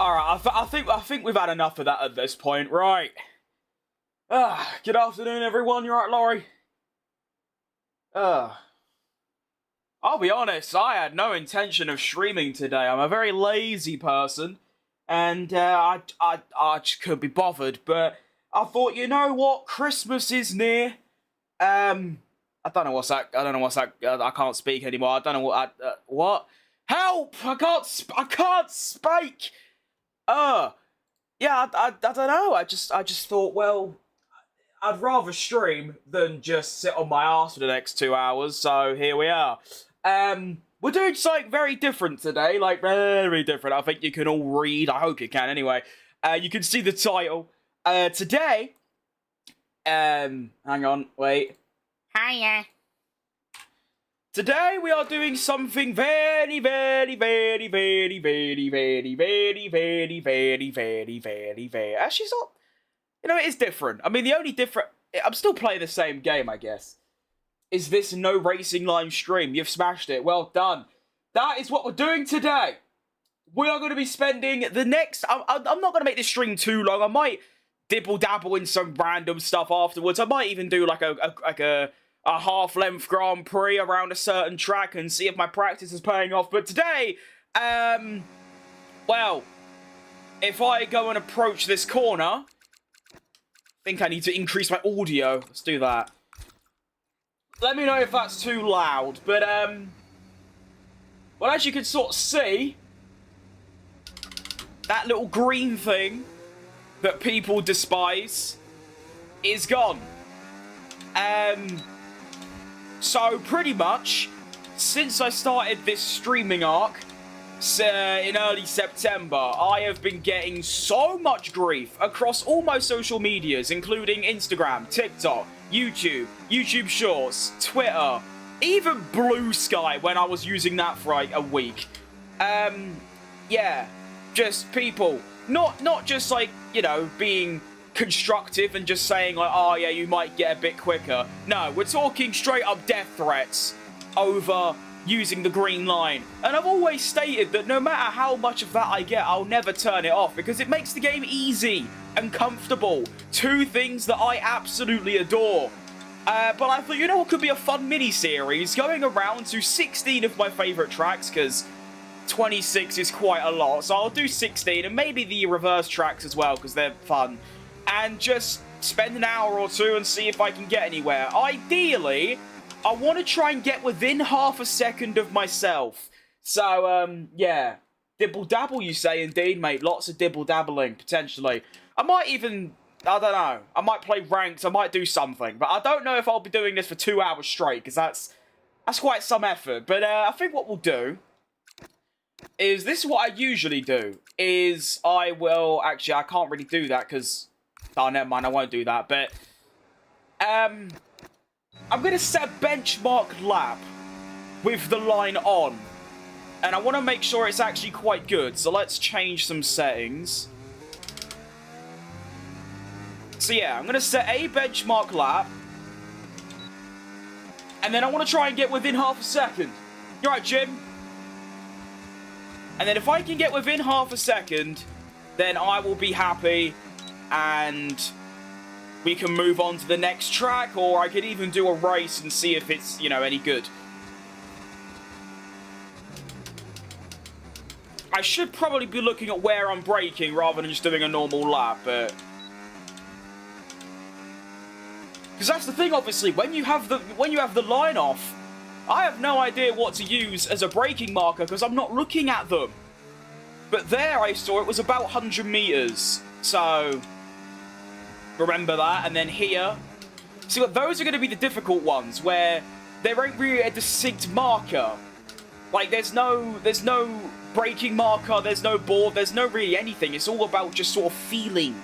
Alright, I think we've had enough of that at this point, right? Good afternoon, everyone. You alright, Laurie? I'll be honest, I had no intention of streaming today. I'm a very lazy person, and I just couldn't be bothered. But I thought, you know what? Christmas is near. I don't know what's that. I can't speak anymore. I don't know what. What? Help! I can't speak. Yeah. I don't know. I just thought, well, I'd rather stream than just sit on my ass for the next 2 hours. So here we are. We're doing something very different today, like very different. I think you can all read. I hope you can anyway. You can see the title. Today, hang on, wait. Hiya. Today we are doing something very, very, very, very, very, very, very, very, very, very, very, very. Actually, it's not. You know, it is different. I mean, the only different. I'm still playing the same game, I guess. Is this no racing live stream? You've smashed it. Well done. That is what we're doing today. We are going to be spending the next... I'm not going to make this stream too long. I might dibble-dabble in some random stuff afterwards. I might even do like a half-length Grand Prix around a certain track and see if my practice is paying off. But today, well, if I go and approach this corner, I think I need to increase my audio. Let's do that. Let me know if that's too loud, but, well, as you can sort of see, that little green thing that people despise is gone. So, pretty much, since I started this streaming arc in early September, I have been getting so much grief across all my social medias, including Instagram, TikTok, YouTube, YouTube Shorts, Twitter, even Blue Sky when I was using that for like a week. Yeah, just people, not just like, you know, being constructive and just saying like, oh yeah, you might get a bit quicker. No, we're talking straight up death threats over using the green line. And I've always stated that no matter how much of that I get, I'll never turn it off because it makes the game easy and comfortable. Two things that I absolutely adore. But I thought, you know what could be a fun mini-series? Going around to 16 of my favourite tracks, because 26 is quite a lot. So I'll do 16, and maybe the reverse tracks as well, because they're fun. And just spend an hour or two and see if I can get anywhere. Ideally, I want to try and get within half a second of myself. So, yeah. Dibble-dabble, you say, indeed, mate. Lots of dibble-dabbling, potentially. I might even, I don't know, I might play ranked, I might do something. But I don't know if I'll be doing this for 2 hours straight, because that's quite some effort. But I think what we'll do is, this is what I usually do, is I will, actually, I can't really do that, because, oh, never mind, I won't do that. But, I'm going to set a benchmark lap with the line on. And I want to make sure it's actually quite good. So let's change some settings. So yeah, I'm going to set a benchmark lap. And then I want to try and get within half a second. You alright, Jim? And then if I can get within half a second, then I will be happy. And we can move on to the next track. Or I could even do a race and see if it's, you know, any good. I should probably be looking at where I'm braking rather than just doing a normal lap, but... Because that's the thing, obviously, when you have the line off, I have no idea what to use as a braking marker because I'm not looking at them. But there I saw it was about 100 meters, so remember that. And then here, see, what those are going to be the difficult ones where there ain't really a distinct marker. Like there's no braking marker, there's no board, there's no really anything. It's all about just sort of feeling.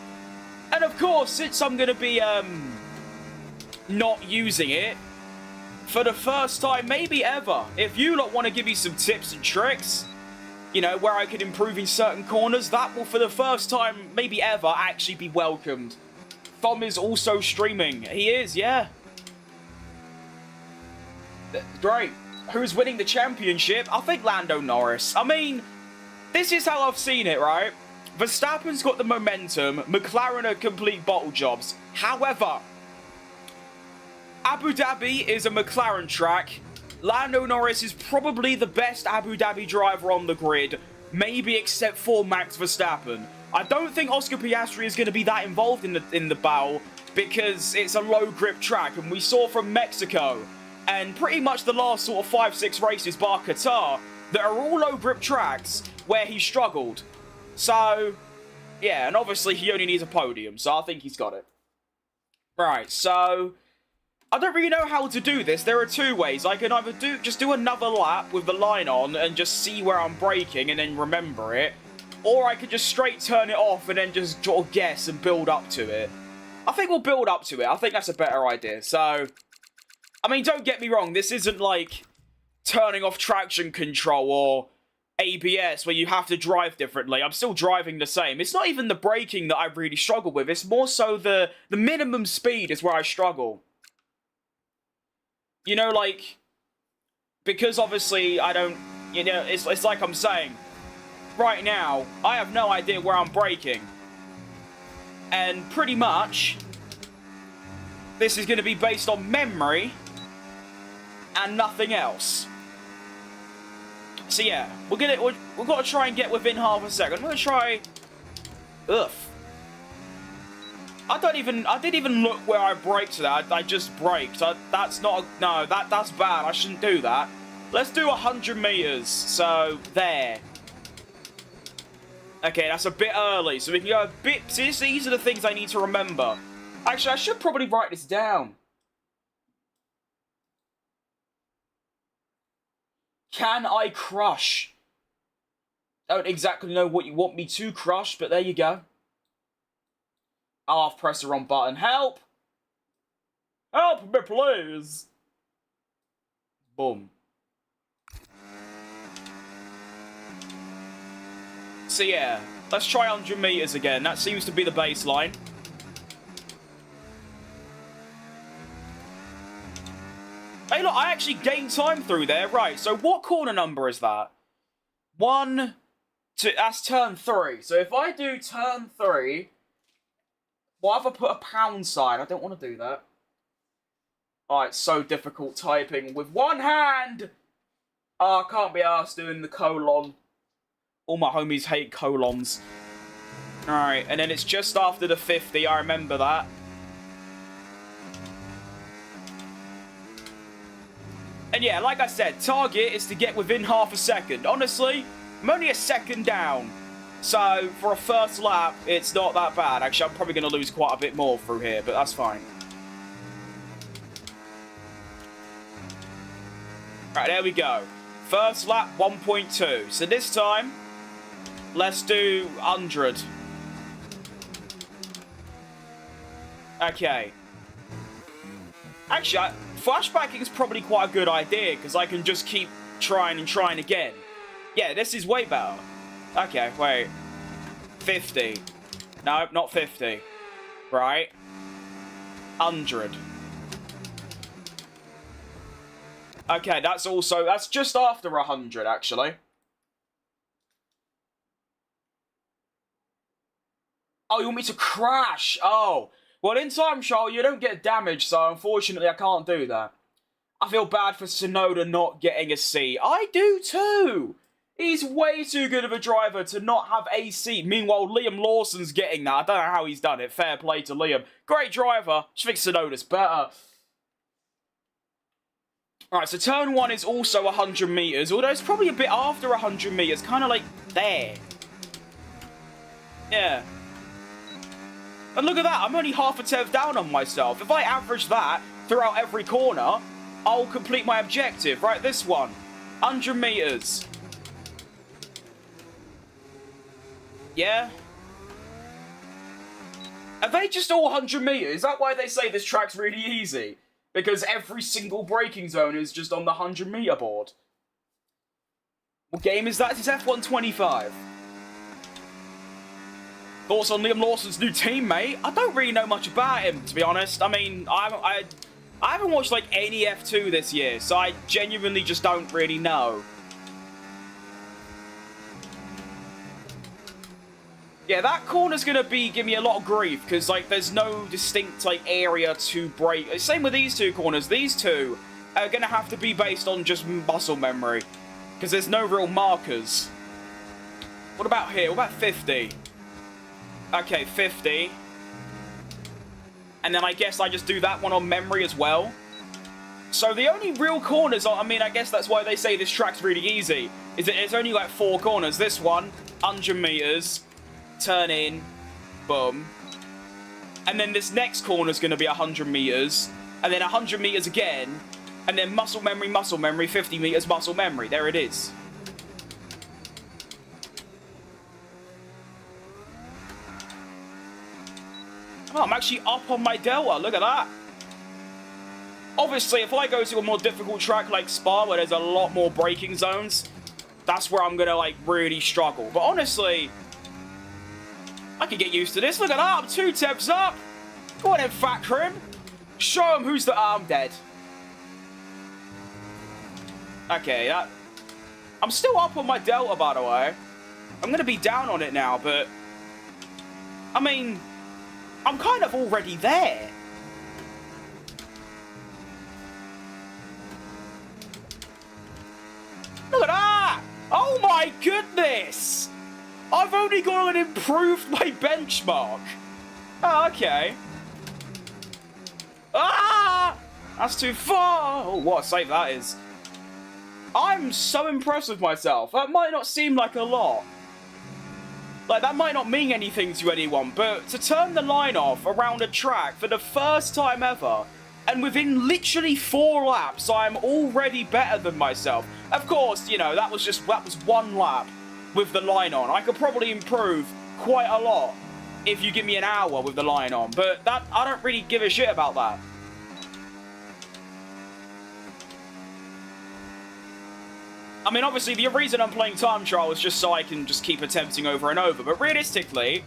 And of course, since I'm going to be not using it for the first time, maybe ever, if you lot want to give me some tips and tricks, you know, where I could improve in certain corners, that will for the first time, maybe ever, actually be welcomed. Thom is also streaming. He is, yeah. Great. Who's winning the championship? I think Lando Norris. I mean, this is how I've seen it, right? Verstappen's got the momentum. McLaren are complete bottle jobs. However, Abu Dhabi is a McLaren track. Lando Norris is probably the best Abu Dhabi driver on the grid, maybe except for Max Verstappen. I don't think Oscar Piastri is going to be that involved in the battle because it's a low grip track, and we saw from Mexico and pretty much the last sort of 5-6 races bar Qatar that are all low grip tracks where he struggled. So, yeah, and obviously he only needs a podium, so I think he's got it. Right, so I don't really know how to do this. There are two ways. I can either just do another lap with the line on and just see where I'm braking and then remember it, or I could just straight turn it off and then just sort of guess and build up to it. I think we'll build up to it. I think that's a better idea. So, I mean, don't get me wrong. This isn't like turning off traction control or ABS where you have to drive differently. I'm still driving the same. It's not even the braking that I really struggle with. It's more so the minimum speed is where I struggle. You know, like, because obviously I don't, you know, it's like I'm saying, right now, I have no idea where I'm braking. And pretty much, this is going to be based on memory and nothing else. So yeah, we've got to try and get within half a second. I'm going to try, ugh. I didn't even look where I braked that. I just braked. That's bad. I shouldn't do that. Let's do 100 meters. So, there. Okay, that's a bit early. So we can go a bit... See, these are the things I need to remember. Actually, I should probably write this down. Can I crush? I don't exactly know what you want me to crush, but there you go. I've pressed the wrong button. Help! Help me, please! Boom. So yeah, let's try 100 meters again. That seems to be the baseline. Hey look, I actually gained time through there. Right, so what corner number is that? 1, 2, that's turn 3. So if I do turn 3... Why have I put a pound sign? I don't want to do that. Oh, it's so difficult typing with one hand. Oh, I can't be arsed doing the colon. All my homies hate colons. Alright, and then it's just after the 50. I remember that. And yeah, like I said, target is to get within half a second. Honestly, I'm only a second down. So, for a first lap, it's not that bad. Actually, I'm probably going to lose quite a bit more through here, but that's fine. Right, there we go. First lap, 1.2. So this time, let's do 100. Okay. Actually, flashbacking is probably quite a good idea, because I can just keep trying and trying again. Yeah, this is way better. Okay, wait. 50. No, not 50. Right. 100. Okay, that's just after 100, actually. Oh, you want me to crash? Oh. Well, in time trial, you don't get damage, so unfortunately I can't do that. I feel bad for Tsunoda not getting a C. I do too! He's way too good of a driver to not have a seat. Meanwhile, Liam Lawson's getting that. I don't know how he's done it. Fair play to Liam. Great driver. Just think Tsunoda's better. Alright, so turn 1 is also 100 meters. Although it's probably a bit after 100 meters. Kind of like there. Yeah. And look at that. I'm only half a tenth down on myself. If I average that throughout every corner, I'll complete my objective. Right, this one. 100 meters. Yeah? Are they just all 100 meters? Is that why they say this track's really easy? Because every single braking zone is just on the 100 meter board. What game is that? It's F1 25. Thoughts on Liam Lawson's new teammate? I don't really know much about him, to be honest. I mean, I haven't watched like any F2 this year, so I genuinely just don't really know. Yeah, that corner's gonna give me a lot of grief, because, like, there's no distinct, like, area to break. Same with these two corners. These two are gonna have to be based on just muscle memory, because there's no real markers. What about here? What about 50? Okay, 50. And then I guess I just do that one on memory as well. So the only real corners, I mean, I guess that's why they say this track's really easy, is that it's only like 4 corners. This one, 100 meters, turn in, boom. And then this next corner's going to be 100 meters, and then 100 meters again, and then muscle memory, 50 meters, muscle memory. There it is. Oh, I'm actually up on my delta. Look at that. Obviously, if I go to a more difficult track like Spa, where there's a lot more braking zones, that's where I'm going to, like, really struggle. But honestly, I can get used to this. Look at that. I'm 2 temps up. Go on then, Fat Crim. Show him who's the arm dead. Okay, that... I'm still up on my delta, by the way. I'm going to be down on it now, but... I mean... I'm kind of already there. Look at that! Oh my goodness! I've only gone and improved my benchmark. Oh, okay. Ah! That's too far! Oh, what a save that is. I'm so impressed with myself. That might not seem like a lot. Like, that might not mean anything to anyone, but to turn the line off around a track for the first time ever, and within literally 4 laps, I'm already better than myself. Of course, you know, that was 1 lap with the line on. I could probably improve quite a lot if you give me an hour with the line on, but that, I don't really give a shit about that. I mean, obviously, the reason I'm playing time trial is just so I can just keep attempting over and over. But realistically,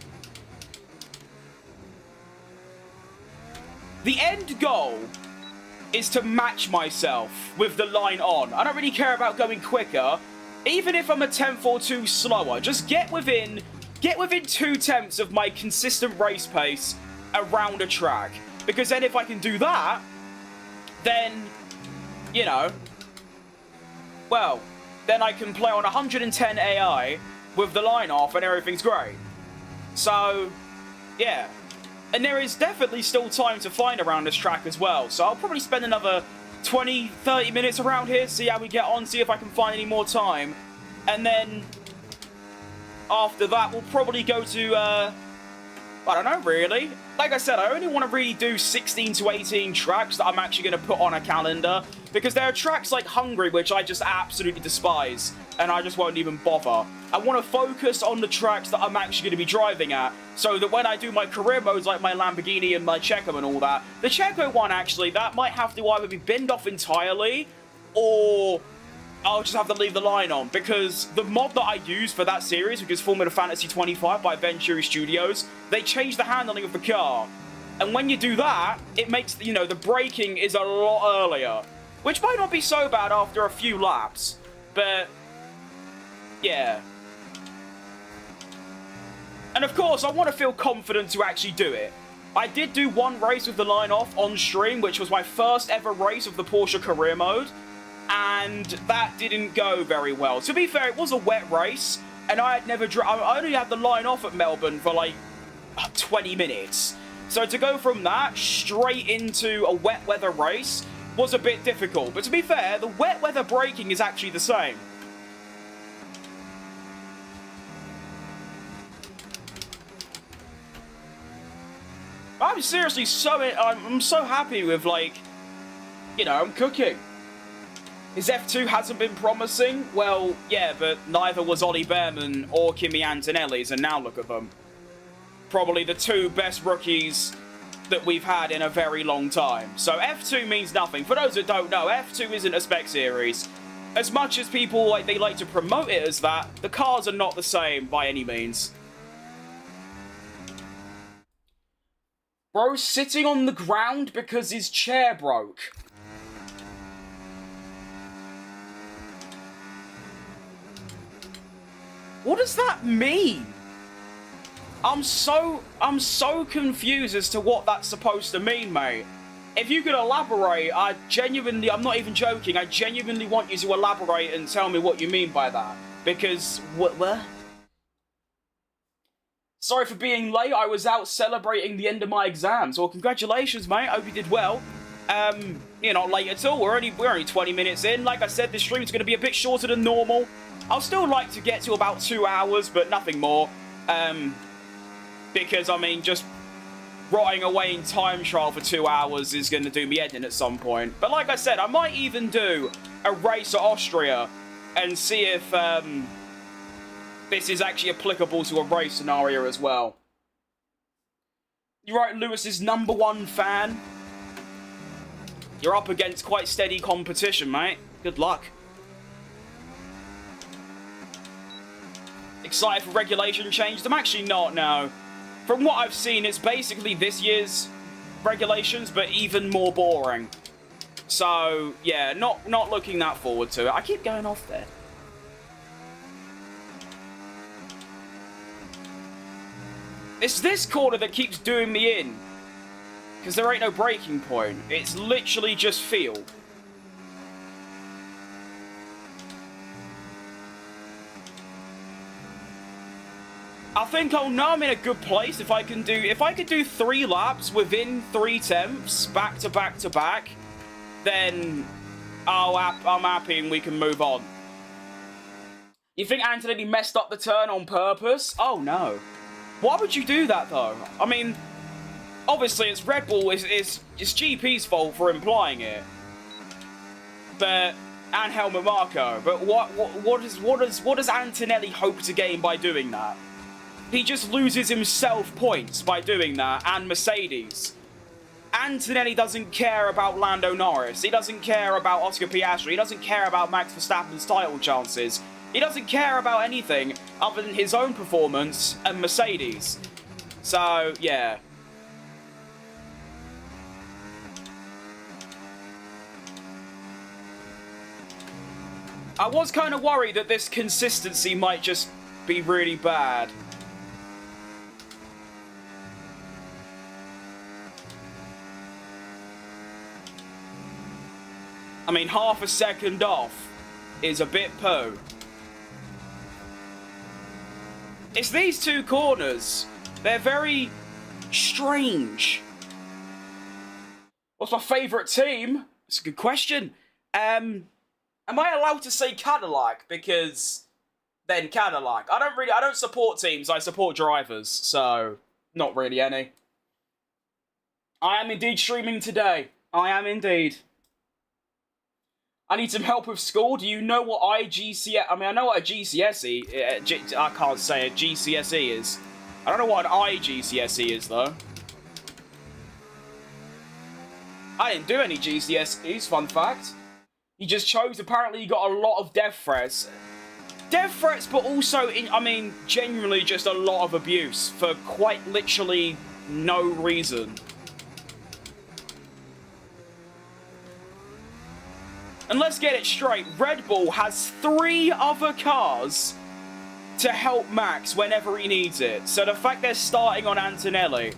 the end goal is to match myself with the line on. I don't really care about going quicker, even if I'm a tenth or 2 slower. Just get within 2 tenths of my consistent race pace around a track. Because then if I can do that, then, you know, well... then I can play on 110 AI with the line off and everything's great. So, yeah. And there is definitely still time to find around this track as well. So I'll probably spend another 20, 30 minutes around here, see how we get on, see if I can find any more time. And then, after that, we'll probably go to, I don't know, really. Like I said, I only want to really do 16 to 18 tracks that I'm actually going to put on a calendar. Because there are tracks like Hungary, which I just absolutely despise. And I just won't even bother. I want to focus on the tracks that I'm actually going to be driving at. So that when I do my career modes, like my Lamborghini and my Checo and all that. The Checo one, actually, that might have to either be binned off entirely. Or I'll just have to leave the line on. Because the mod that I use for that series, which is Formula Fantasy 25 by Venturi Studios, they changed the handling of the car. And when you do that, it makes, you know, the braking is a lot earlier. Which might not be so bad after a few laps. But, yeah. And of course, I want to feel confident to actually do it. I did do 1 race with the line off on stream, which was my first ever race of the Porsche career mode. And that didn't go very well. To be fair, it was a wet race. And I had never I only had the line off at Melbourne for like 20 minutes. So to go from that straight into a wet weather race was a bit difficult. But to be fair, the wet weather braking is actually the same. I'm seriously I'm so happy with, like, you know, I'm cooking. His F2 hasn't been promising? Well, yeah, but neither was Ollie Behrman or Kimi Antonelli's, and now look at them. Probably the 2 best rookies that we've had in a very long time. So F2 means nothing. For those that don't know, F2 isn't a spec series. As much as people, like, they like to promote it as that, the cars are not the same by any means. Bro's sitting on the ground because his chair broke. What does that mean? I'm so confused as to what that's supposed to mean, mate. If you could elaborate, I'm not even joking, I genuinely want you to elaborate and tell me what you mean by that. Because, what? Sorry for being late, I was out celebrating the end of my exams. Well, congratulations, mate, I hope you did well. You're not late at all, we're only 20 minutes in. Like I said, this stream's going to be a bit shorter than normal. I'll still like to get to about 2 hours, but nothing more. Because, I mean, just rotting away in time trial for 2 hours is going to do me head in at some point. But like I said, I might even do a race at Austria and see if this is actually applicable to a race scenario as well. You're right, Lewis's #1 fan. You're up against quite steady competition, mate. Good luck. Excited for regulation changes? I'm actually not, no. From what I've seen, it's basically this year's regulations, but even more boring. So, yeah, not looking that forward to it. I keep going off there. It's this corner that keeps doing me in. Because there ain't no breaking point. It's literally just feel. I think I'll know I'm in a good place if I could do 3 laps within 3 temps, back to back to back, then I'm happy and we can move on. You think Antonelli messed up the turn on purpose? Oh no. Why would you do that though? I mean, obviously it's Red Bull, it's GP's fault for implying it. But, and Helmut Marko, but what does Antonelli hope to gain by doing that? He just loses himself points by doing that, and Mercedes. Antonelli doesn't care about Lando Norris. He doesn't care about Oscar Piastri. He doesn't care about Max Verstappen's title chances. He doesn't care about anything other than his own performance and Mercedes. So, yeah. I was kind of worried that this consistency might just be really bad. I mean, half a second off is a bit poo. It's these 2 corners. They're very strange. What's my favourite team? It's a good question. Am I allowed to say Cadillac? Because then Cadillac. I don't support teams, I support drivers. So, not really any. I am indeed streaming today. I am indeed. I need some help with school. Do you know what I know what a GCSE... I can't say a GCSE is. I don't know what an IGCSE is, though. I didn't do any GCSEs, fun fact. He just chose, apparently he got a lot of death threats. Death threats, but also, genuinely just a lot of abuse for quite literally no reason. And let's get it straight, Red Bull has 3 other cars to help Max whenever he needs it. So the fact they're starting on Antonelli.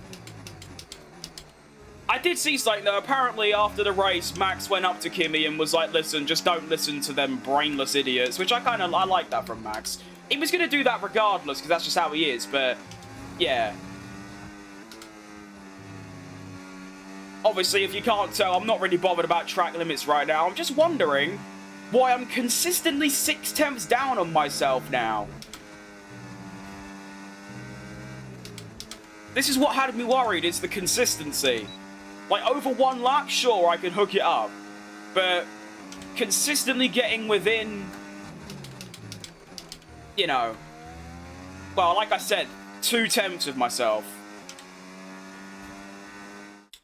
I did see something though, apparently after the race, Max went up to Kimi and was like, listen, just don't listen to them brainless idiots, which I like that from Max. He was going to do that regardless, because that's just how he is, but yeah. Obviously, if you can't tell, I'm not really bothered about track limits right now. I'm just wondering why I'm consistently 6 tenths down on myself now. This is what had me worried, is the consistency. Like, over 1 lap, sure, I can hook it up. But consistently getting within, you know, well, like I said, 2 tenths of myself.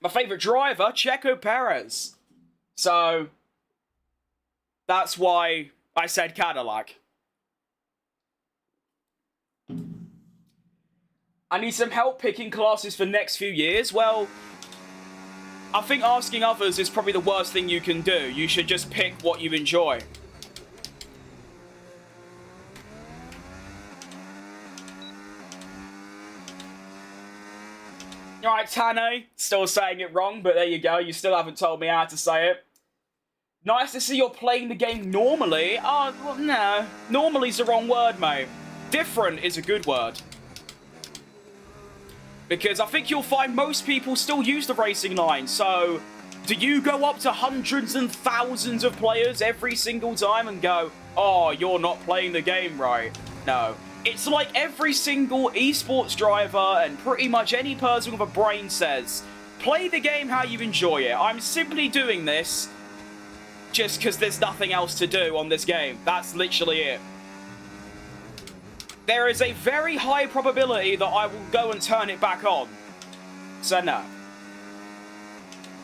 My favourite driver, Checo Perez. So, that's why I said Cadillac. I need some help picking classes for next few years. Well, I think asking others is probably the worst thing you can do. You should just pick what you enjoy. Alright, Tane, still saying it wrong, but there you go. You still haven't told me how to say it. Nice to see you're playing the game normally. Oh, well, no. Normally's the wrong word, mate. Different is a good word. Because I think you'll find most people still use the racing line, so... Do you go up to hundreds and thousands of players every single time and go, oh, you're not playing the game right? No. It's like every single esports driver and pretty much any person with a brain says, play the game how you enjoy it. I'm simply doing this just because there's nothing else to do on this game. That's literally it. There is a very high probability that I will go and turn it back on. So no.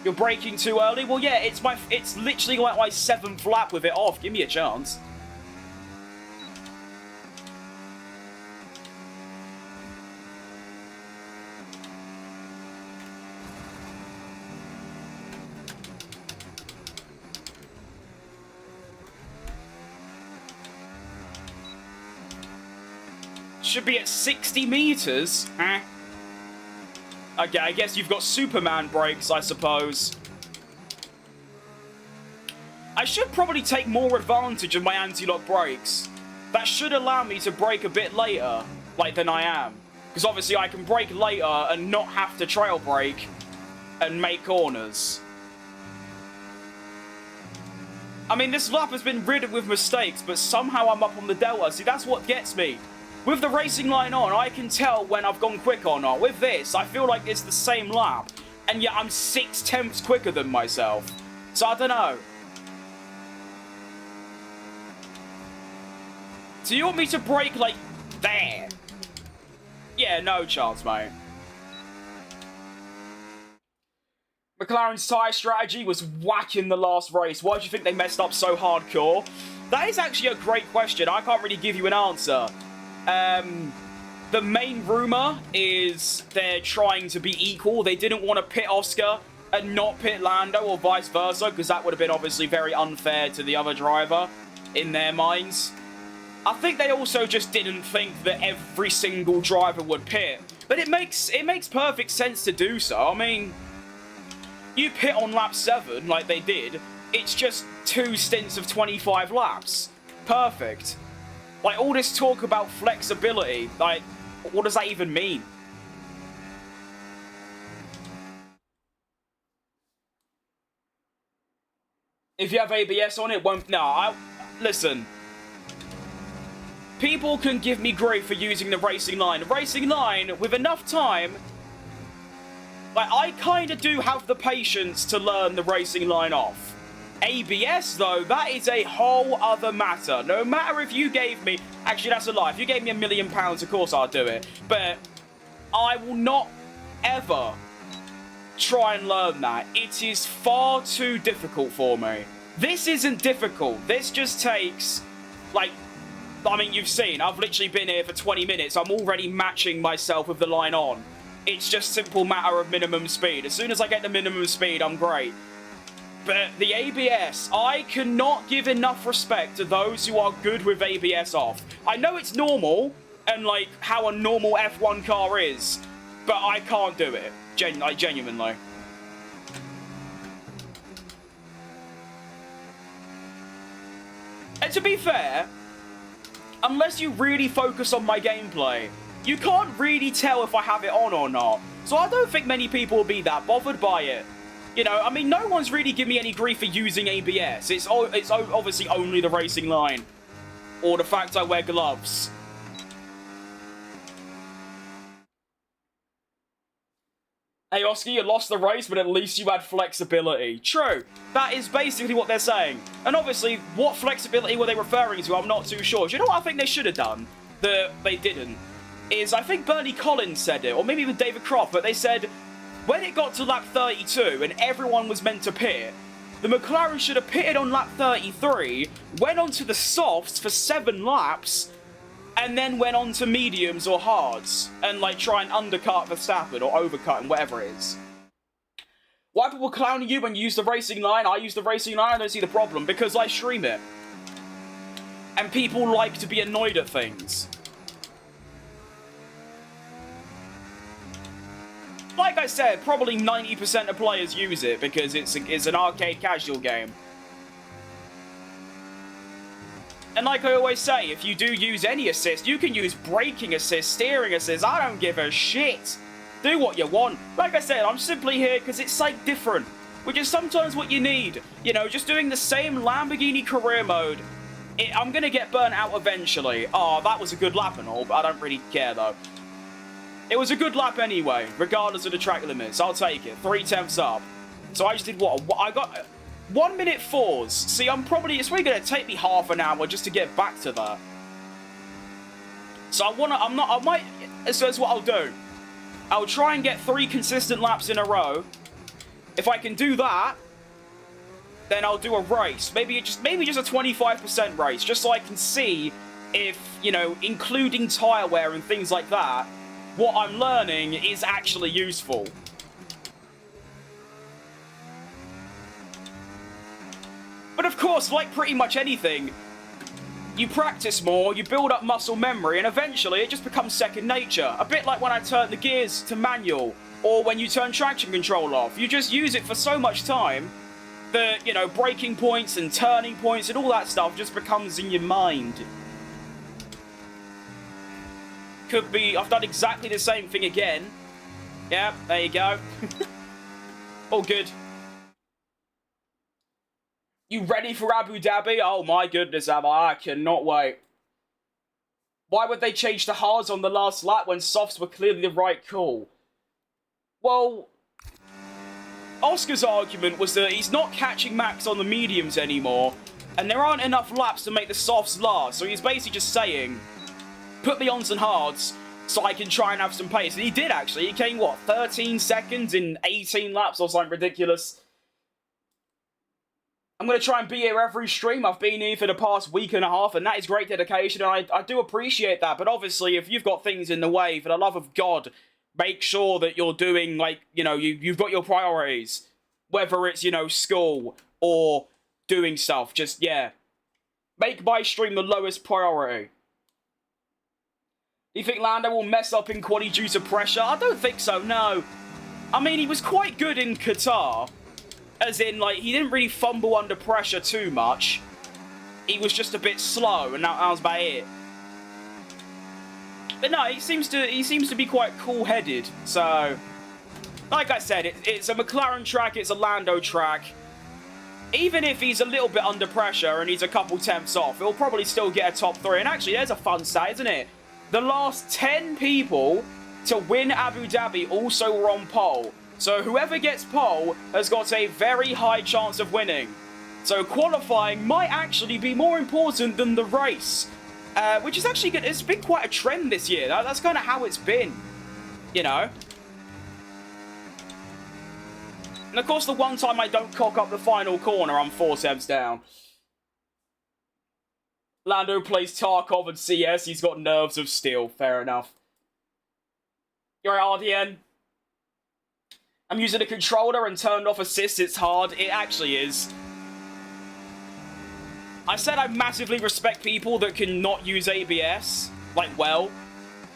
You're braking too early? Well, yeah, it's literally like my 7th lap with it off. Give me a chance. Should be at 60 meters. Huh? Okay, I guess you've got Superman brakes, I suppose. I should probably take more advantage of my anti-lock brakes. That should allow me to brake a bit later, like, than I am. Because obviously I can brake later and not have to trail brake and make corners. I mean, this lap has been riddled with mistakes, but somehow I'm up on the delta. See, that's what gets me. With the racing line on, I can tell when I've gone quick or not. With this, I feel like it's the same lap, and yet I'm 6/10 quicker than myself. So I don't know. Do you want me to brake like there? Yeah, no chance, mate. McLaren's tyre strategy was whack in the last race. Why do you think they messed up so hardcore? That is actually a great question. I can't really give you an answer. The main rumour is they're trying to be equal. They didn't want to pit Oscar and not pit Lando, or vice versa, because that would have been obviously very unfair to the other driver in their minds. I think they also just didn't think that every single driver would pit. But it makes perfect sense to do so. I mean, you pit on lap 7 like they did. It's just 2 stints of 25 laps. Perfect. Like, all this talk about flexibility, like, what does that even mean? If you have ABS on it, won't... No, listen. People can give me grief for using the racing line. The racing line, with enough time... Like, I kind of do have the patience to learn the racing line off. ABS, though, that is a whole other matter. No matter if you gave me... Actually, that's a lie. If you gave me £1 million, of course I'd do it. But I will not ever try and learn that. It is far too difficult for me. This isn't difficult. This just takes, like... I mean, you've seen. I've literally been here for 20 minutes. I'm already matching myself with the line on. It's just simple matter of minimum speed. As soon as I get the minimum speed, I'm great. But the ABS, I cannot give enough respect to those who are good with ABS off. I know it's normal, and like how a normal F1 car is, but I can't do it. Genuinely. And to be fair, unless you really focus on my gameplay, you can't really tell if I have it on or not. So I don't think many people will be that bothered by it. You know, I mean, no one's really giving me any grief for using ABS. It's obviously only the racing line. Or the fact I wear gloves. Hey, Oscar, you lost the race, but at least you had flexibility. True. That is basically what they're saying. And obviously, what flexibility were they referring to? I'm not too sure. Do you know what I think they should have done? That they didn't. Is, I think Bernie Collins said it, or maybe even David Croft, but they said... When it got to lap 32 and everyone was meant to pit, the McLaren should have pitted on lap 33, went on to the softs for 7 laps, and then went on to mediums or hards, and like try and undercut Verstappen or overcut and whatever it is. Why are people clowning you when you use the racing line? I use the racing line, I don't see the problem, because I stream it. And people like to be annoyed at things. Like I said, probably 90% of players use it because it's an arcade casual game. And like I always say, if you do use any assist, you can use braking assist, steering assist, I don't give a shit. Do what you want. Like I said, I'm simply here because it's like different, which is sometimes what you need. You know, just doing the same Lamborghini career mode, I'm going to get burnt out eventually. Oh, that was a good lap and all, but I don't really care though. It was a good lap anyway, regardless of the track limits. I'll take it. 3 tenths up. So I just did what? I got 1 minute 4s. See, it's probably going to take me half an hour just to get back to that. So that's what I'll do. I'll try and get 3 consistent laps in a row. If I can do that, then I'll do a race. Maybe just a 25% race, just so I can see if, you know, including tyre wear and things like that, what I'm learning is actually useful. But of course, like pretty much anything, you practice more, you build up muscle memory, and eventually it just becomes second nature. A bit like when I turn the gears to manual, or when you turn traction control off. You just use it for so much time that, you know, braking points and turning points and all that stuff just becomes in your mind. Could be, I've done exactly the same thing again. Yeah, there you go. All good. You ready for Abu Dhabi? Oh my goodness, am I? I cannot wait. Why would they change the hards on the last lap when softs were clearly the right call? Well, Oscar's argument was that he's not catching Max on the mediums anymore, and there aren't enough laps to make the softs last, so he's basically just saying, put me on some hards so I can try and have some pace. And he did, actually. He came, what, 13 seconds in 18 laps or something ridiculous. I'm going to try and be here every stream. I've been here for the past week and a half, and that is great dedication, and I do appreciate that. But obviously, if you've got things in the way, for the love of God, make sure that you're doing, like, you know, you've got your priorities. Whether it's, you know, school or doing stuff. Just, yeah. Make my stream the lowest priority. Do you think Lando will mess up in quali due to pressure? I don't think so, no. I mean, he was quite good in Qatar. As in, like, he didn't really fumble under pressure too much. He was just a bit slow, and that was about it. But no, he seems to be quite cool-headed. So, like I said, it's a McLaren track, it's a Lando track. Even if he's a little bit under pressure and he's a couple tenths off, he'll probably still get a top 3. And actually, there's a fun stat, isn't it? The last 10 people to win Abu Dhabi also were on pole. So whoever gets pole has got a very high chance of winning. So qualifying might actually be more important than the race. Which is actually good. It's been quite a trend this year. That's kind of how it's been. You know? And of course, the one time I don't cock up the final corner, I'm 4 tenths down. Lando plays Tarkov and CS. He's got nerves of steel. Fair enough. You're right, RDN. I'm using a controller and turned off assist. It's hard. It actually is. I said I massively respect people that can not use ABS. Like, well.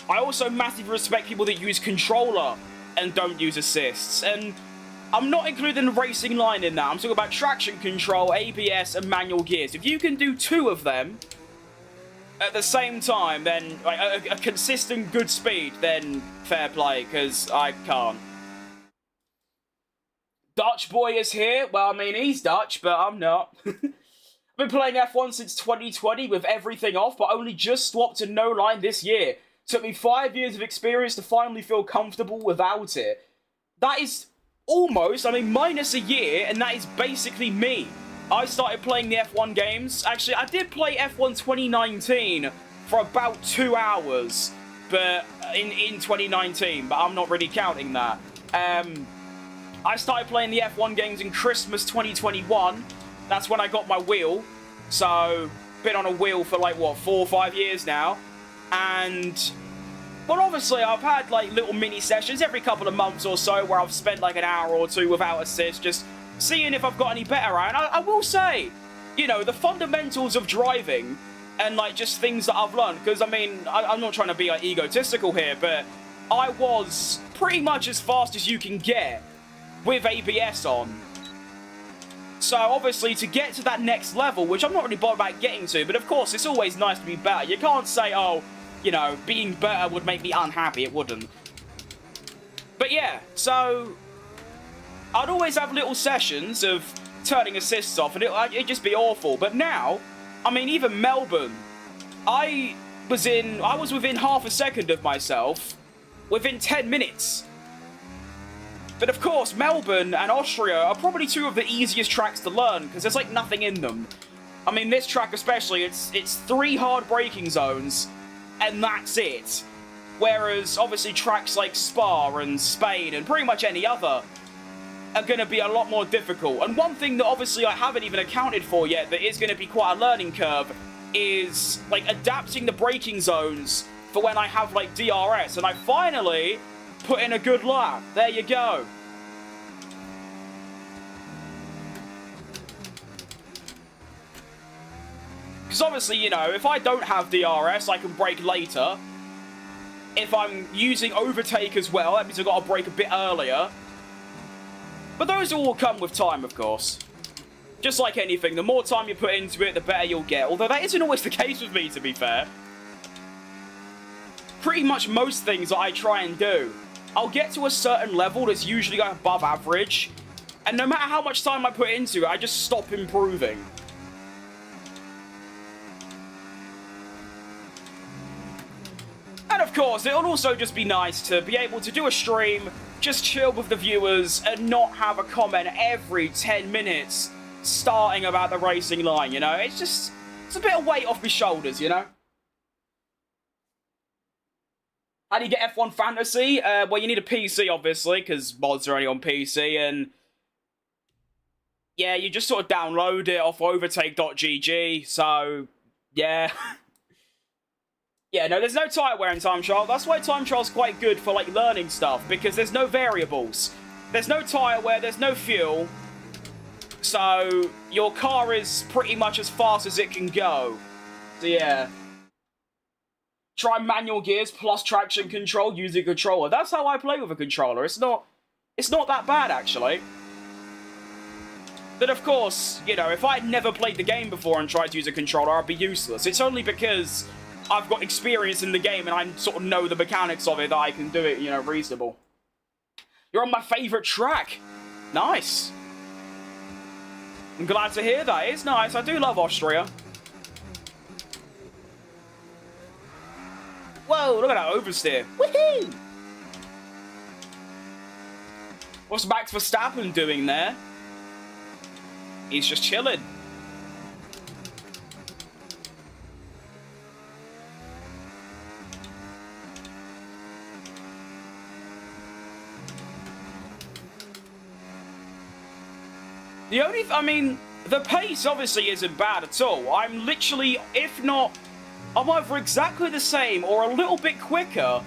I also massively respect people that use controller and don't use assists. And I'm not including the racing line in that. I'm talking about traction control, ABS, and manual gears. If you can do 2 of them at the same time, then like, a consistent good speed, then fair play, because I can't. Dutch boy is here. Well, I mean, he's Dutch, but I'm not. I've been playing F1 since 2020 with everything off, but only just swapped to no line this year. Took me 5 years of experience to finally feel comfortable without it. That is almost, I mean, minus a year, and that is basically me. I started playing the F1 games. Actually, I did play F1 2019 for about 2 hours, but in 2019, but I'm not really counting that. I started playing the F1 games in Christmas 2021. That's when I got my wheel. So, been on a wheel for like, what, 4 or 5 years now. And, well, obviously, I've had like little mini sessions every couple of months or so where I've spent like an hour or 2 without assist, just seeing if I've got any better. And I will say, you know, the fundamentals of driving and like just things that I've learned. Because, I mean, I'm not trying to be like egotistical here, but I was pretty much as fast as you can get with ABS on. So obviously to get to that next level, which I'm not really bothered about getting to, but of course it's always nice to be better. You can't say, oh, you know, being better would make me unhappy. It wouldn't. But yeah, so I'd always have little sessions of turning assists off, and it'd just be awful. But now, I mean, even Melbourne, I was within half a second of myself within 10 minutes. But of course, Melbourne and Austria are probably two of the easiest tracks to learn, because there's like nothing in them. I mean, this track especially, it's 3 hard braking zones, and that's it. Whereas, obviously, tracks like Spa and Spain and pretty much any other are going to be a lot more difficult. And one thing that obviously I haven't even accounted for yet that is going to be quite a learning curve is like adapting the braking zones for when I have like DRS. And I finally put in a good lap. There you go. Because obviously, you know, if I don't have DRS, I can brake later. If I'm using overtake as well, that means I've got to brake a bit earlier. But those all come with time, of course. Just like anything, the more time you put into it, the better you'll get. Although that isn't always the case with me, to be fair. Pretty much most things that I try and do, I'll get to a certain level that's usually above average. And no matter how much time I put into it, I just stop improving. And of course, it'll also just be nice to be able to do a stream, just chill with the viewers, and not have a comment every 10 minutes starting about the racing line, you know? It's a bit of weight off my shoulders, you know? How do you get F1 Fantasy? Well, you need a PC, obviously, because mods are only on PC, and yeah, you just sort of download it off overtake.gg, so yeah. Yeah, no, there's no tyre wear in time trial. That's why time trial's quite good for, like, learning stuff, because there's no variables. There's no tyre wear, there's no fuel. So, your car is pretty much as fast as it can go. So, yeah. Try manual gears plus traction control using a controller. That's how I play with a controller. It's not that bad, actually. But, of course, you know, if I'd never played the game before and tried to use a controller, I'd be useless. It's only because I've got experience in the game and I sort of know the mechanics of it that I can do it, you know, reasonable. You're on my favourite track. Nice. I'm glad to hear that. It's nice. I do love Austria. Whoa, look at that oversteer. Woohoo! What's Max Verstappen doing there? He's just chilling. The pace obviously isn't bad at all. I'm literally, if not, I'm either exactly the same or a little bit quicker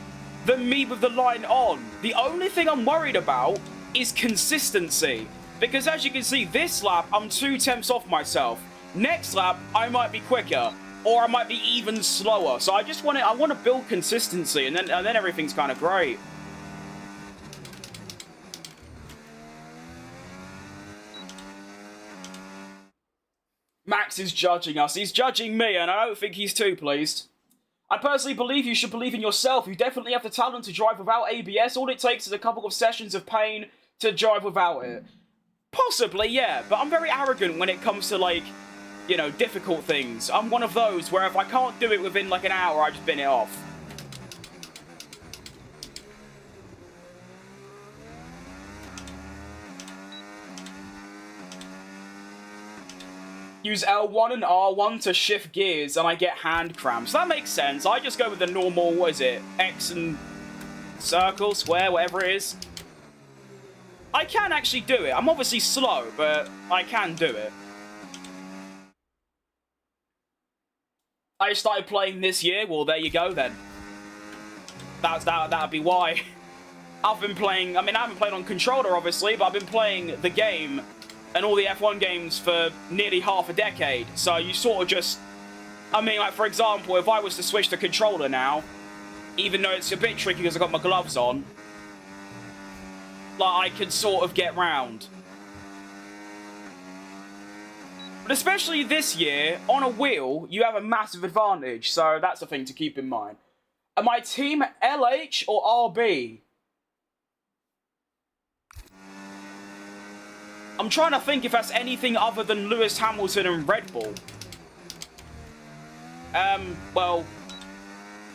than me with the line on. The only thing I'm worried about is consistency. Because as you can see, this lap, I'm 2 tenths off myself. Next lap, I might be quicker, or I might be even slower. So I want to build consistency, and then everything's kind of great. Max is judging us. He's judging me, and I don't think he's too pleased. I personally believe you should believe in yourself. You definitely have the talent to drive without ABS. All it takes is a couple of sessions of pain to drive without it. Possibly, yeah, but I'm very arrogant when it comes to, like, you know, difficult things. I'm one of those where if I can't do it within, like, an hour, I just bin it off. Use L1 and R1 to shift gears and I get hand cramps. That makes sense. I just go with the normal, what is it? X and circle, square, whatever it is. I can actually do it. I'm obviously slow, but I can do it. I started playing this year. Well, there you go then. That'd be why. I've been playing, I mean, I haven't played on controller, obviously, but I've been playing the game and all the F1 games for nearly half a decade. So you sort of just, I mean, like, for example, if I was to switch to controller now, Even though it's a bit tricky because I've got my gloves on. Like, I can sort of get round. But especially this year, on a wheel, you have a massive advantage. So that's a thing to keep in mind. Am I team LH or RB? I'm trying to think if that's anything other than Lewis Hamilton and Red Bull. Well,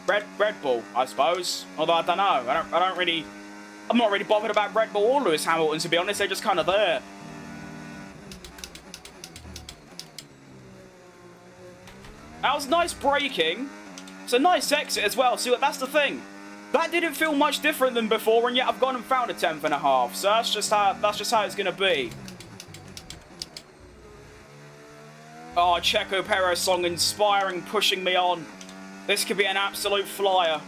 Red Bull, I suppose. Although I don't know. I'm not really bothered about Red Bull or Lewis Hamilton, to be honest. They're just kind of there. That was nice braking. It's a nice exit as well. See, that's the thing. That didn't feel much different than before, and yet I've gone and found a 10th and a half. So that's just how it's gonna be. Oh, Checo Perez song, inspiring, pushing me on. This could be an absolute flyer.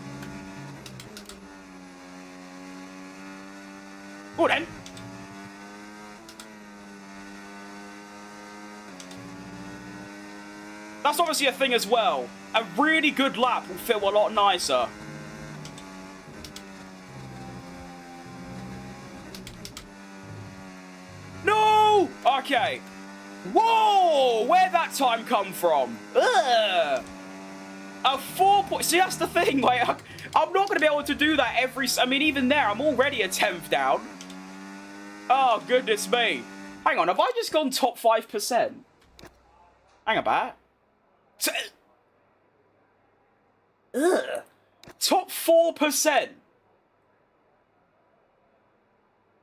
Go then. That's obviously a thing as well. A really good lap will feel a lot nicer. No! Okay. Whoa! Where'd that time come from? Ugh. A 4 point... See, that's the thing. Like, I'm not going to be able to do that every... I mean, even there, I'm already a 10th down. Oh, goodness me. Hang on, have I just gone top 5%? Hang about. Ugh. Top 4%.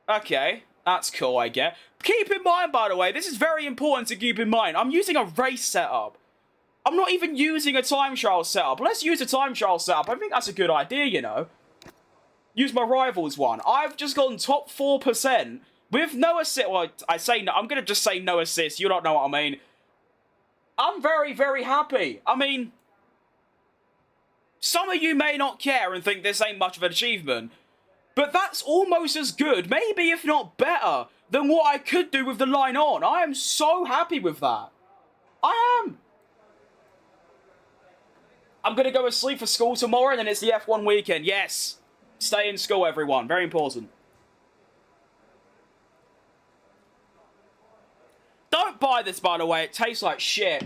Okay, that's cool, I get. Keep in mind, by the way, this is very important to keep in mind. I'm using a race setup. I'm not even using a time trial setup. Let's use a time trial setup. I think that's a good idea, you know. Use my rivals one. I've just gone top 4% with no assist. Well, I say no. I'm going to just say no assist. You don't know what I mean. I'm very, very happy. I mean, some of you may not care and think this ain't much of an achievement, but that's almost as good, maybe if not better, than what I could do with the line on. I am so happy with that. I am. I'm going to go asleep for school tomorrow, and then it's the F1 weekend. Yes. Stay in school, everyone. Very important. Don't buy this, by the way. It tastes like shit.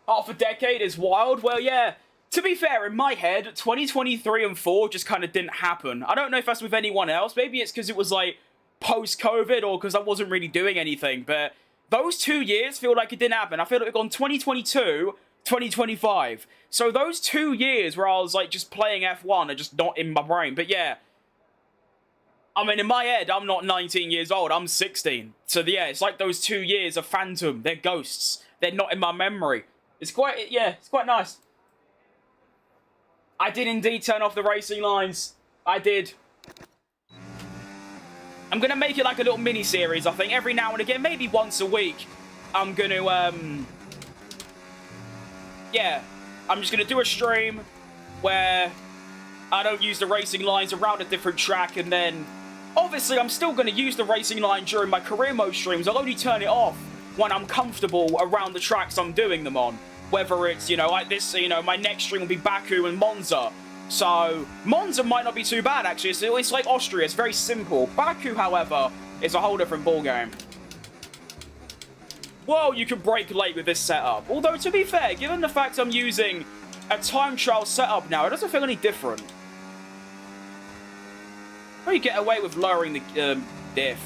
Half a decade is wild. Well, yeah. To be fair, in my head, 2023 and 4 just kind of didn't happen. I don't know if that's with anyone else. Maybe it's because it was, like, post-COVID or because I wasn't really doing anything. But those 2 years feel like it didn't happen. I feel like we've gone 2022, 2025. So those 2 years where I was, like, just playing F1 are just not in my brain. But, yeah. I mean, in my head, I'm not 19 years old. I'm 16. So, yeah, it's like those 2 years are phantom. They're ghosts. They're not in my memory. It's quite, yeah, it's quite nice. I did indeed turn off the racing lines. I did. I'm going to make it like a little mini-series, I think. Every now and again, maybe once a week, I'm going to, yeah, I'm just going to do a stream where I don't use the racing lines around a different track, and then, obviously, I'm still going to use the racing line during my career mode streams. I'll only turn it off when I'm comfortable around the tracks I'm doing them on. Whether it's, you know, like this, you know, my next stream will be Baku and Monza. So, Monza might not be too bad, actually. It's like Austria. It's very simple. Baku, however, is a whole different ballgame. Well, you can brake late with this setup. Although, to be fair, given the fact I'm using a time trial setup now, it doesn't feel any different. Well, you get away with lowering the diff.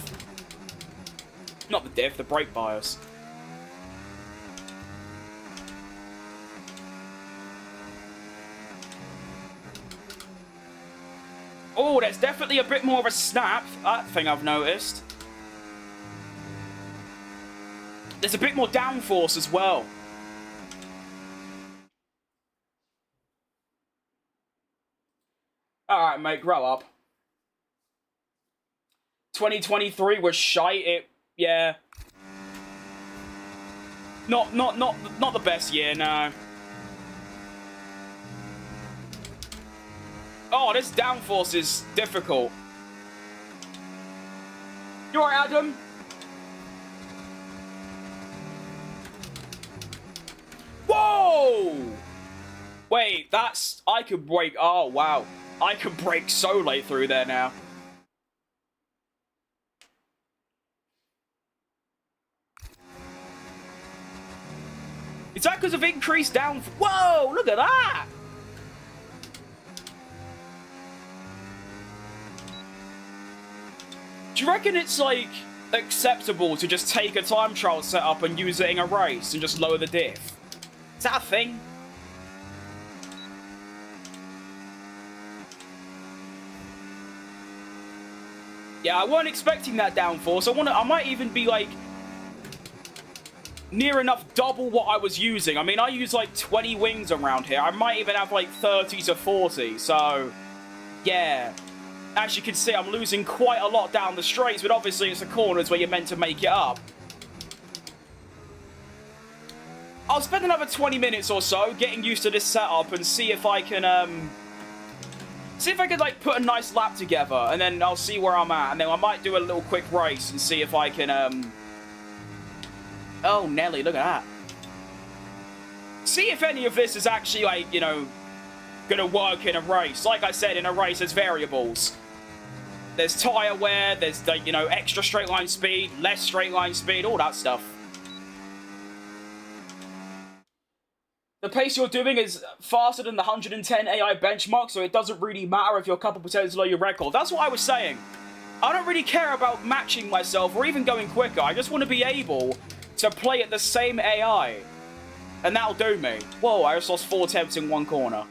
Not the diff, the brake bias. Oh, there's definitely a bit more of a snap. That thing I've noticed. There's a bit more downforce as well. Alright, mate, grow up. 2023 was shite. Yeah. Not the best year, no. Oh, this downforce is difficult. You alright, Adam? Whoa! Wait, that's... I could break... Oh, wow. I could break so late through there now. Is that because of increased down... Whoa, look at that! Do you reckon it's, like, acceptable to just take a time trial setup and use it in a race and just lower the diff? Is that a thing? Yeah, I weren't expecting that downforce. I might even be, like, near enough double what I was using. I mean, I use, like, 20 wings around here. I might even have, like, 30 to 40. So, yeah. As you can see, I'm losing quite a lot down the straights, but obviously it's the corners where you're meant to make it up. I'll spend another 20 minutes or so getting used to this setup and see if I can, see if I could, like, put a nice lap together, and then I'll see where I'm at, and then I might do a little quick race and see if I can, Oh, Nelly, look at that. See if any of this is actually, like, you know, gonna work in a race. Like I said, in a race, there's variables. There's tyre wear, there's, like, you know, extra straight line speed, less straight line speed, all that stuff. The pace you're doing is faster than the 110 AI benchmark, so it doesn't really matter if you're a couple percent below your record. That's what I was saying. I don't really care about matching myself or even going quicker. I just want to be able to play at the same AI. And that'll do me. Whoa, I just lost 4 attempts in one corner.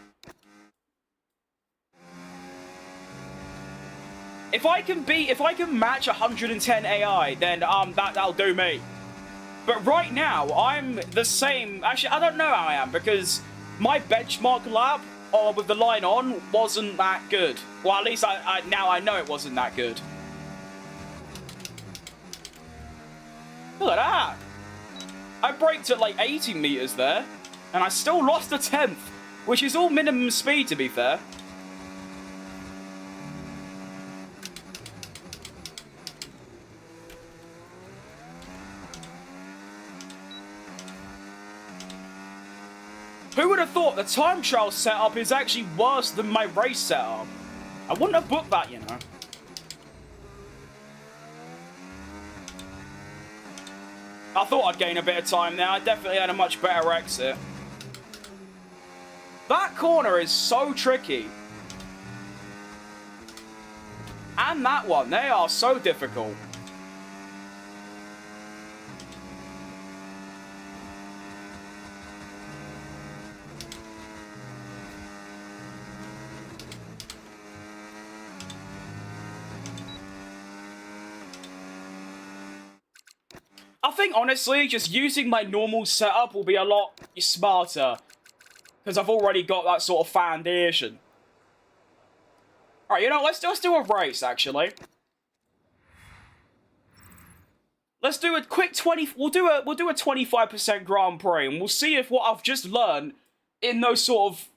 If I can match 110 AI, then that'll do me. But right now, I'm the same. Actually, I don't know how I am, because my benchmark lap with the line on wasn't that good. Well, at least now I know it wasn't that good. Look at that. I braked at like 80 meters there, and I still lost a tenth, which is all minimum speed, to be fair. Who would have thought the time trial setup is actually worse than my race setup? I wouldn't have booked that, you know. I thought I'd gain a bit of time there. I definitely had a much better exit. That corner is so tricky. And that one, they are so difficult. I think, honestly, just using my normal setup will be a lot smarter, because I've already got that sort of foundation. Alright, you know, let's do a race, actually. Let's do a quick 20... We'll do a 25% Grand Prix, and we'll see if what I've just learned in those sort of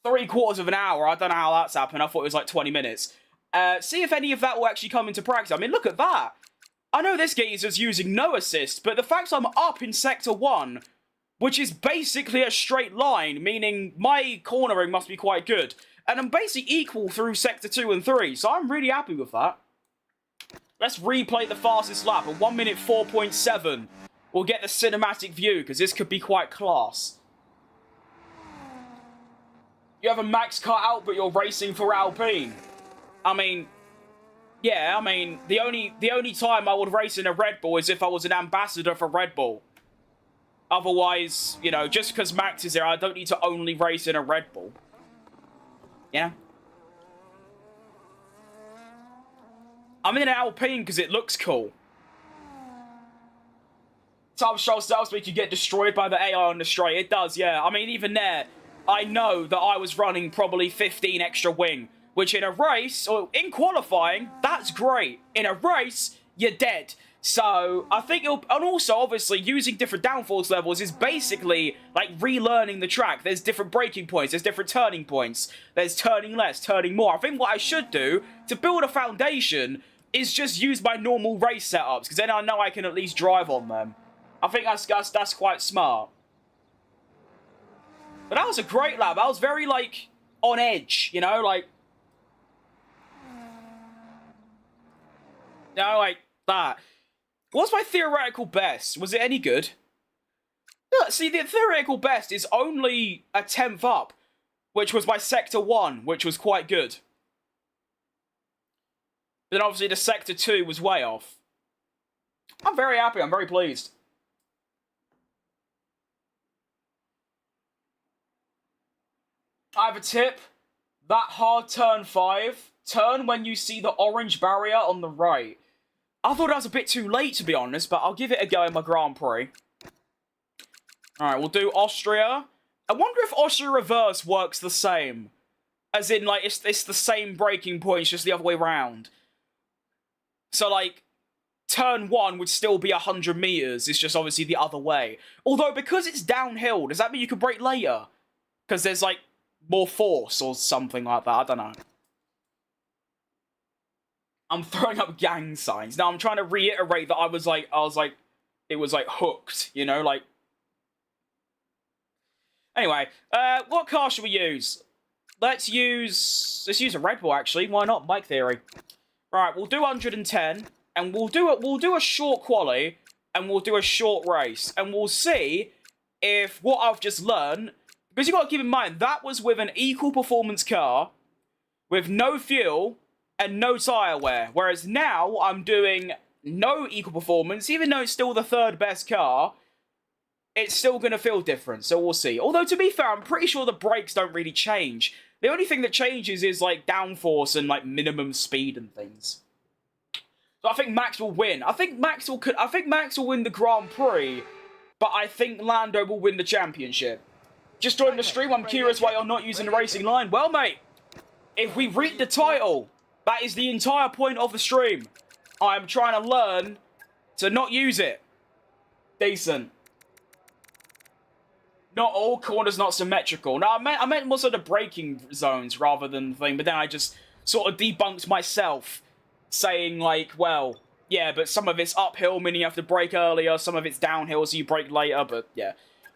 3/4 of an hour, I don't know how that's happened, I thought it was like 20 minutes. See if any of that will actually come into practice. I mean, look at that. I know this geezer's using no assist, but the fact I'm up in Sector 1, which is basically a straight line, meaning my cornering must be quite good, and I'm basically equal through Sector 2 and 3, so I'm really happy with that. Let's replay the fastest lap at 1 minute 4.7. We'll get the cinematic view, because this could be quite class. You have a max cut out, but you're racing for Alpine. I mean... yeah, I mean, the only time I would race in a Red Bull is if I was an ambassador for Red Bull. Otherwise, you know, just because Max is there, I don't need to only race in a Red Bull. Yeah? I'm in an Alpine because it looks cool. Time trial styles make you get destroyed by the AI on the straight. It does, yeah. I mean, even there, I know that I was running probably 15 extra wing. Which in a race, or in qualifying, that's great. In a race, you're dead. So, I think it'll... and also, obviously, using different downforce levels is basically like relearning the track. There's different braking points, there's different turning points. There's turning less, turning more. I think what I should do, to build a foundation, is just use my normal race setups. Because then I know I can at least drive on them. I think that's quite smart. But that was a great lap. That was very, like, on edge, you know? Like, like that. What's my theoretical best? Was it any good? Yeah, see, the theoretical best is only a 10th up, which was my Sector 1, which was quite good. Then obviously the Sector 2 was way off. I'm very happy. I'm very pleased. I have a tip. That hard turn 5, turn when you see the orange barrier on the right. I thought that was a bit too late, to be honest, but I'll give it a go in my Grand Prix. Alright, we'll do Austria. I wonder if Austria reverse works the same. As in, like, it's the same braking points, just the other way round. So, like, turn 1 would still be 100 meters. It's just obviously the other way. Although, because it's downhill, does that mean you can brake later? Because there's, like, more force or something like that. I don't know. I'm throwing up gang signs. Now, I'm trying to reiterate that I was like, it was, like, hooked, you know, like. Anyway, what car should we use? Let's use a Red Bull, actually. Why not? Bike theory. Right, we'll do 110, and we'll do a short quali, and we'll do a short race, and we'll see if what I've just learned, because you've got to keep in mind, that was with an equal performance car, with no fuel, and no tyre wear, whereas now I'm doing no equal performance, even though it's still the third best car, it's still going to feel different, so we'll see. Although, to be fair, I'm pretty sure the brakes don't really change. The only thing that changes is, like, downforce and, like, minimum speed and things. So I think Max will win. I think Max will win the Grand Prix, but I think Lando will win the championship. Just joining the stream, I'm curious why you're not using the racing line. Well, mate, if we read the title, that is the entire point of the stream. I'm trying to learn to not use it. Decent. Not all corners not symmetrical. No, I meant more so the braking zones rather than the thing, but then I just sort of debunked myself, saying like, well, yeah, but some of it's uphill, meaning you have to brake earlier, some of it's downhill, so you brake later, but yeah.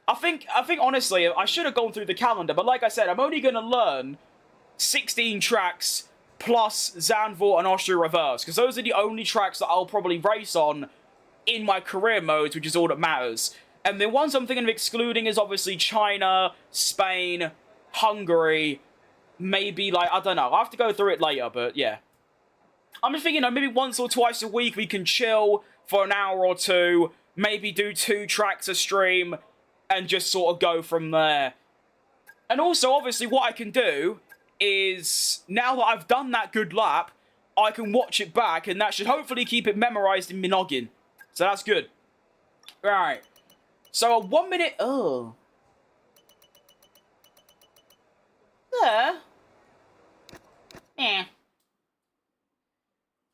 I think honestly, I should have gone through the calendar, but like I said, I'm only going to learn 16 tracks plus Zandvoort and Austria Reverse, because those are the only tracks that I'll probably race on in my career modes, which is all that matters. And the ones I'm thinking of excluding is obviously China, Spain, Hungary, maybe, like, I don't know. I'll have to go through it later, but yeah. I'm just thinking, you know, maybe once or twice a week we can chill for an hour or two, maybe do 2 tracks a stream, and just sort of go from there. And also, obviously, what I can do is, now that I've done that good lap, I can watch it back, and that should hopefully keep it memorized in my noggin. So that's good. Right. So a 1 minute... Oh. There. Eh.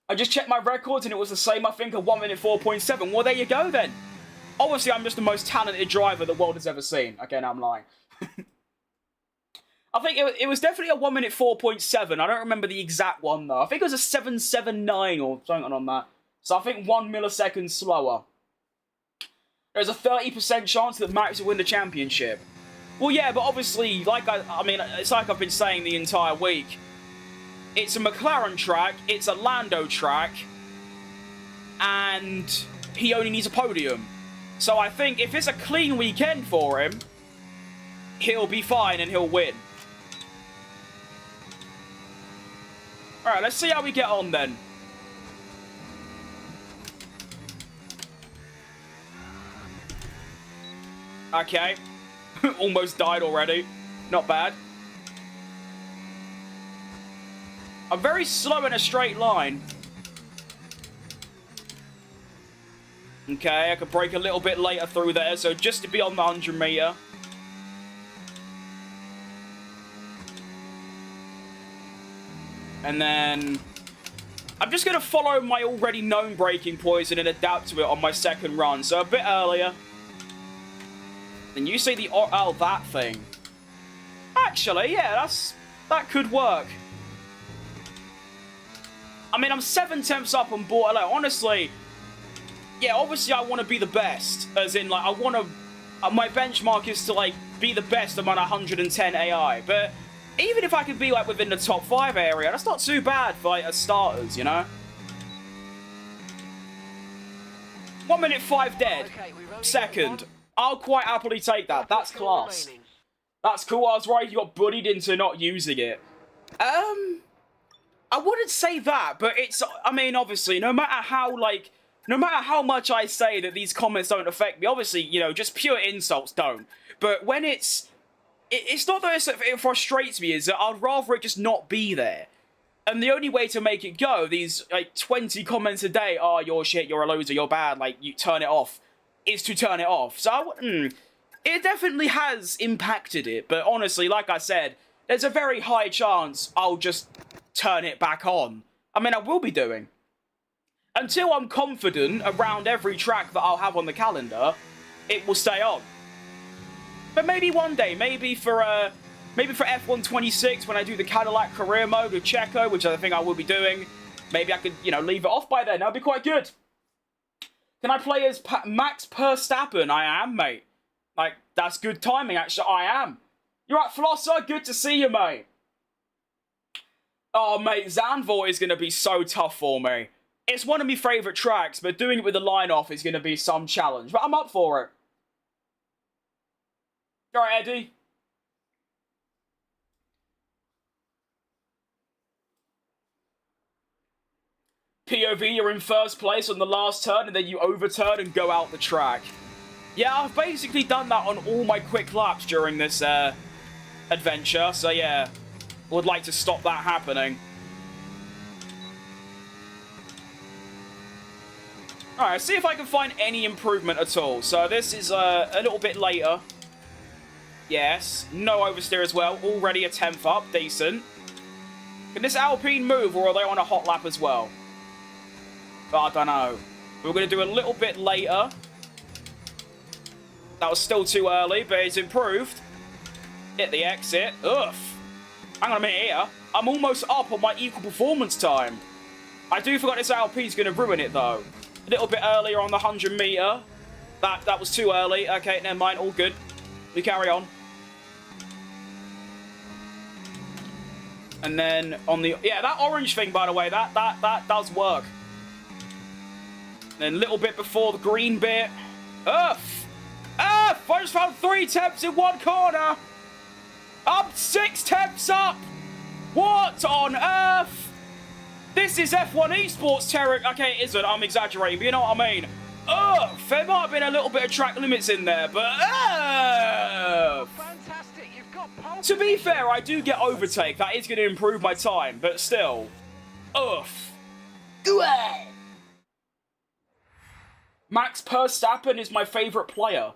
I just checked my records and it was the same, I think, a 1 minute 4.7. Well, there you go then. Obviously, I'm just the most talented driver the world has ever seen. Okay, now I'm lying. I think it was definitely a 1 minute 4.7. I don't remember the exact one, though. I think it was a 779 or something on that. So I think 1 millisecond slower. There's a 30% chance that Max will win the championship. Well, yeah, but obviously, like I mean, it's like I've been saying the entire week. It's a McLaren track, it's a Lando track, and he only needs a podium. So I think if it's a clean weekend for him, he'll be fine and he'll win. Alright, let's see how we get on then. Okay. Almost died already. Not bad. I'm very slow in a straight line. Okay, I could brake a little bit later through there, so just to be on the 100 meter. And then I'm just going to follow my already known braking poison and adapt to it on my second run, so a bit earlier. And you see the... Oh, that thing. Actually, yeah, that could work. I mean, I'm 7/10 up on board. Like, honestly, yeah, obviously I want to be the best. As in, like, I want to my benchmark is to, like, be the best among 110 AI. But even if I could be, like, within the top 5 area, that's not too bad for, like, as starters, you know? 1 minute 5 dead. Okay, Second. I'll quite happily take that. That's class. That's cool. I was worried you got bullied into not using it. I wouldn't say that, but it's, I mean, obviously, no matter how much I say that these comments don't affect me, obviously, you know, just pure insults don't. But when it's not that it frustrates me, is that I'd rather it just not be there. And the only way to make it go, these, like, 20 comments a day, oh, you're shit, you're a loser, you're bad, like, you turn it off, is to turn it off. So, it definitely has impacted it, but honestly, like I said, there's a very high chance I'll just turn it back on. I mean, I will be doing. Until I'm confident around every track that I'll have on the calendar, it will stay on. But maybe one day, maybe for F1 26, when I do the Cadillac career mode with Checo, which I think I will be doing, maybe I could, you know, leave it off by then. That'd be quite good. Can I play as Max Verstappen? I am, mate. Like, that's good timing, actually. I am. You're right, Flosser. Good to see you, mate. Oh, mate, Zandvoort is going to be so tough for me. It's one of my favourite tracks, but doing it with the line off is going to be some challenge. But I'm up for it. All right, Eddie. POV, you're in first place on the last turn, and then you overturn and go out the track. Yeah, I've basically done that on all my quick laps during this adventure, so yeah, would like to stop that happening. Alright, see if I can find any improvement at all. So this is a little bit later. Yes, no oversteer as well. Already a 10th up, decent. Can this Alpine move, or are they on a hot lap as well? I don't know. We're going to do a little bit later. That was still too early, but it's improved. Hit the exit. Ugh. Hang on a minute here. I'm almost up on my equal performance time. I do forget this Alpine's going to ruin it, though. A little bit earlier on the 100 meter. That was too early. Okay, never mind. All good. We carry on. And then on the... Yeah, that orange thing, by the way, that does work. Then a little bit before the green bit. Earth! Earth! I just found 3 temps in one corner! I'm 6 temps up! What on earth? This is F1 esports territory. Okay, it isn't. I'm exaggerating, but you know what I mean. Earth! There might have been a little bit of track limits in there, but Earth! Fantastic. You've got pole To be fair, I do get overtake. That is going to improve my time, but still. Earth! Max Verstappen is my favourite player.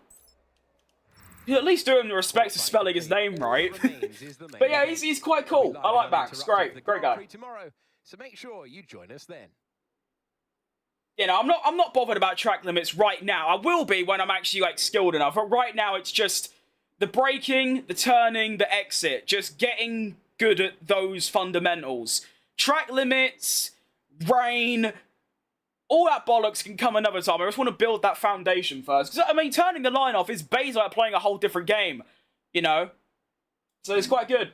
You at least do him the respect of spelling his name right. But yeah, he's quite cool. I like Max. Great guy. So make sure you join us then. You know, I'm not bothered about track limits right now. I will be when I'm actually, like, skilled enough. But right now, it's just the braking, the turning, the exit. Just getting good at those fundamentals. Track limits, rain, all that bollocks can come another time. I just want to build that foundation first. Because, I mean, turning the line off is basically like playing a whole different game, you know? So it's quite good.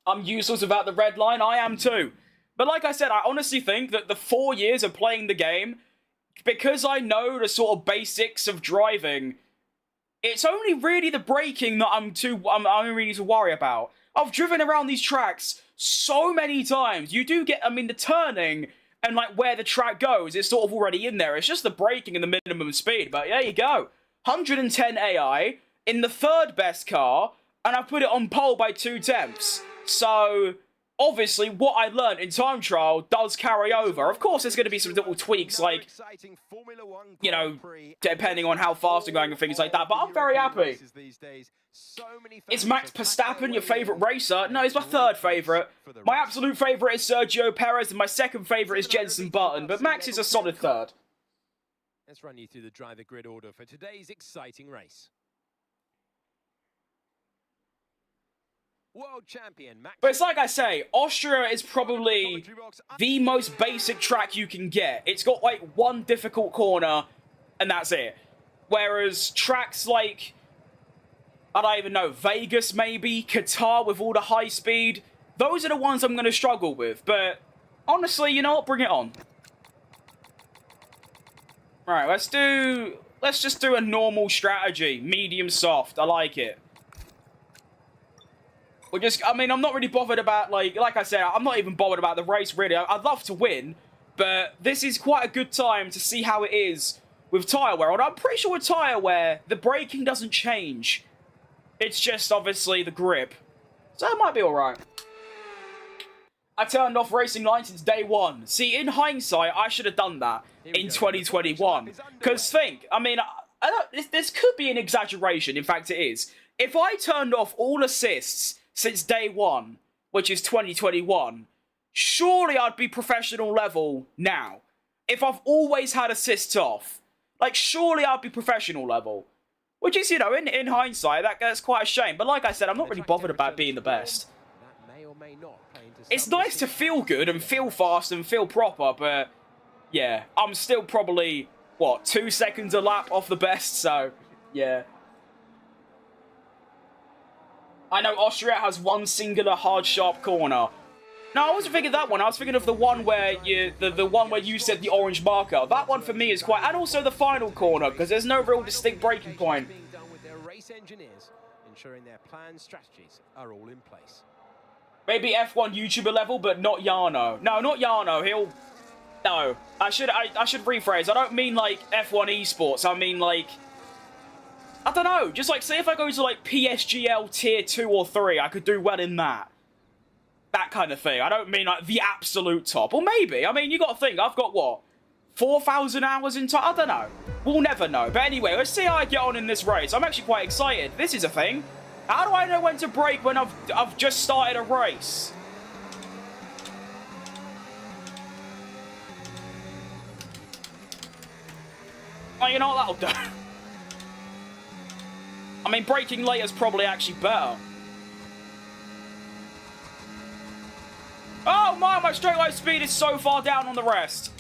I'm useless about the red line. I am too. But like I said, I honestly think that the 4 years of playing the game, because I know the sort of basics of driving, it's only really the braking that I'm really need to worry about. I've driven around these tracks so many times. You do get, I mean, the turning and, like, where the track goes is sort of already in there. It's just the braking and the minimum speed. But there you go. 110 AI in the 3rd best car, and I put it on pole by 2 tenths. So, obviously, what I learned in time trial does carry over. Of course, there's going to be some little tweaks, like, you know, depending on how fast I'm going and things like that. But I'm very happy. Is Max Verstappen your favourite racer? No, he's my 3rd favourite. My absolute favourite is Sergio Perez, and my 2nd favourite is Jenson Button. But Max is a solid 3rd. Let's run you through the driver grid order for today's exciting race. World champion Max. But it's like I say, Austria is probably the most basic track you can get. It's got, like, 1 difficult corner, and that's it. Whereas tracks like, I don't even know, Vegas maybe, Qatar with all the high speed, those are the ones I'm going to struggle with. But honestly, you know what? Bring it on. Right, let's just do a normal strategy. Medium soft. I like it. I'm not really bothered about, like I said, I'm not even bothered about the race, really. I'd love to win, but this is quite a good time to see how it is with tyre wear. And I'm pretty sure with tyre wear, the braking doesn't change. It's just, obviously, the grip. So it might be alright. I turned off racing line since day one. See, in hindsight, I should have done that in 2021. Because think, this could be an exaggeration. In fact, it is. If I turned off all assists since day one, which is 2021, surely I'd be professional level now. If I've always had assists off, like, surely I'd be professional level. Which is, you know, in hindsight, that's quite a shame. But like I said, I'm not really bothered about being the best. It's nice to feel good and feel fast and feel proper, but yeah, I'm still probably, what, 2 seconds a lap off the best, so yeah. I know Austria has one singular hard, sharp corner. No, I wasn't thinking of that one. I was thinking of the one where the one where you said the orange marker. That one for me is quite, and also the final corner, because there's no real distinct braking point. Ensuring their planned strategies are all in place. Maybe F1 YouTuber level, but not Yarno. No, not Yarno. No, I should rephrase. I don't mean like F1 esports. I mean like, I don't know. Just like, say if I go to like PSGL tier 2 or 3, I could do well in that. That kind of thing. I don't mean like the absolute top. Or maybe. I mean, you got to think. I've got what? 4,000 hours in time? I don't know. We'll never know. But anyway, let's see how I get on in this race. I'm actually quite excited. This is a thing. How do I know when to brake when I've just started a race? Oh, you know what? That'll do. I mean, braking later is probably actually better. Oh my straight line speed is so far down on the rest.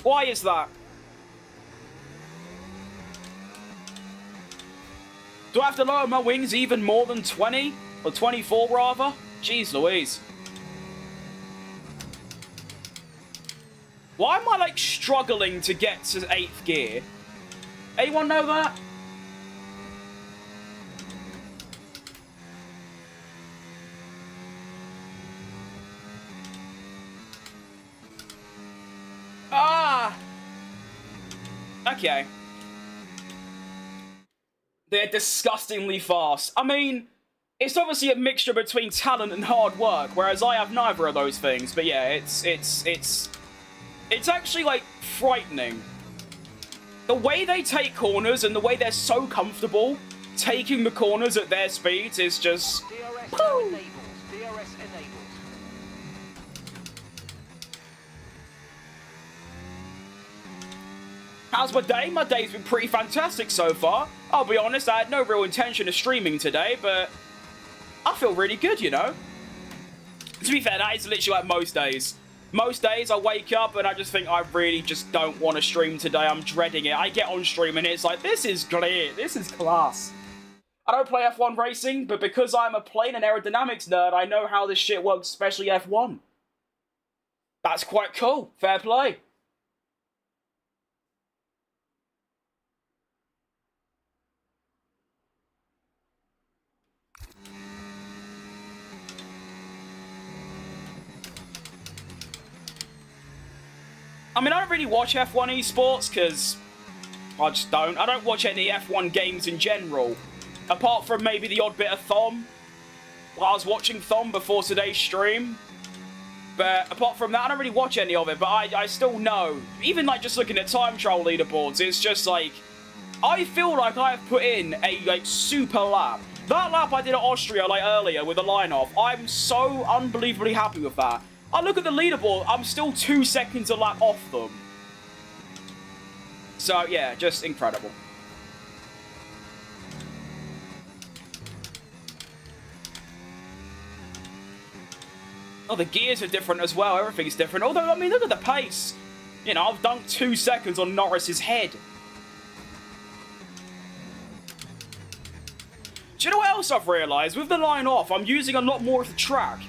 Why is that? Do I have to lower my wings even more than 20? Or 24, rather? Jeez Louise. Why am I, like, struggling to get to 8th gear? Anyone know that? Ah! Okay. They're disgustingly fast. I mean, it's obviously a mixture between talent and hard work, whereas I have neither of those things. But yeah, it's actually, like, frightening. The way they take corners and the way they're so comfortable taking the corners at their speeds is just... DRS enables. DRS enables. How's my day? My day's been pretty fantastic so far. I'll be honest, I had no real intention of streaming today, but I feel really good, you know? To be fair, that is literally like most days. Most days I wake up and I just think I really just don't want to stream today. I'm dreading it. I get on stream and it's like, this is great. This is class. I don't play F1 racing, but because I'm a plane and aerodynamics nerd, I know how this shit works, especially F1. That's quite cool. Fair play. I mean, I don't really watch F1 esports, because I just don't. I don't watch any F1 games in general. Apart from maybe the odd bit of Thom. Well, I was watching Thom before today's stream. But apart from that, I don't really watch any of it. But I still know. Even, like, just looking at time trial leaderboards, it's just, like... I feel like I have put in a, like, super lap. That lap I did at Austria, like, earlier with the line-off, I'm so unbelievably happy with that. I look at the leaderboard, I'm still 2 seconds a lap off them. So, yeah, just incredible. Oh, the gears are different as well. Everything's different. Although, I mean, look at the pace. You know, I've dunked 2 seconds on Norris's head. Do you know what else I've realised? With the line off, I'm using a lot more of the track.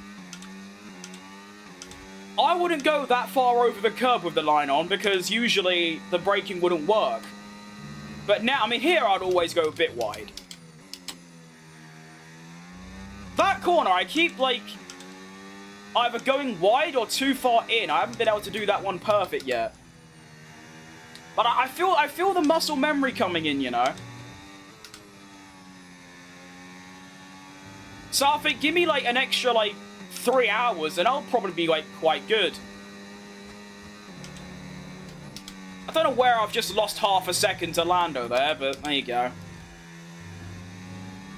I wouldn't go that far over the curb with the line on because usually the braking wouldn't work. But now, I mean, here I'd always go a bit wide. That corner, I keep, like, either going wide or too far in. I haven't been able to do that one perfect yet. But I feel the muscle memory coming in, you know? So I think, give me, like, an extra, like, 3 hours, and I'll probably be, like, quite good. I don't know where I've just lost half a second to Lando there, but there you go.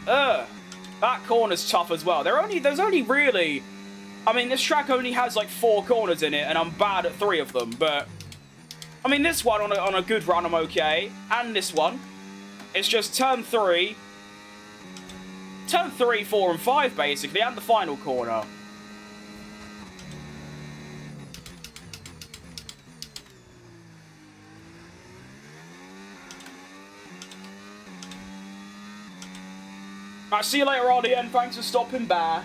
That corner's tough as well. There's only really... I mean, this track only has, like, 4 corners in it, and I'm bad at 3 of them, but... I mean, this one, on a good run, I'm okay. And this one. It's just turn 3, 4, and 5, basically, and the final corner. Alright, see you later, RDN. Thanks for stopping by.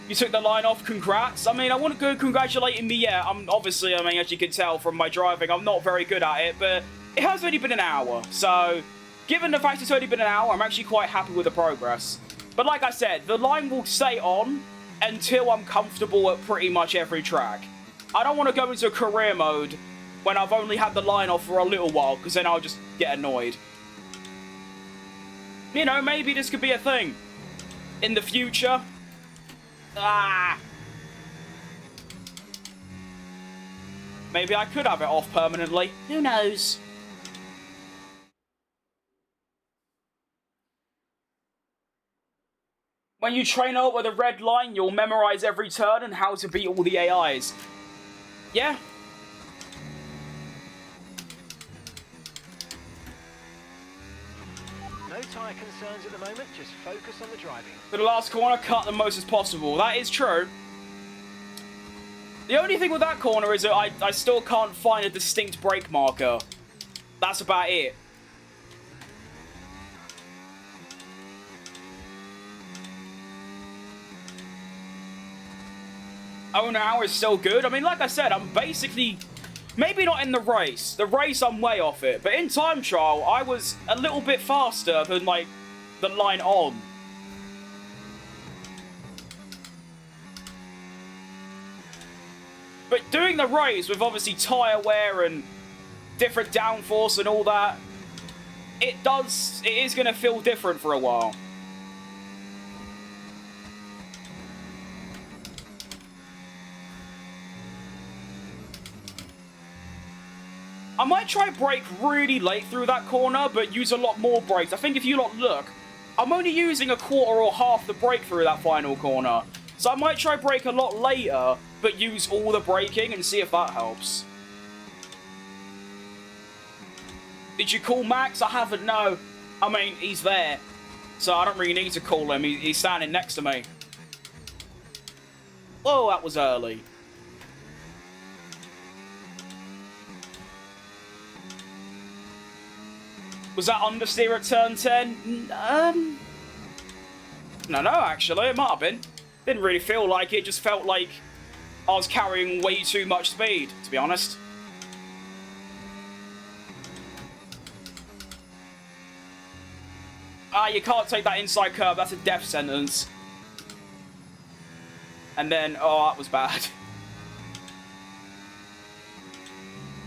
You took the line off, congrats. I mean, I wouldn't go congratulating me yet. I'm obviously, I mean, as you can tell from my driving, I'm not very good at it, but it has only been an hour. So, given the fact it's only been an hour, I'm actually quite happy with the progress. But like I said, the line will stay on until I'm comfortable at pretty much every track. I don't want to go into career mode when I've only had the line off for a little while, because then I'll just get annoyed. You know, maybe this could be a thing in the future. Maybe I could have it off permanently. Who knows? When you train out with a red line, you'll memorize every turn and how to beat all the AIs. Yeah. No tyre concerns at the moment, just focus on the driving. For the last corner, cut the most as possible. That is true. The only thing with that corner is that I still can't find a distinct brake marker. That's about it. Oh, now is still good. I mean, like I said, I'm basically... Maybe not in the race. The race, I'm way off it. But in time trial, I was a little bit faster than, like, the line on. But doing the race with obviously tyre wear and different downforce and all that, it is going to feel different for a while. I might try brake really late through that corner, but use a lot more brakes. I think if you lot look, I'm only using a quarter or half the brake through that final corner. So I might try brake a lot later, but use all the braking and see if that helps. Did you call Max? I haven't, no. I mean, he's there. So I don't really need to call him. He's standing next to me. Whoa, that was early. Was that understeer at turn 10? No, actually, it might have been. Didn't really feel like it, just felt like I was carrying way too much speed, to be honest. You can't take that inside curve, that's a death sentence. And then, oh, that was bad.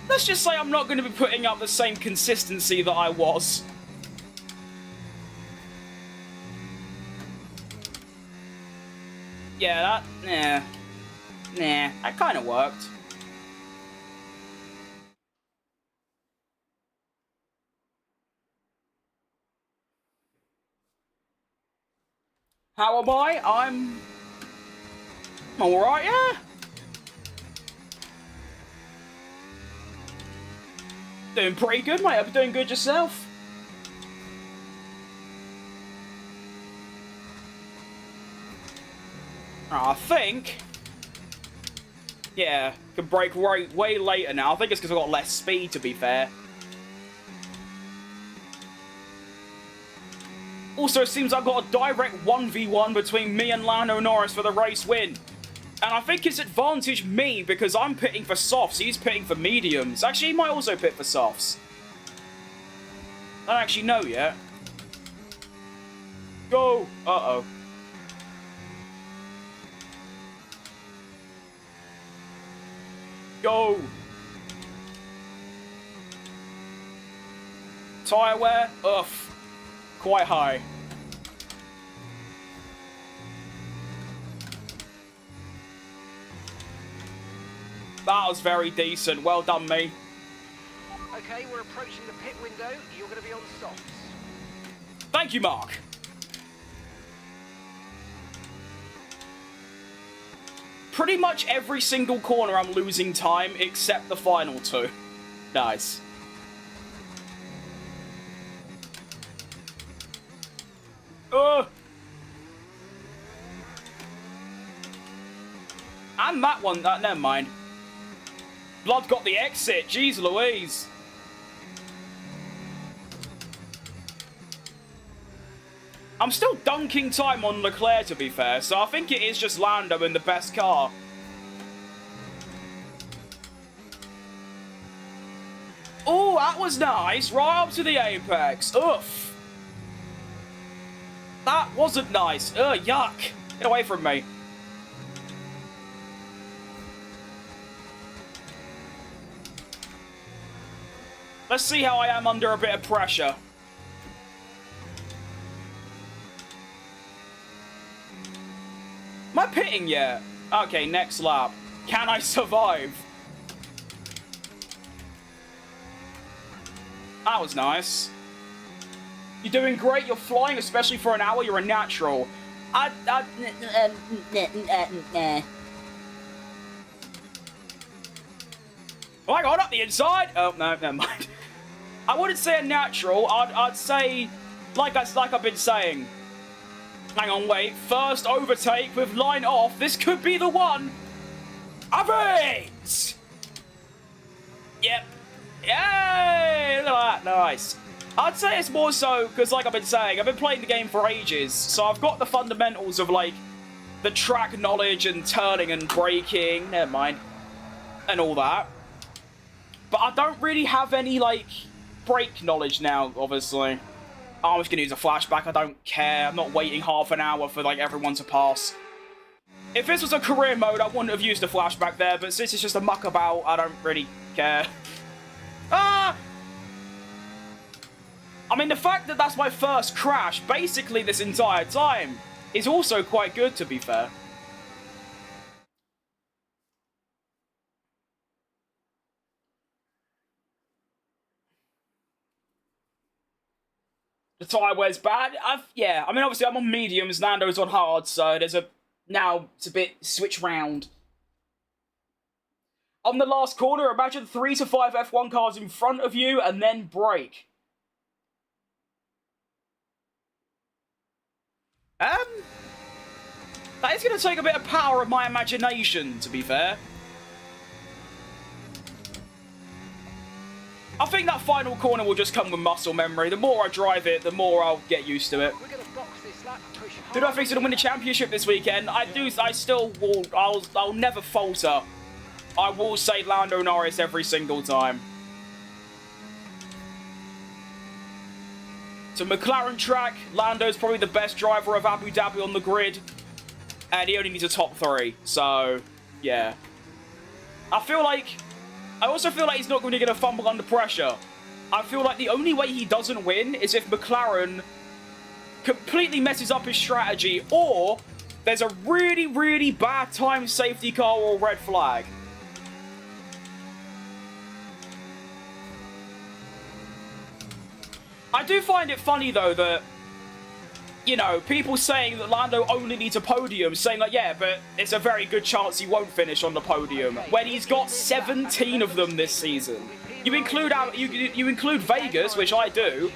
Let's just say I'm not going to be putting up the same consistency that I was. Yeah, that kind of worked. How am I? I'm alright, yeah. Doing pretty good, mate. I'm doing good yourself. I think... Yeah, can brake way later now. I think it's because I've got less speed, to be fair. Also, it seems I've got a direct 1v1 between me and Lando Norris for the race win. And I think it's advantage me because I'm pitting for softs. He's pitting for mediums. Actually, he might also pit for softs. I don't actually know yet. Go! Uh-oh. Go! Tyre wear? Oof. Quite high. That was very decent. Well done, me. Okay, we're approaching the pit window. You're going to be on softs. Thank you, Mark. Pretty much every single corner I'm losing time except the final two. Nice. And that one, never mind. Blood got the exit, jeez Louise. I'm still dunking time on Leclerc, to be fair, so I think it is just Lando in the best car. Oh, that was nice. Right up to the apex. Oof. That wasn't nice. Ugh, yuck. Get away from me. Let's see how I am under a bit of pressure. Am I pitting yet? Okay, next lap. Can I survive? That was nice. You're doing great. You're flying, especially for an hour. You're a natural. Am I going up the inside? Oh, no, never mind. I wouldn't say a natural. I'd say, like I've been saying. Hang on, wait. First overtake with line off. This could be the one. Have it! Yep. Yay! Look at that. Nice. I'd say it's more so because, like I've been saying, I've been playing the game for ages. So I've got the fundamentals of, like, the track knowledge and turning and braking. Never mind. And all that. But I don't really have any, like, brake knowledge now, obviously. Oh, I'm just going to use a flashback. I don't care. I'm not waiting half an hour for, like, everyone to pass. If this was a career mode, I wouldn't have used a flashback there. But since it's just a muckabout, I don't really care. Ah! I mean, the fact that that's my first crash, basically this entire time, is also quite good, to be fair. The tyre wear's bad. Yeah, I mean, obviously, I'm on mediums, Nando's on hard, so there's a... Now, it's a bit switch round. On the last corner, imagine 3 to 5 F1 cars in front of you, and then brake. That is going to take a bit of power of my imagination, to be fair. I think that final corner will just come with muscle memory. The more I drive it, the more I'll get used to it. We're going to box this lap and push hard. Did I think to win the championship this weekend? I still will. I'll never falter. I will say Lando Norris every single time. So McLaren track, Lando's probably the best driver of Abu Dhabi on the grid. And he only needs a top 3. So, yeah. I also feel like he's not going to get a fumble under pressure. I feel like the only way he doesn't win is if McLaren completely messes up his strategy, or there's a really, really bad time safety car or red flag. I do find it funny, though, that, you know, people saying that Lando only needs a podium, saying like, yeah, but it's a very good chance he won't finish on the podium, when he's got 17 of them this season. You include Vegas, which I do,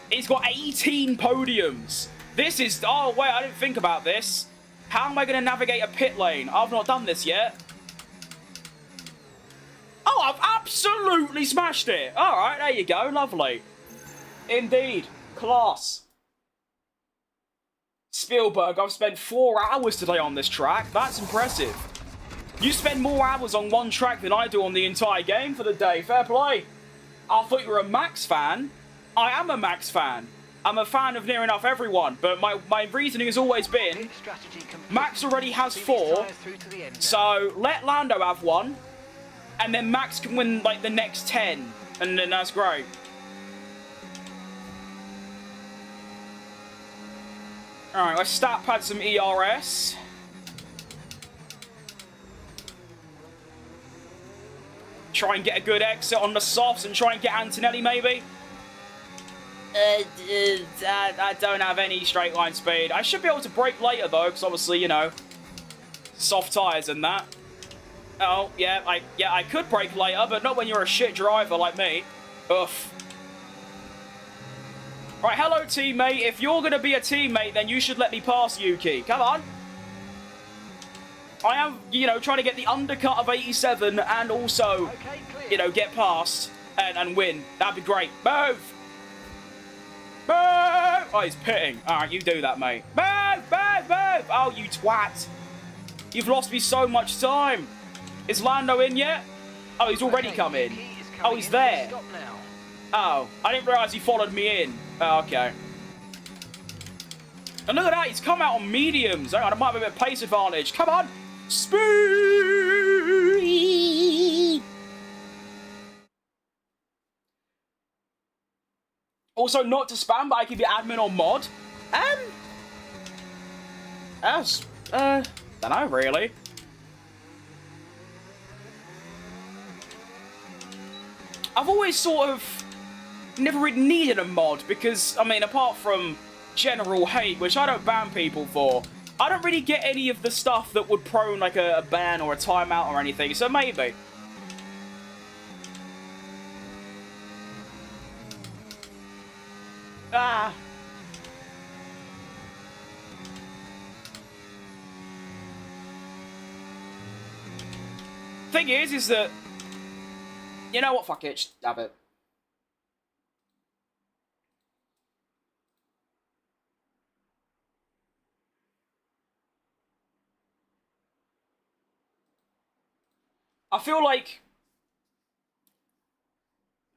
he's got 18 podiums. This is, oh wait, I didn't think about this. How am I going to navigate a pit lane? I've not done this yet. Oh, I've absolutely smashed it. All right, there you go, lovely. Indeed, class. Spielberg, I've spent 4 hours today on this track. That's impressive. You spend more hours on one track than I do on the entire game for the day. Fair play. I thought you were a Max fan. I am a Max fan. I'm a fan of near enough everyone, but my reasoning has always been Max already has 4, so let Lando have 1, and then Max can win like the next 10, and then that's great. Alright, let's stat pad some ERS. Try and get a good exit on the softs and try and get Antonelli maybe. I don't have any straight line speed. I should be able to brake later though, because obviously, you know, soft tyres and that. Oh, yeah, I could brake later, but not when you're a shit driver like me. Oof. Right, hello teammate. If you're going to be a teammate, then you should let me pass Yuki. Come on. I am, you know, trying to get the undercut of 87 and also, you know, get past and win. That'd be great. Move! Move! Oh, he's pitting. All right, you do that, mate. Move! Move! Move! Oh, you twat. You've lost me so much time. Is Lando in yet? Oh, he's already come in. Oh, he's there. Oh, I didn't realise he followed me in. Oh, okay. And look at that, he's come out on mediums. Hang on, it might be a bit of pace advantage. Come on. Speed! Also, not to spam, but I give you admin or mod. Don't know, really. I've always sort of never really needed a mod because, I mean, apart from general hate, which I don't ban people for, I don't really get any of the stuff that would prone like a ban or a timeout or anything, so maybe. Ah. Thing is that, you know what, fuck it, just have it. I feel like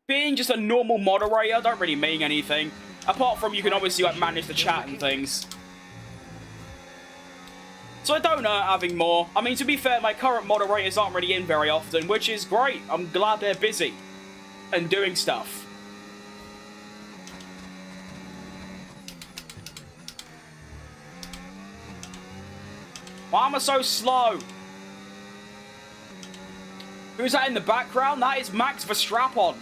being just a normal moderator don't really mean anything. Apart from you can obviously like manage the chat and things. So I don't know having more. I mean, to be fair, my current moderators aren't really in very often, which is great. I'm glad they're busy and doing stuff. Why am I so slow? Who's that in the background? That is Max Verstappen.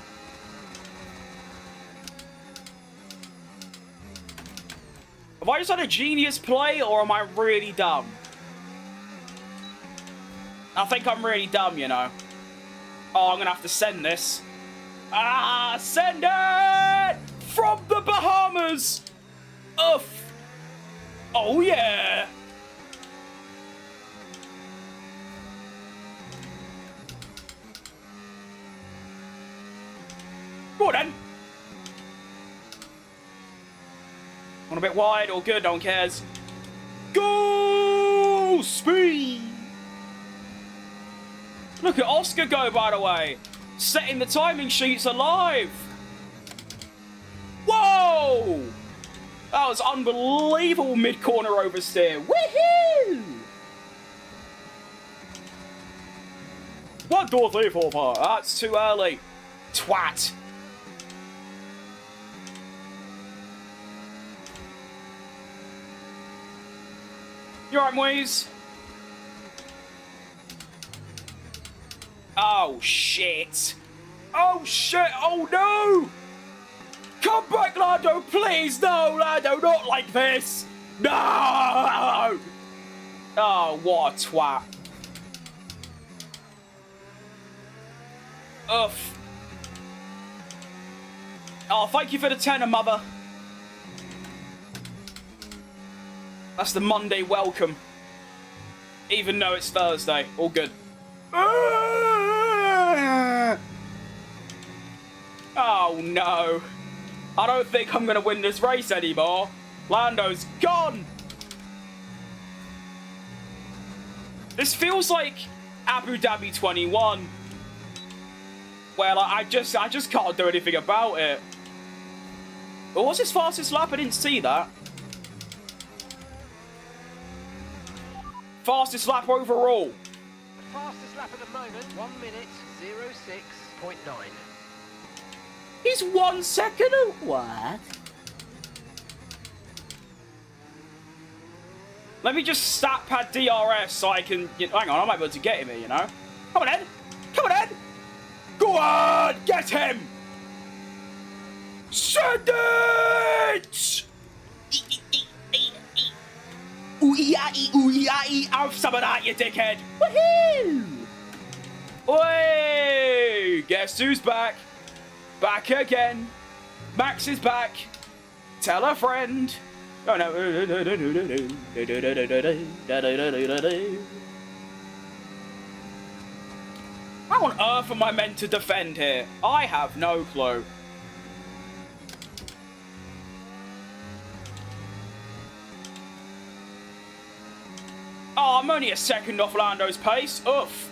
Have I just had a genius play, or am I really dumb? I think I'm really dumb, you know. Oh, I'm gonna have to send this. Ah, send it! From the Bahamas! Oof! Oh, yeah! Go on, then. One a bit wide, all good, no one cares. Go! Speed! Look at Oscar go, by the way. Setting the timing sheets alive. Whoa! That was unbelievable mid-corner oversteer. Woohoo! 1, 2, 3, 4, 5. That's too early. Twat. You alright, Moise? Oh, shit. Oh, shit. Oh, no. Come back, Lando, please. No, Lando, not like this. No. Oh, what a twat. Oof. Oh, thank you for the tenner, mother. That's the Monday welcome. Even though it's Thursday. All good. Oh, no. I don't think I'm going to win this race anymore. Lando's gone. This feels like Abu Dhabi 21, where like, I just can't do anything about it. But what's his fastest lap? I didn't see that. Fastest lap overall. The fastest lap at the moment, 1 minute 06.9. He's 1 second. What? Let me just stat pad DRS so I can... hang on, I might be able to get him here, you know? Come on, Ed! Come on, Ed! Go on! Get him! Send it! Ooh-ee-ah-ee, have some of that, you dickhead! Woohoo! Oi! Guess who's back? Back again. Max is back. Tell a friend. Oh no. How on earth am I meant to defend here? I have no clue. Oh, I'm only a second off Lando's pace. Oof.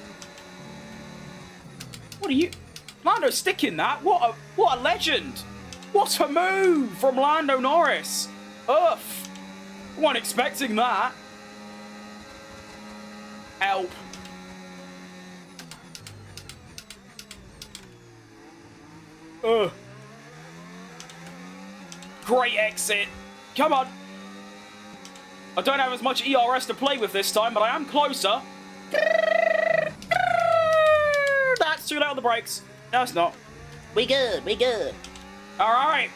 What are you... Lando sticking that? What a legend. What a move from Lando Norris. Oof. Wasn't expecting that. Help. Ugh. Great exit. Come on. I don't have as much ERS to play with this time, but I am closer. That's too late on the brakes. No, it's not. We good, we good. All right.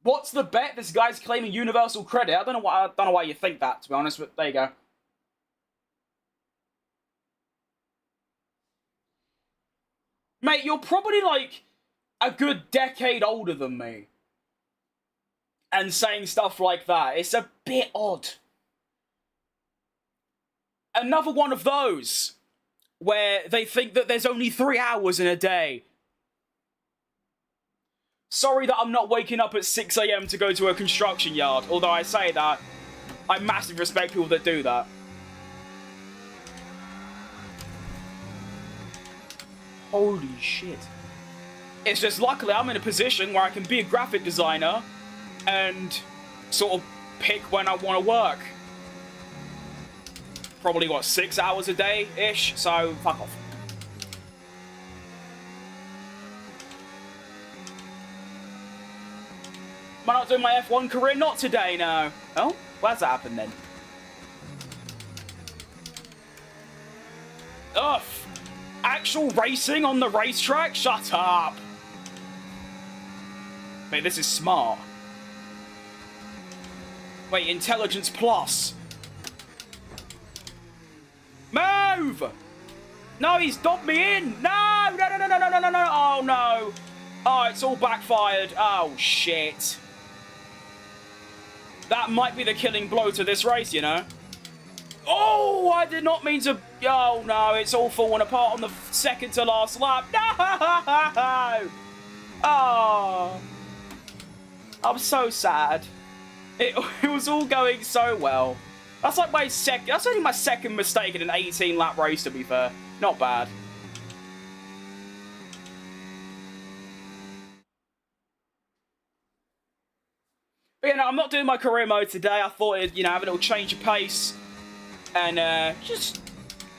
What's the bet? This guy's claiming universal credit. I don't know why you think that, to be honest, but there you go. Mate, you're probably like a good decade older than me. And saying stuff like that. It's a bit odd. Another one of those where they think that there's only 3 hours in a day. Sorry that I'm not waking up at 6 AM to go to a construction yard. Although I say that, I massively respect people that do that. Holy shit. It's just luckily I'm in a position where I can be a graphic designer and sort of pick when I want to work. Probably, what, 6 hours a day-ish? So, fuck off. Am I not doing my F1 career? Not today, no. Oh? Where's that happened then? Ugh. Actual racing on the racetrack? Shut up. Wait, this is smart. Wait, intelligence plus. Move! No, he's dobbed me in. No, no, no, no, no, no, no, no. Oh, no. Oh, it's all backfired. Oh, shit. That might be the killing blow to this race, you know. Oh, I did not mean to... Oh, no, it's all falling apart on the second to last lap. No! Oh. I'm so sad. It was all going so well. That's like my second... That's only my second mistake in an 18-lap race, to be fair. Not bad. But, you know, I'm not doing my career mode today. I thought it'd, you know, have a little change of pace. And, just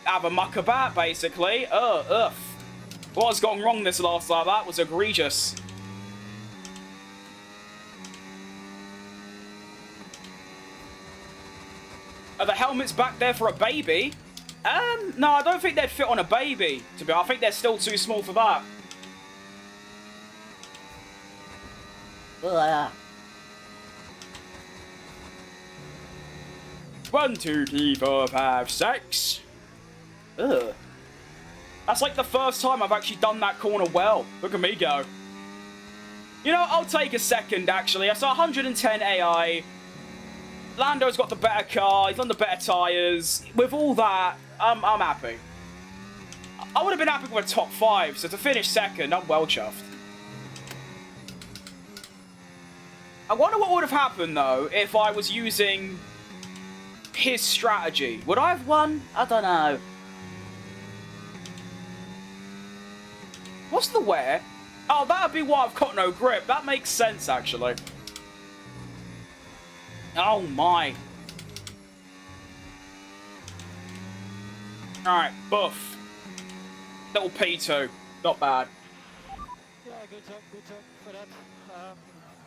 have a muck about, basically. Ugh. What has gone wrong this last lap? That was egregious. Are the helmets back there for a baby? No, I don't think they'd fit on a baby. To be honest, I think they're still too small for that. Ugh. 1, 2, 3, 4, 5, 6. Ugh. That's like the first time I've actually done that corner well. Look at me go. You know, I'll take a second, actually. I saw 110 AI. Lando's got the better car. He's on the better tyres. With all that, I'm happy. I would have been happy with a top 5, so to finish second, I'm well chuffed. I wonder what would have happened, though, if I was using his strategy. Would I have won? I don't know. What's the where? Oh, that'd be why I've got no grip. That makes sense, actually. Oh, my. Alright, buff. Little P2. Not bad. Yeah, good job for that.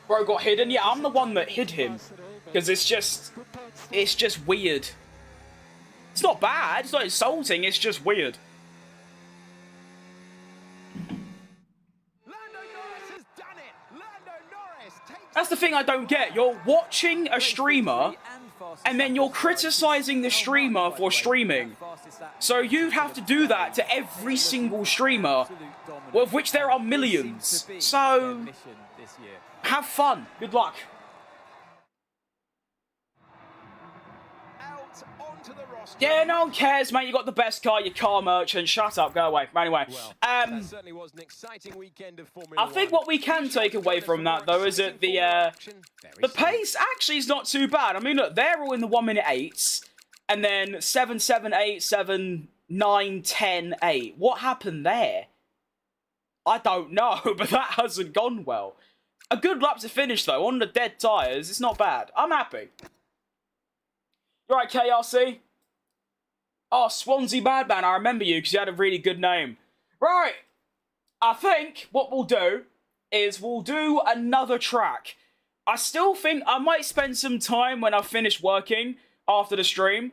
Bro got hidden? Yeah, I'm the one that hid him. Because it's just weird. It's not bad. It's not insulting. It's just weird. That's the thing I don't get. You're watching a streamer, and then you're criticizing the streamer for streaming. So you'd have to do that to every single streamer, of which there are millions. So, have fun. Good luck. Yeah, no one cares, mate. You got the best car, your car merchant. Shut up, go away. Anyway, that certainly was an exciting weekend of Formula I think what we can take away from that, though, is that the pace actually is not too bad. I mean, look, they're all in the 1 minute 8s, and then 7, 7, 8, 7, 9, 10, 8. What happened there? I don't know, but that hasn't gone well. A good lap to finish, though, on the dead tyres. It's not bad. I'm happy. You right, KRC? Oh, Swansea Madman, I remember you because you had a really good name. Right, I think what we'll do is we'll do another track. I still think I might spend some time when I finish working after the stream.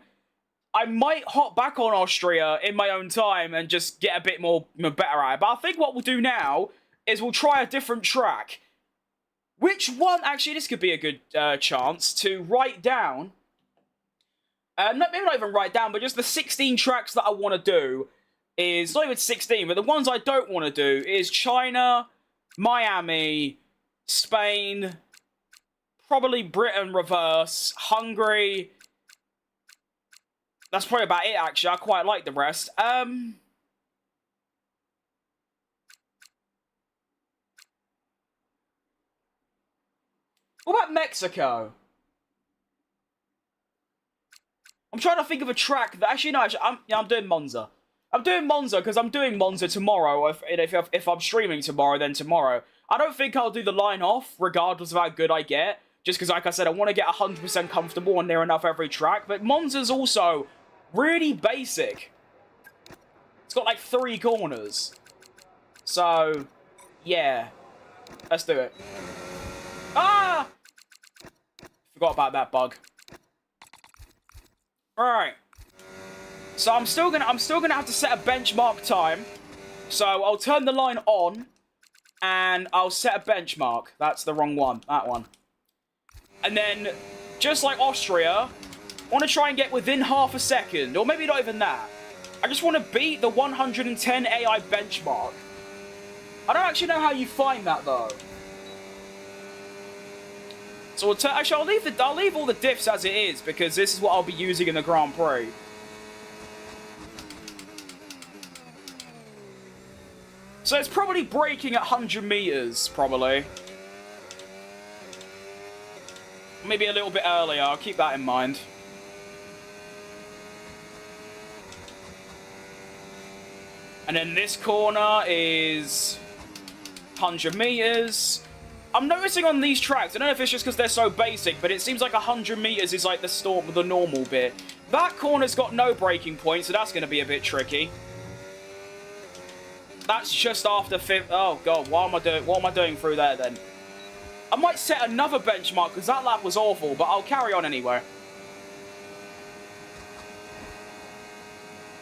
I might hop back on Austria in my own time and just get a bit more better at it. But I think what we'll do now is we'll try a different track. Which one? Actually, this could be a good chance to write down. Maybe not even write down, but just the 16 tracks that I want to do is, not even 16, but the ones I don't want to do is China, Miami, Spain, probably Britain reverse, Hungary. That's probably about it, actually. I quite like the rest. What about Mexico? I'm trying to think of a track that... Actually, no, I'm doing Monza. I'm doing Monza because I'm doing Monza tomorrow. If I'm streaming tomorrow, then tomorrow. I don't think I'll do the line off, regardless of how good I get. Just because, like I said, I want to get 100% comfortable and near enough every track. But Monza's also really basic. It's got, like, 3 corners. So, yeah. Let's do it. Ah! Forgot about that bug. Alright. So I'm still gonna have to set a benchmark time. So I'll turn the line on and I'll set a benchmark. That's the wrong one. That one. And then, just like Austria, I want to try and get within half a second, or maybe not even that. I just want to beat the 110 AI benchmark. I don't actually know how you find that though. So actually, I'll leave all the diffs as it is because this is what I'll be using in the Grand Prix. So it's probably braking at 100 meters, probably. Maybe a little bit earlier. I'll keep that in mind. And then this corner is 100 meters. I'm noticing on these tracks, I don't know if it's just because they're so basic, but it seems like 100 meters is like the normal bit. That corner's got no braking point, so that's going to be a bit tricky. That's just after 5th. Oh god, what am I doing through there then? I might set another benchmark because that lap was awful, but I'll carry on anyway.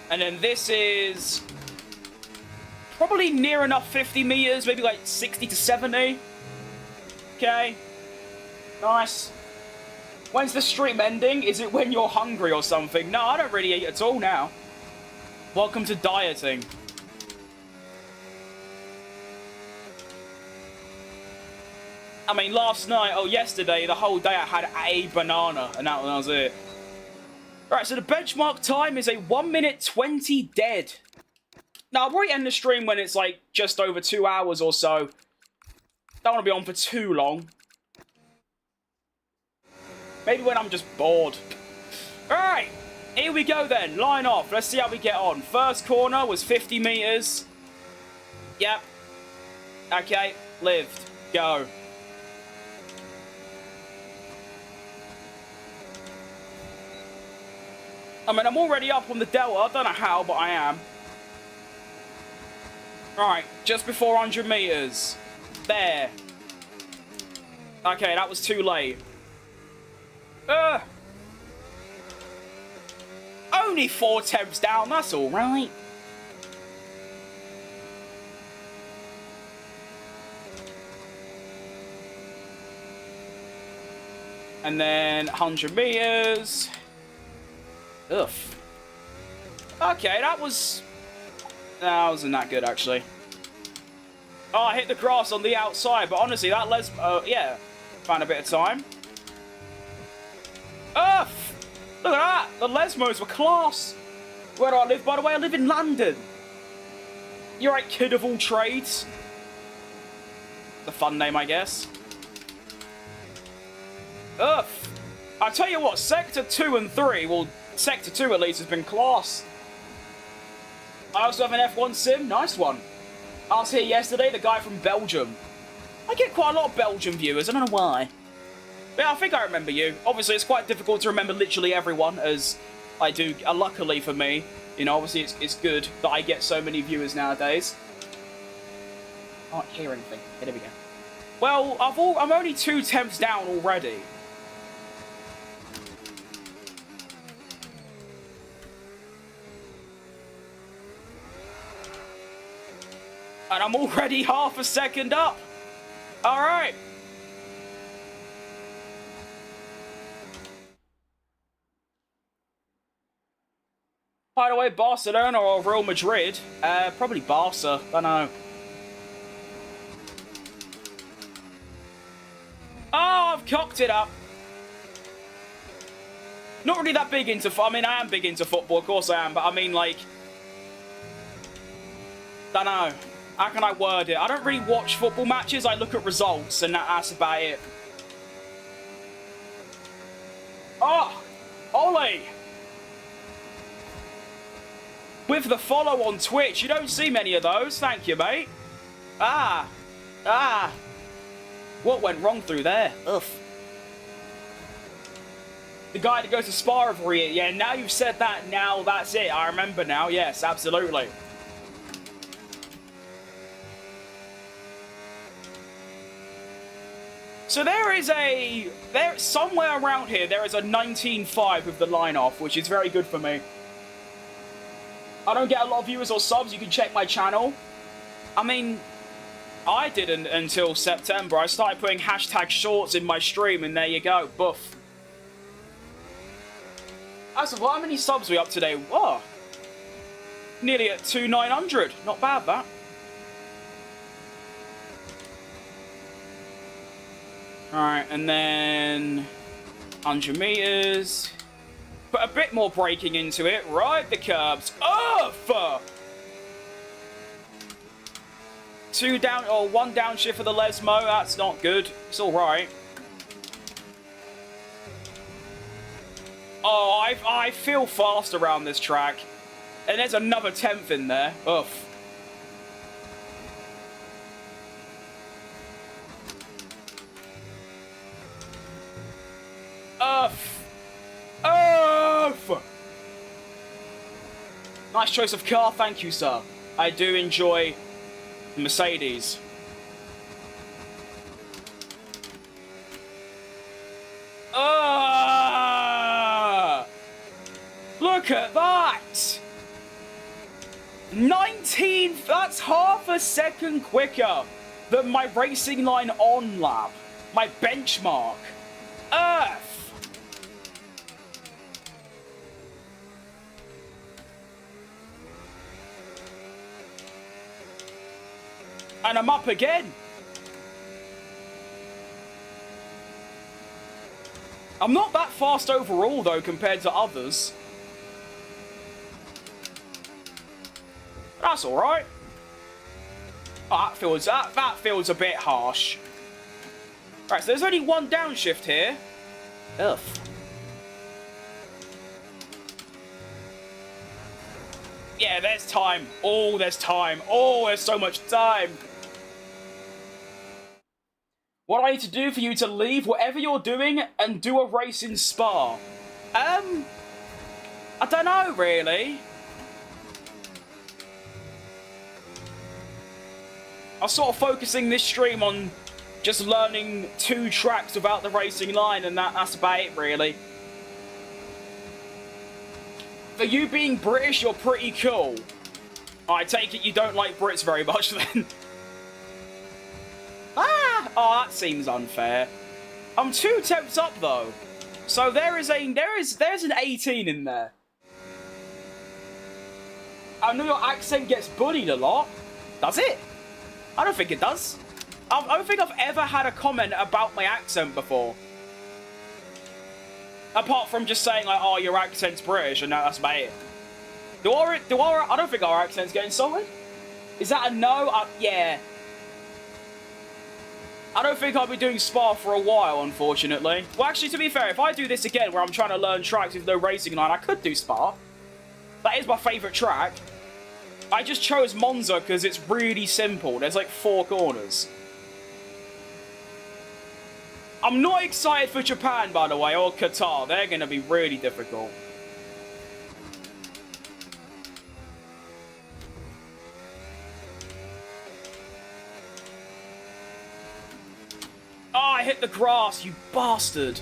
And then this is probably near enough 50 meters, maybe like 60 to 70. Okay. Nice. When's the stream ending? Is it when you're hungry or something? No, I don't really eat at all now. Welcome to dieting. I mean, last night, or yesterday, the whole day I had a banana, and that was it. Alright, so the benchmark time is a 1 minute 20 dead. Now, I'll probably end the stream when it's like just over 2 hours or so. Don't want to be on for too long. Maybe when I'm just bored. Alright, here we go then. Line off. Let's see how we get on. First corner was 50 meters. Yep. Okay, lived. Go. I mean, I'm already up on the delta. I don't know how, but I am. Alright, just before 100 meters. There. Okay, that was too late. Only 4 tenths down, that's alright. And then 100 meters. Ugh. Okay, that wasn't that good, actually. Oh, I hit the grass on the outside, but honestly, that yeah, found a bit of time. Ugh! Look at that! The Lesmos were class! Where do I live, by the way? I live in London. You're right, kid of all trades. The fun name, I guess. Ugh! I tell you what, Sector 2 and 3, well, Sector 2 at least has been class. I also have an F1 sim, nice one. I was here yesterday, the guy from Belgium. I get quite a lot of Belgian viewers, I don't know why. But yeah, I think I remember you. Obviously, it's quite difficult to remember literally everyone, as I do, luckily for me. You know, obviously, it's good that I get so many viewers nowadays. I can't hear anything. Okay, there we go. Well, I'm only 2 tenths down already. And I'm already half a second up. All right. By the way, Barcelona or Real Madrid? Probably Barca. I don't know. Oh, I've cocked it up. Not really that big into... I mean, I am big into football. Of course I am. But I mean, like... Don't know. How can I word it? I don't really watch football matches. I look at results, and that's about it. Oh! Ole! With the follow on Twitch. You don't see many of those. Thank you, mate. Ah. What went wrong through there? Ugh. The guy that goes to Spa every year. Yeah, now you've said that. Now that's it. I remember now. Yes, absolutely. So somewhere around here, there is a 19.5 with the line off, which is very good for me. I don't get a lot of viewers or subs. You can check my channel. I mean, I didn't until September. I started putting hashtag shorts in my stream, and there you go. Buff. As of how many subs are we up today? Whoa. Nearly at 2,900. Not bad, that. Alright, and then 100 meters. Put a bit more braking into it. Ride the curbs. Off! 2 down, or 1 downshift for the Lesmo. That's not good. It's alright. Oh, I feel fast around this track. And there's another 10th in there. Oof. Nice choice of car, thank you, sir. I do enjoy Mercedes. Look at that! 19, that's half a second quicker than my racing line on lap. My benchmark. Earth! And I'm up again. I'm not that fast overall, though, compared to others. That's alright. Oh, that feels a bit harsh. Right, so there's only 1 downshift here. Ugh. Yeah, there's time. Oh, there's time. Oh, there's so much time. What do I need to do for you to leave whatever you're doing and do a race in Spa? I don't know, really. I'm sort of focusing this stream on just learning 2 tracks without the racing line, and that's about it, really. For you being British, you're pretty cool. I take it you don't like Brits very much, then. Ah! Oh, that seems unfair. I'm 2 temps up, though. So there's an 18 in there. I know your accent gets bullied a lot. Does it? I don't think it does. I don't think I've ever had a comment about my accent before. Apart from just saying, like, oh, your accent's British, and that's about it. I don't think our accent's getting solid. Is that a no? Yeah. I don't think I'll be doing Spa for a while, unfortunately. Well, actually, to be fair, if I do this again, where I'm trying to learn tracks with no racing line, I could do Spa. That is my favourite track. I just chose Monza because it's really simple. There's like 4 corners. I'm not excited for Japan, by the way, or Qatar. They're going to be really difficult. Oh, I hit the grass, you bastard.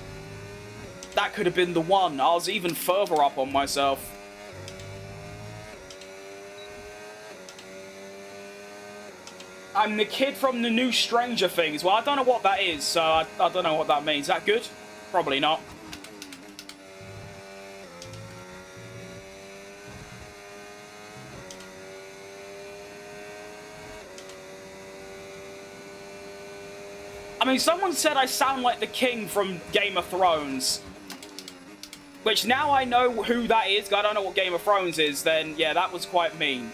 That could have been the one. I was even further up on myself. I'm the kid from the new Stranger Things. Well, I don't know what that is, so I don't know what that means. Is that good? Probably not. I mean, someone said I sound like the king from Game of Thrones. Which, now I know who that is, 'cause I don't know what Game of Thrones is, then, yeah, that was quite mean.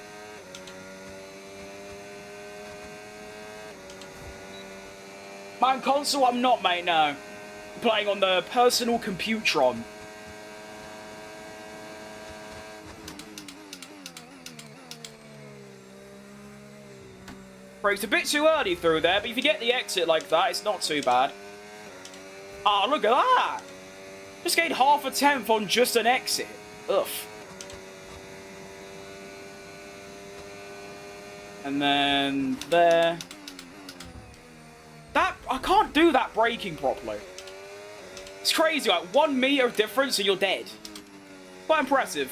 My console, I'm not, mate, no. I'm playing on the personal Computron. It's a bit too early through there, but if you get the exit like that, it's not too bad. Ah, look at that! Just gained half a tenth on just an exit. Ugh. And then there. That, I can't do that braking properly. It's crazy, like 1 meter of difference and you're dead. Quite impressive.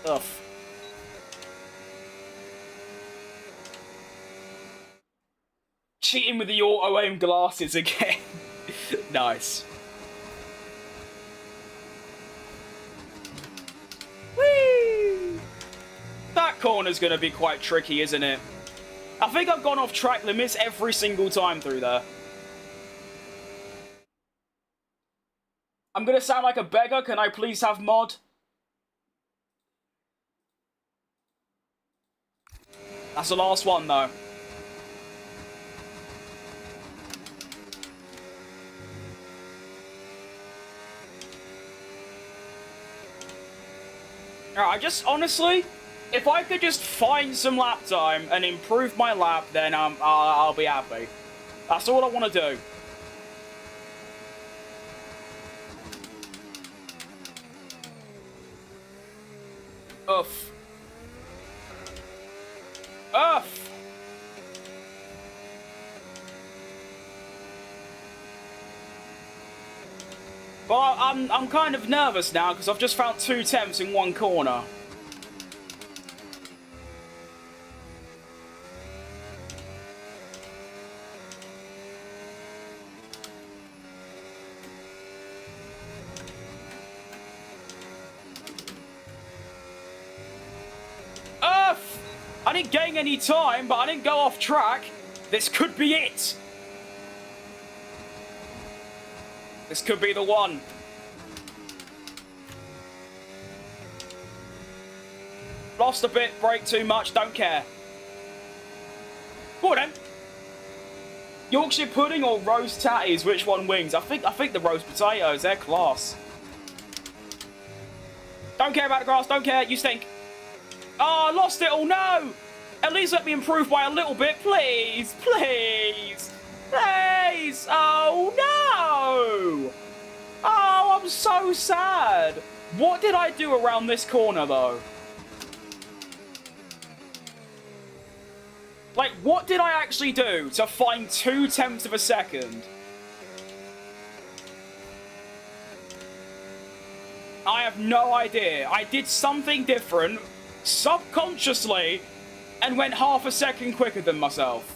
Ugh. Cheating with the auto-aim glasses again. Nice. Whee! That corner's gonna be quite tricky, isn't it? I think I've gone off track limits every single time through there. I'm gonna sound like a beggar. Can I please have mod? That's the last one, though. Alright, I just, honestly, if I could just find some lap time and improve my lap, then I'll be happy. That's all I want to do. Oof. Oof. But I'm kind of nervous now because I've just found 2 temps in 1 corner. I didn't gain any time, but I didn't go off track. This could be it. This could be the one. Lost a bit, brake too much, don't care. Go on then. Yorkshire pudding or roast tatties? Which one wings? I think the roast potatoes. They're class. Don't care about the grass. Don't care. You stink. Oh, I lost it all. No. At least let me improve by a little bit, please. Please. Please. Oh, no. Oh, I'm so sad. What did I do around this corner, though? Like, what did I actually do to find 0.2 of a second? I have no idea. I did something different, subconsciously, and went half a second quicker than myself.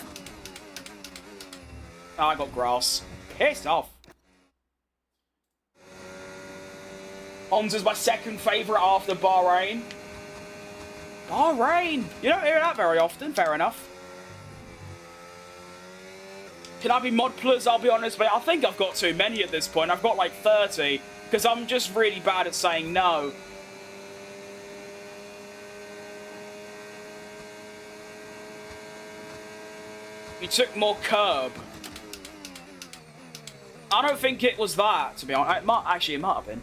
Oh, I got grass. Pissed off. Monza's my second favourite after Bahrain. Bahrain! You don't hear that very often, fair enough. Can I be mod plus? I'll be honest, but I think I've got too many at this point. I've got like 30, because I'm just really bad at saying no. You took more curb. I don't think it was that, to be honest. It might have been.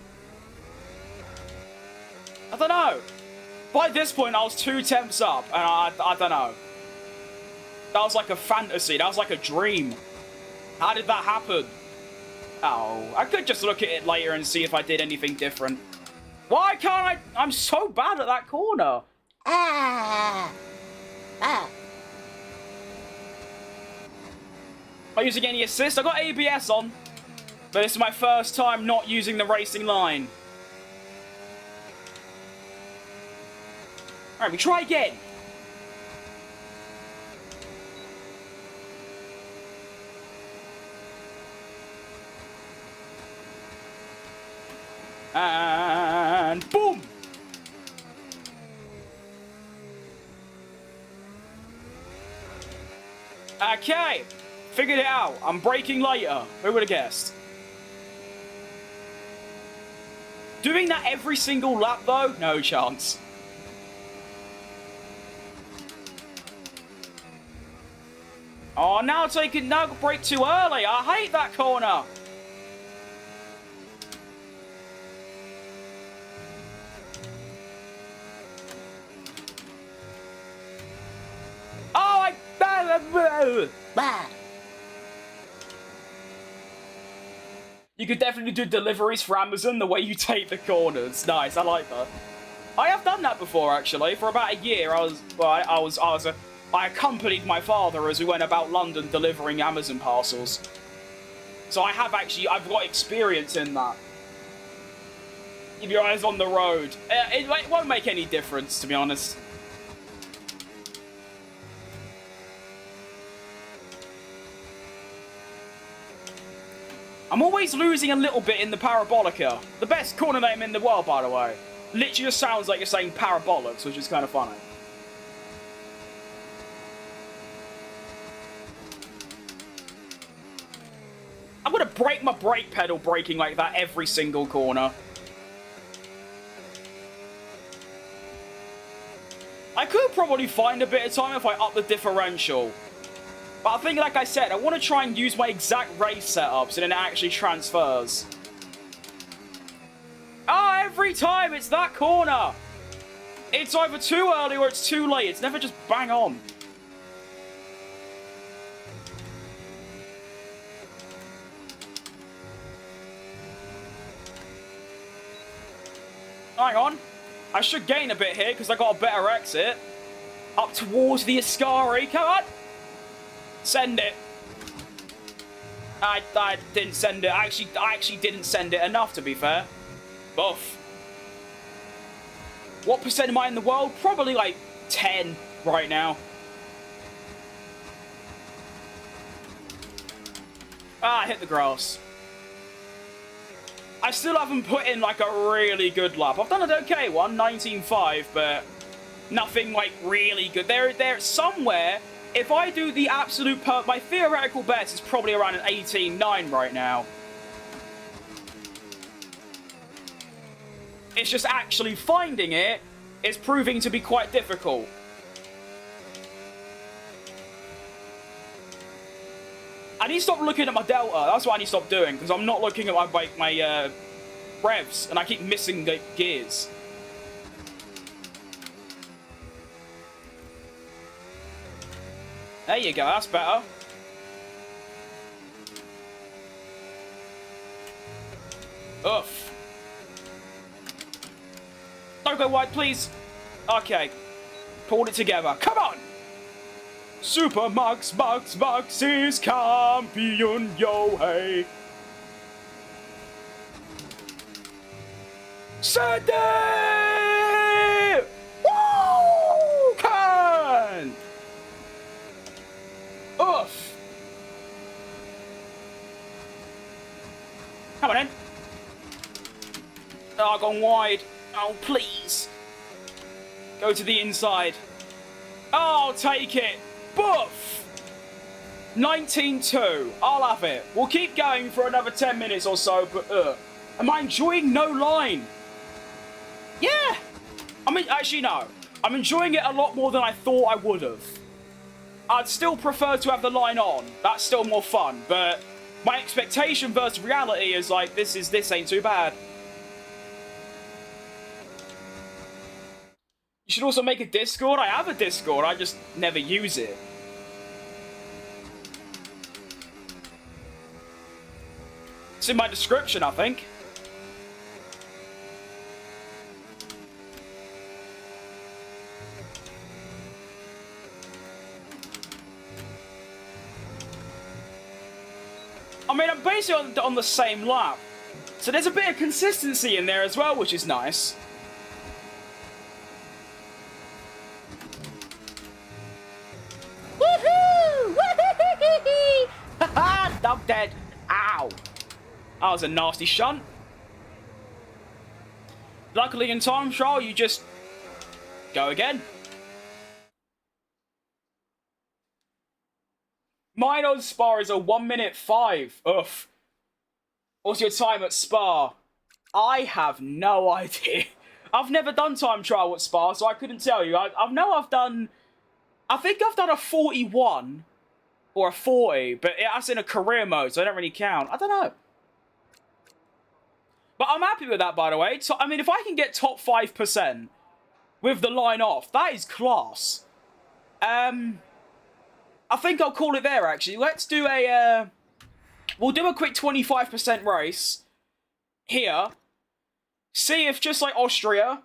I don't know. By this point, I was 2 temps up, and I don't know. That was like a fantasy. That was like a dream. How did that happen? Oh, I could just look at it later and see if I did anything different. Why can't I? I'm so bad at that corner. Ah. Ah. Am I using any assist? I got ABS on. But this is my first time not using the racing line. Alright, we try again. And boom! Okay, figured it out. I'm braking later. Who would have guessed? Doing that every single lap, though? No chance. Oh, now brake too early. I hate that corner. Oh, Bah. You could definitely do deliveries for Amazon the way you take the corners. Nice, I like that. I have done that before, actually. For about a year, I accompanied my father as we went about London delivering Amazon parcels. So I've got experience in that. Keep your eyes on the road. It won't make any difference, to be honest. I'm always losing a little bit in the Parabolica. The best corner name in the world, by the way. Literally just sounds like you're saying parabolics, which is kind of funny. I'm gonna break my brake pedal braking like that every single corner. I could probably find a bit of time if I up the differential. But I think, like I said, I want to try and use my exact race setup so then it actually transfers. Oh, every time it's that corner. It's either too early or it's too late. It's never just bang on. Hang on. I should gain a bit here because I got a better exit. Up towards the Ascari. Come on. Send it. I didn't send it. I actually didn't send it enough, to be fair. Buff. What percent am I in the world? Probably like 10 right now. Ah, I hit the grass. I still haven't put in like a really good lap. I've done an okay one, 19.5, but nothing like really good. There somewhere. If I do the absolute my theoretical best is probably around an 18.9 right now. It's just actually finding it is proving to be quite difficult. I need to stop looking at my delta. That's what I need to stop doing, because I'm not looking at my revs, and I keep missing the gears. There you go, that's better. Oof. Don't go wide, please. Okay. Pulled it together. Come on! Super Max is champion, yo, hey. Send it! Woo! Can! Oof. Come on in. Oh, I've gone wide. Oh, please. Go to the inside. Oh, I'll take it. Boof! 19-2. I'll have it. We'll keep going for another 10 minutes or so, but am I enjoying no line? Yeah. I mean, actually, no. I'm enjoying it a lot more than I thought I would have. I'd still prefer to have the line on. That's still more fun, but my expectation versus reality is like, this ain't too bad. You should also make a Discord. I have a Discord, I just never use it. It's in my description, I think. I mean, I'm basically on the same lap. So there's a bit of consistency in there as well, which is nice. Woohoo! Woohoo! Haha! I'm dead. Ow! That was a nasty shunt. Luckily in time trial, you just go again. Mine on Spa is a 1:05. Oof. What's your time at Spa? I have no idea. I've never done time trial at Spa, so I couldn't tell you. I think I've done a 41 or a 40, but that's in a career mode, so I don't really count. I don't know. But I'm happy with that, by the way. So, I mean, if I can get top 5% with the line off, that is class. I think I'll call it there, actually. Let's do a, we'll do a quick 25% race here. See if, just like Austria,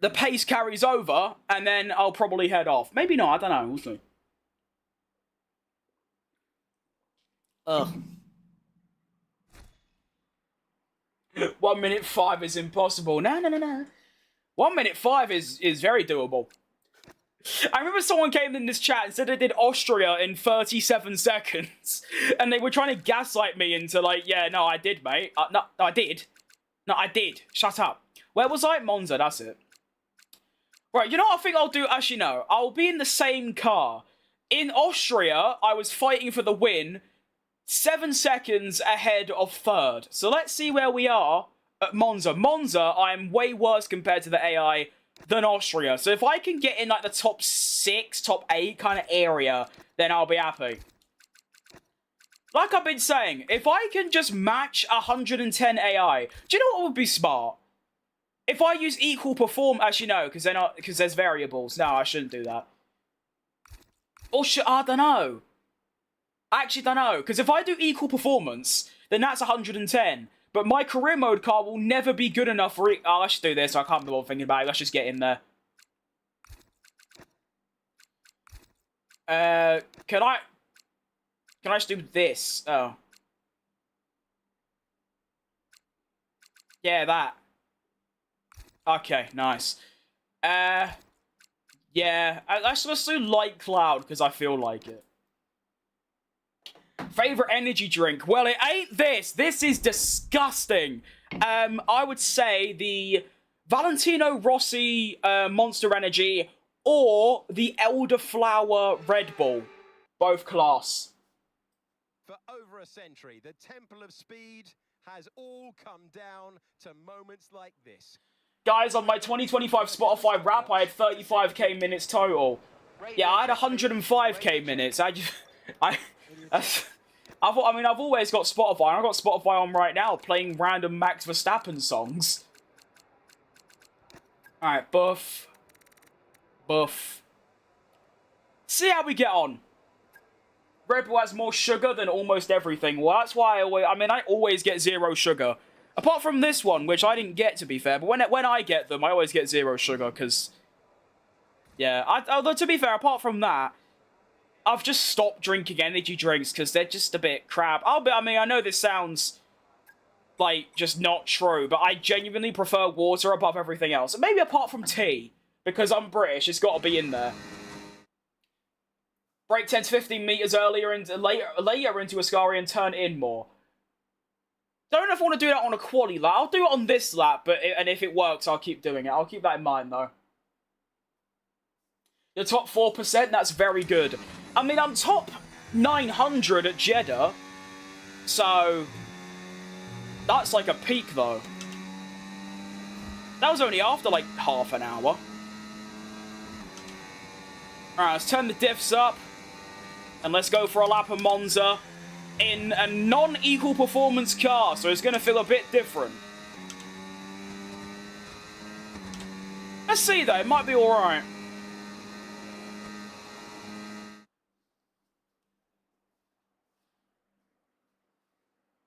the pace carries over, and then I'll probably head off. Maybe not, I don't know. We'll see. Ugh. 1:05 is impossible. No. 1:05 is very doable. I remember someone came in this chat and said they did Austria in 37 seconds. And they were trying to gaslight me into like, yeah, no, I did, mate. No, I did. No, I did. Shut up. Where was I? Monza, that's it. Right, you know what I think I'll do? Actually, no. I'll be in the same car. In Austria, I was fighting for the win. 7 seconds ahead of third. So let's see where we are at Monza. Monza, I'm way worse compared to the AI than Austria. So if I can get in like the top 6, top 8 kind of area, then I'll be happy. Like I've been saying, if I can just match 110 AI, do you know what would be smart? If I use equal perform, actually no, because there's variables. No, I shouldn't do that. Or I don't know. I actually don't know, because if I do equal performance, then that's 110. But my career mode car will never be good enough for it. Oh, I should do this. I can't be bothered thinking about it. Let's just get in there. Can I just do this? Oh. Yeah, that. Okay, nice. Yeah. Let's do light cloud, because I feel like it. Favorite energy drink? Well, it ain't this. This is disgusting. I would say the Valentino Rossi Monster Energy or the Elderflower Red Bull. Both class. For over a century, the Temple of Speed has all come down to moments like this. Guys, on my 2025 Spotify rap, I had 35k minutes total. Yeah, I had 105k minutes. I've always got Spotify. I've got Spotify on right now, playing random Max Verstappen songs. Alright, buff. Buff. See how we get on. Red Bull has more sugar than almost everything. Well, that's why I always get 0 sugar. Apart from this one, which I didn't get, to be fair. But when I get them, I always get 0 sugar, because... Yeah, although, to be fair, apart from that, I've just stopped drinking energy drinks, because they're just a bit crap. I know this sounds, like, just not true, but I genuinely prefer water above everything else. Maybe apart from tea, because I'm British, it's got to be in there. Brake 10 to 15 meters later into Ascari and turn in more. Don't know if I want to do that on a quali lap. I'll do it on this lap, and if it works, I'll keep doing it. I'll keep that in mind, though. The top 4%, that's very good. I mean, I'm top 900 at Jeddah, so that's like a peak, though. That was only after, like, half an hour. Alright, let's turn the diffs up. And let's go for a lap of Monza in a non-equal performance car, so it's going to feel a bit different. Let's see, though. It might be alright.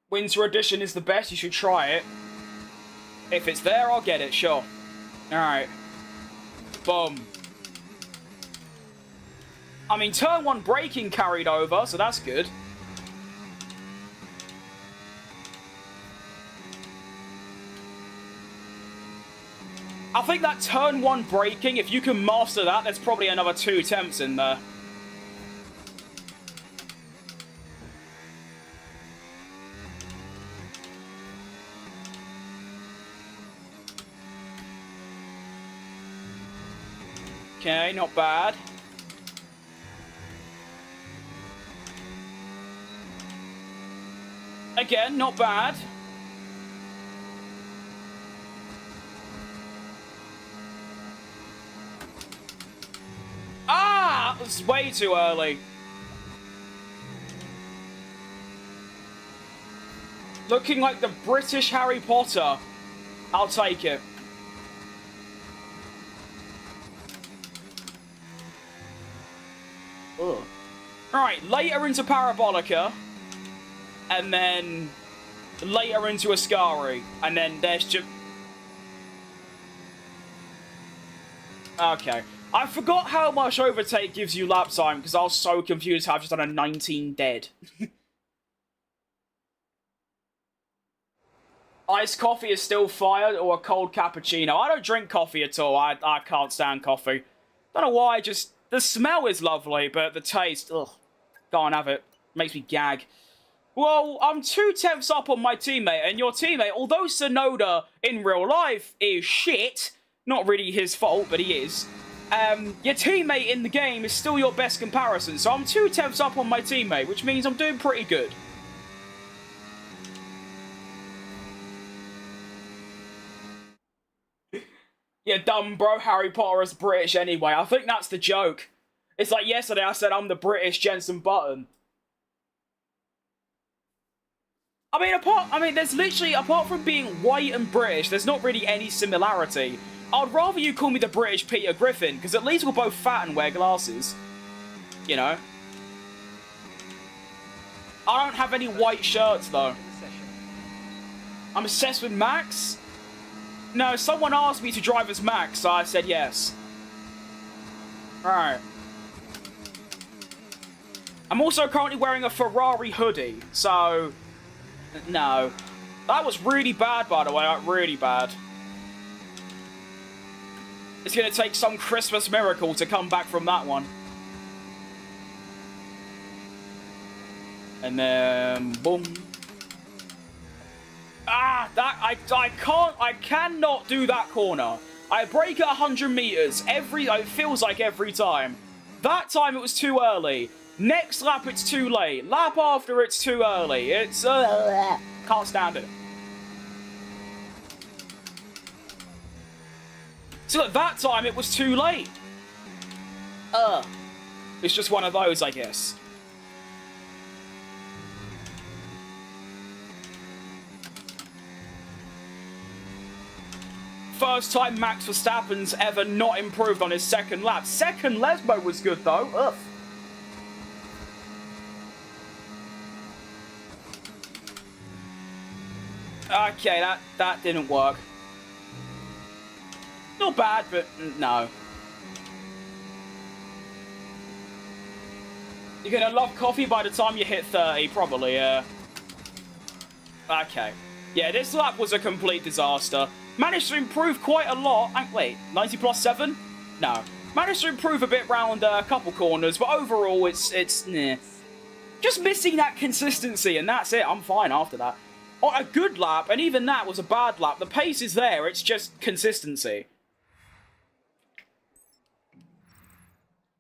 Winter Edition is the best. You should try it. If it's there, I'll get it, sure. Alright. Boom. I mean, turn 1 braking carried over, so that's good. I think that turn 1 braking, if you can master that, there's probably another 2 attempts in there. Okay, not bad. Again, not bad. Ah! That was way too early. Looking like the British Harry Potter. I'll take it. Ugh. Alright, later into Parabolica. And then later into Ascari. And then there's just... Okay. I forgot how much overtake gives you lap time, because I was so confused how I've just done a 19 dead. Iced coffee is still fired, or a cold cappuccino? I don't drink coffee at all. I can't stand coffee. Don't know why, just... The smell is lovely, but the taste... Ugh. Can't have it. Makes me gag. Well, I'm 2 tenths up on my teammate, and your teammate, although Sonoda in real life is shit, not really his fault, but he is, your teammate in the game is still your best comparison, so I'm 2 tenths up on my teammate, which means I'm doing pretty good. Yeah, dumb bro, Harry Potter is British anyway. I think that's the joke. It's like yesterday I said I'm the British Jensen Button. I mean, there's literally, apart from being white and British, there's not really any similarity. I'd rather you call me the British Peter Griffin, because at least we're both fat and wear glasses. You know? I don't have any white shirts, though. I'm obsessed with Max? No, someone asked me to drive as Max, so I said yes. Alright. I'm also currently wearing a Ferrari hoodie, so... No. That was really bad, by the way, like, really bad. It's gonna take some Christmas miracle to come back from that one. And then... boom. Ah! I cannot do that corner. I brake at 100 meters it feels like every time. That time it was too early. Next lap it's too late. Lap after it's too early. It's, can't stand it. So at that time it was too late. It's just one of those, I guess. first time Max Verstappen's ever not improved on his second lap. Second Lesbo was good, though. Ugh. Okay, that didn't work. Not bad, but no. You're gonna love coffee by the time you hit 30, probably, yeah. Okay. Yeah, this lap was a complete disaster. Managed to improve quite a lot. Wait, 90 plus 7? No. Managed to improve a bit round a couple corners, but overall, it's nah. Just missing that consistency, and that's it. I'm fine after that. Oh, a good lap, and even that was a bad lap. The pace is there, it's just consistency.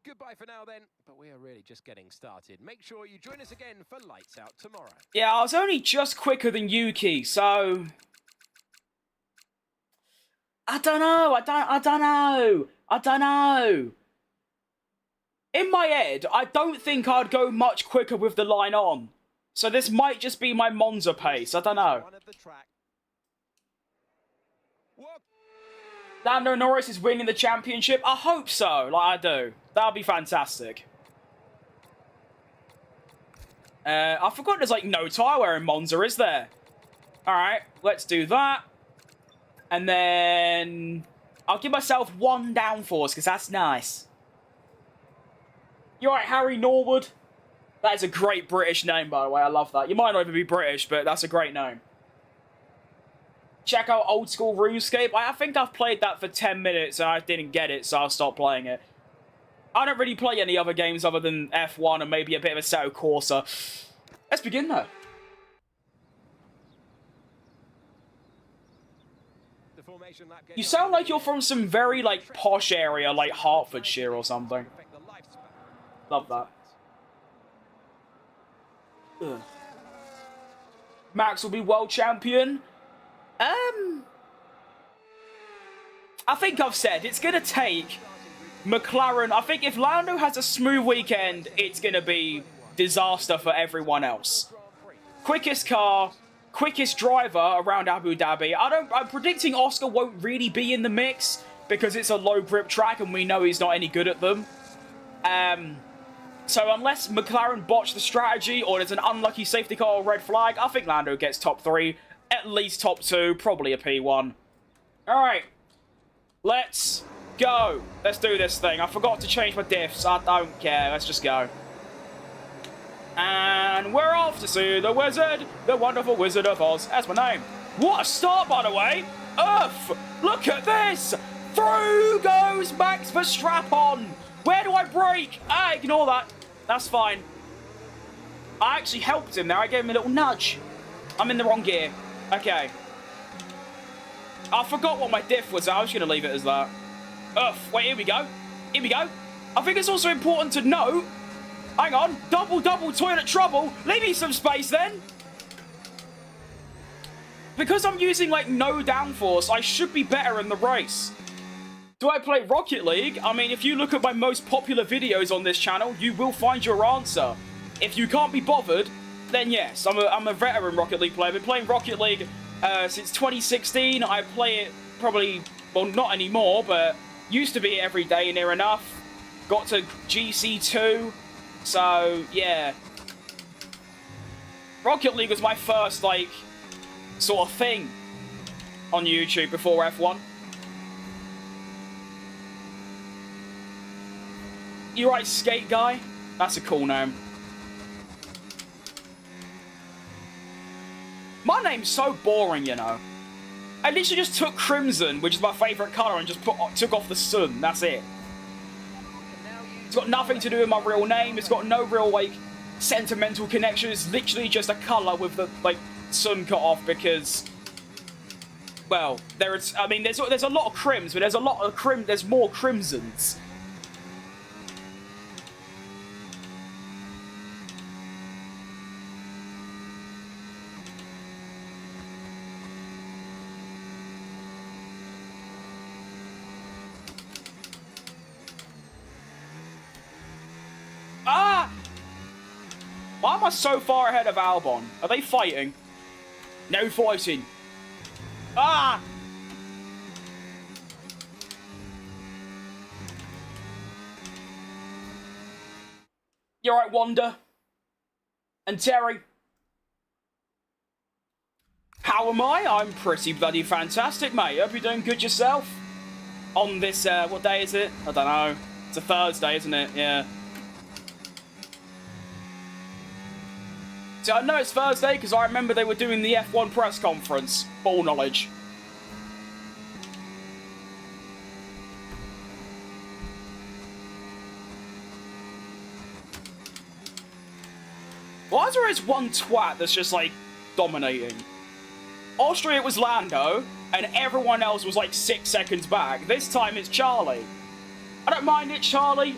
Goodbye for now then, but we are really just getting started. Make sure you join us again for Lights Out tomorrow. Yeah, I was only just quicker than Yuki, so... I don't know. In my head, I don't think I'd go much quicker with the line on. So this might just be my Monza pace, I don't know. Lando Norris is winning the championship? I hope so, like I do. That'll be fantastic. I forgot there's like no tyre wear in Monza, is there? Alright, let's do that. And then I'll give myself 1 downforce, because that's nice. You alright, Harry Norwood? That is a great British name, by the way. I love that. You might not even be British, but that's a great name. Check out Old School RuneScape. I think I've played that for 10 minutes and I didn't get it, so I'll stop playing it. I don't really play any other games other than F1 and maybe a bit of Assetto Corsa. Let's begin, though. You sound like you're from some very, like, posh area, like Hertfordshire or something. Love that. Ugh. Max will be world champion. I think I've said it's going to take McLaren. I think if Lando has a smooth weekend, it's going to be disaster for everyone else. Quickest car, quickest driver around Abu Dhabi. I'm predicting Oscar won't really be in the mix because it's a low grip track and we know he's not any good at them. So unless McLaren botch the strategy or there's an unlucky safety car or red flag, I think Lando gets top 3, at least top 2, probably a P1. Alright, let's go. Let's do this thing. I forgot to change my diffs. I don't care. Let's just go. And we're off to see the wizard, the wonderful Wizard of Oz. That's my name. What a start, by the way. Earth, look at this. Through goes Max Verstappen. Where do I brake? Ah, ignore that. That's fine. I actually helped him there. I gave him a little nudge. I'm in the wrong gear. Okay. I forgot what my diff was. I was going to leave it as that. Wait, here we go. Here we go. I think it's also important to note... Hang on. Double toilet trouble. Leave me some space then. Because I'm using, like, no downforce, I should be better in the race. Do I play Rocket League? I mean, if you look at my most popular videos on this channel, you will find your answer. If you can't be bothered, then yes, I'm a veteran Rocket League player. I've been playing Rocket League since 2016. I play it probably, well, not anymore, but used to be every day near enough. Got to GC2, so yeah. Rocket League was my first, like, sort of thing on YouTube before F1. You right, Skate Guy? That's a cool name. My name's so boring, you know. I literally just took Crimson, which is my favourite colour, and just took off the sun. That's it. It's got nothing to do with my real name. It's got no real, like, sentimental connection. It's literally just a colour with the, like, sun cut off because... Well, there's a lot of crims, but there's more crimsons. Ah! Why am I so far ahead of Albon? Are they fighting? No fighting. Ah! You alright, Wanda? And Terry? How am I? I'm pretty bloody fantastic, mate. Hope you're doing good yourself. On this, what day is it? I don't know. It's a Thursday, isn't it? Yeah. So I know it's Thursday because I remember they were doing the F1 press conference. Full knowledge. Why is there always one twat that's just, like, dominating? Austria, it was Lando, and everyone else was, like, 6 seconds back. This time it's Charlie. I don't mind it, Charlie.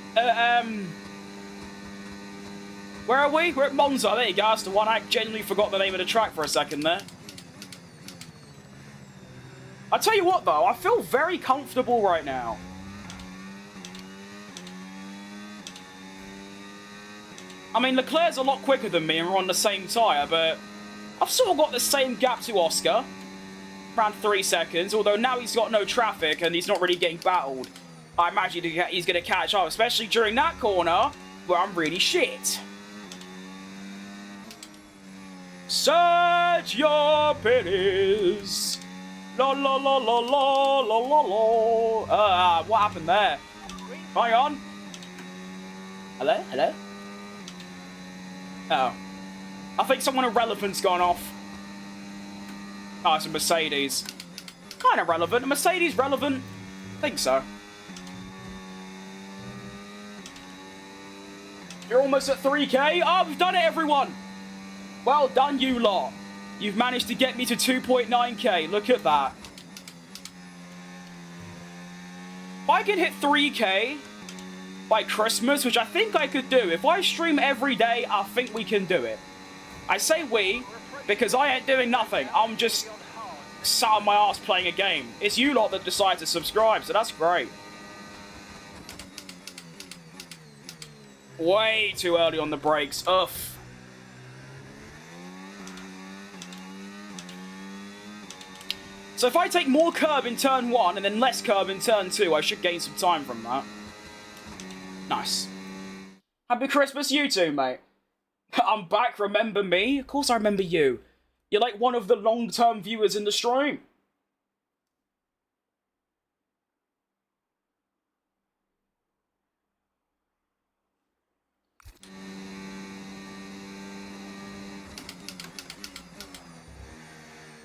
Where are we? We're at Monza. There you go. That's the one. I genuinely forgot the name of the track for a second there. I tell you what, though. I feel very comfortable right now. I mean, Leclerc's a lot quicker than me and we're on the same tyre, but I've sort of got the same gap to Oscar. Around 3 seconds, although now he's got no traffic and he's not really getting battled. I imagine he's going to catch up, especially during that corner where I'm really shit. Sergio Perez. La la la la la la la la. What happened there? Hang on. Hello? Hello? Oh. I think someone irrelevant's gone off. Oh, it's a Mercedes. Kind of relevant. A Mercedes relevant? I think so. You're almost at 3k. Oh, we've done it, everyone. Well done, you lot. You've managed to get me to 2.9k. Look at that. If I can hit 3k by Christmas, which I think I could do. If I stream every day, I think we can do it. I say we, because I ain't doing nothing. I'm just sat on my ass playing a game. It's you lot that decide to subscribe, so that's great. Way too early on the brakes. Ugh. So if I take more curb in turn 1 and then less curb in turn 2, I should gain some time from that. Nice. Happy Christmas, you too, mate. I'm back, remember me? Of course I remember you. You're like one of the long-term viewers in the stream.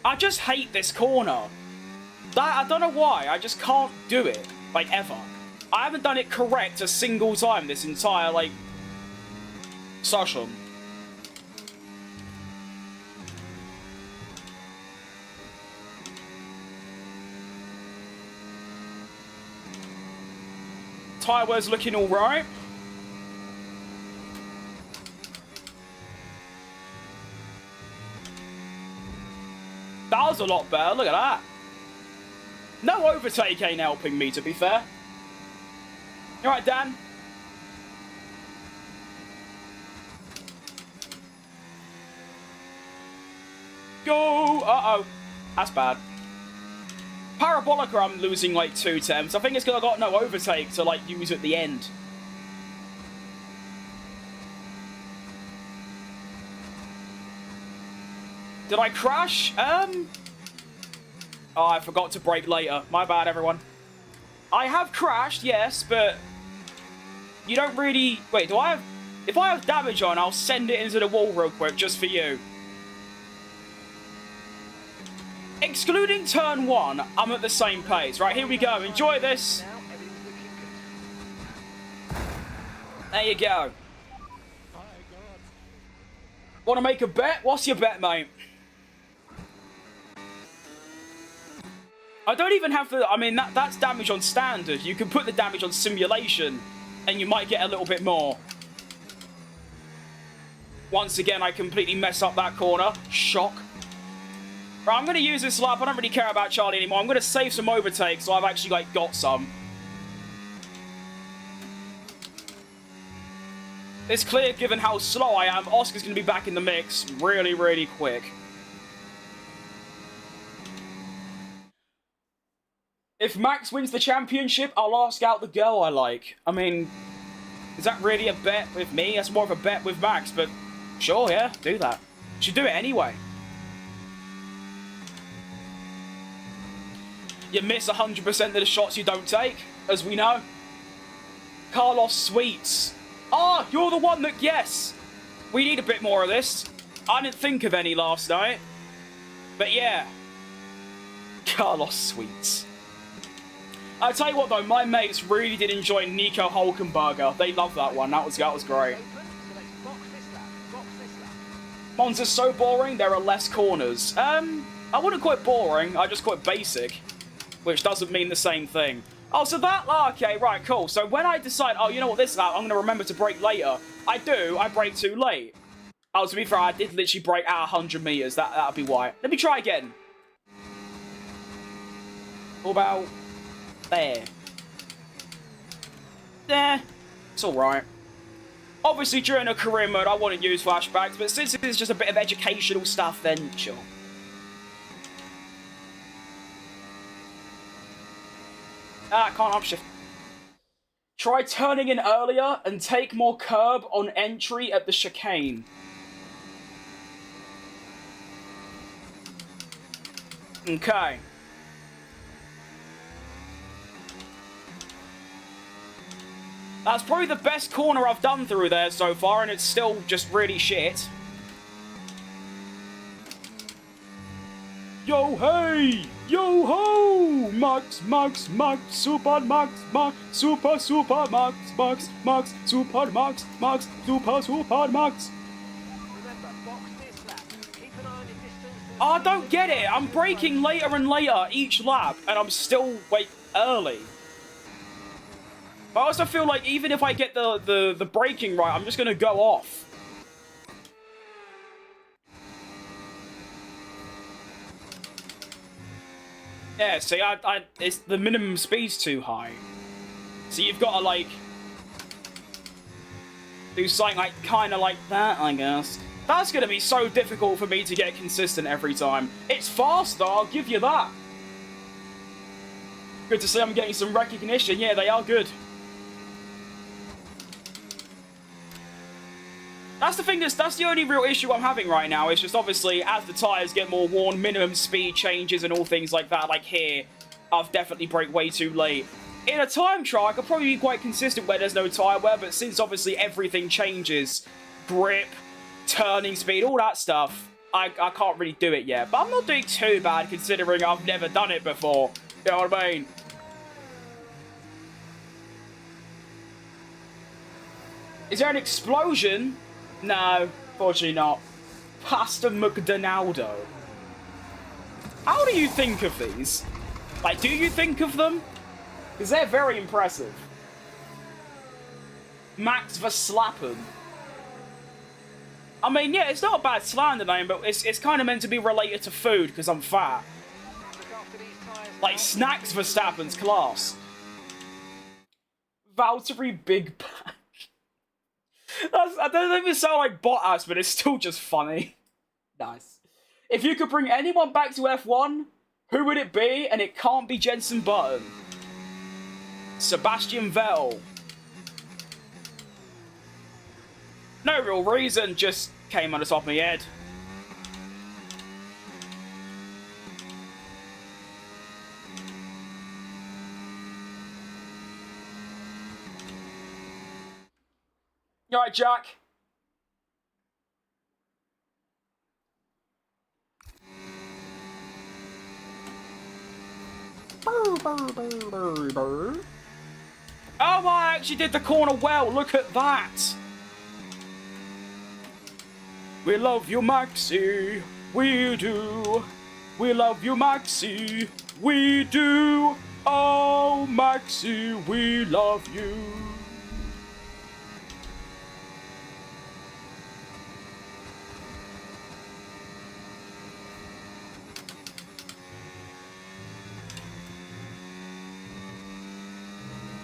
I just hate this corner. I don't know why, I just can't do it, like, ever. I haven't done it correct a single time this entire, like, session. Tyre wear's looking alright. That was a lot better, look at that. No overtake ain't helping me, to be fair. You alright, Dan? Go! Uh-oh. That's bad. Parabolica, I'm losing like 2 temps. I think it's because I got no overtake to like use at the end. Did I crash? Oh, I forgot to brake later. My bad, everyone. I have crashed, yes, but you don't really... Wait, do I have... If I have damage on, I'll send it into the wall real quick, just for you. Excluding turn 1, I'm at the same pace. Right, here we go. Enjoy this. There you go. Want to make a bet? What's your bet, mate? I don't even have the... I mean, that's damage on standard. You can put the damage on simulation, and you might get a little bit more. Once again, I completely mess up that corner. Shock. Right, I'm going to use this lap. I don't really care about Charlie anymore. I'm going to save some overtakes, so I've actually, like, got some. It's clear, given how slow I am, Oscar's going to be back in the mix really, really quick. If Max wins the championship, I'll ask out the girl I like. I mean, Is that really a bet with me? That's more of a bet with Max, but sure, yeah, do that. Should do it anyway. You miss 100% of the shots you don't take, as we know. Carlos Sweets. Ah, you're the one that, yes. We need a bit more of this. I didn't think of any last night. But yeah. Carlos Sweets. I'll tell you what though, my mates really did enjoy Nico Hulkenberger. They loved that one. That was great. Monza's so boring, there are less corners. I wouldn't call it boring, I just call it basic. Which doesn't mean the same thing. Oh, so that... Okay, right, cool. So when I decide, oh, you know what, this lap, I'm going to remember to brake later. I brake too late. Oh, to be fair, I did literally brake at 100 meters. That'll be why. Let me try again. What about... there? There. It's alright. Obviously, during a career mode, I wouldn't use flashbacks, but since it's just a bit of educational stuff, then sure. Ah, can't upshift. Try turning in earlier and take more curb on entry at the chicane. Okay. That's probably the best corner I've done through there so far, and it's still just really shit. Yo, hey! Yo, ho! Max, Max, Max, Super Max, Max, Super, Super Max, Max, Max, Super Max, Max, Super, Super Max. I don't get it. I'm braking later and later each lap, and I'm still, like, early. But I also feel like even if I get the braking right, I'm just going to go off. Yeah, see, it's the minimum speed's too high. So you've got to, like, do something, like, kind of like that, I guess. That's going to be so difficult for me to get consistent every time. It's fast, though, I'll give you that. Good to see I'm getting some recognition. Yeah, they are good. That's the thing, that's the only real issue I'm having right now. It's just obviously, as the tyres get more worn, minimum speed changes and all things like that. Like here, I've definitely braked way too late. In a time trial, I could probably be quite consistent where there's no tyre wear, but since obviously everything changes, grip, turning speed, all that stuff, I can't really do it yet. But I'm not doing too bad considering I've never done it before. You know what I mean? Is there an explosion? No, fortunately not. Pastor McDonaldo. How do you think of these? Like, do you think of them? Because they're very impressive. Max Verstappen. I mean, yeah, it's not a bad slander name, but it's kind of meant to be related to food because I'm fat. Like, Snacks Verstappen's class. Valtteri Big Bang. I don't think it sounds like Bottas, but it's still just funny. Nice. If you could bring anyone back to F1, who would it be? And it can't be Jenson Button. Sebastian Vettel. No real reason, just came on the top of my head. You alright, Jack? Oh, I actually did the corner well. Look at that. We love you, Maxi. We do. We love you, Maxi. We do. Oh, Maxi, we love you.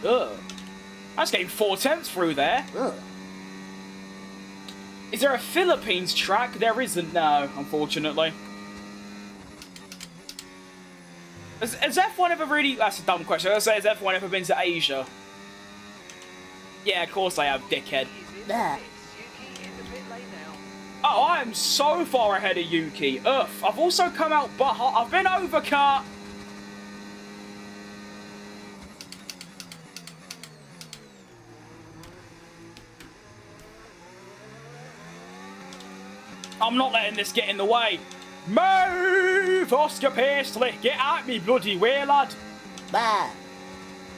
Ugh. That's getting 4 tenths through there. Ugh. Is there a Philippines track? There isn't, no, unfortunately. Has F1 ever really... That's a dumb question. I was going to say, has F1 ever been to Asia? Yeah, of course I have, dickhead. There. Yuki is a bit late now. Oh, I am so far ahead of Yuki. Ugh. I've also come out butt hot. I've been overcut. I'm not letting this get in the way. Move, Oscar Paisley. Get out me bloody way, lad. Bah.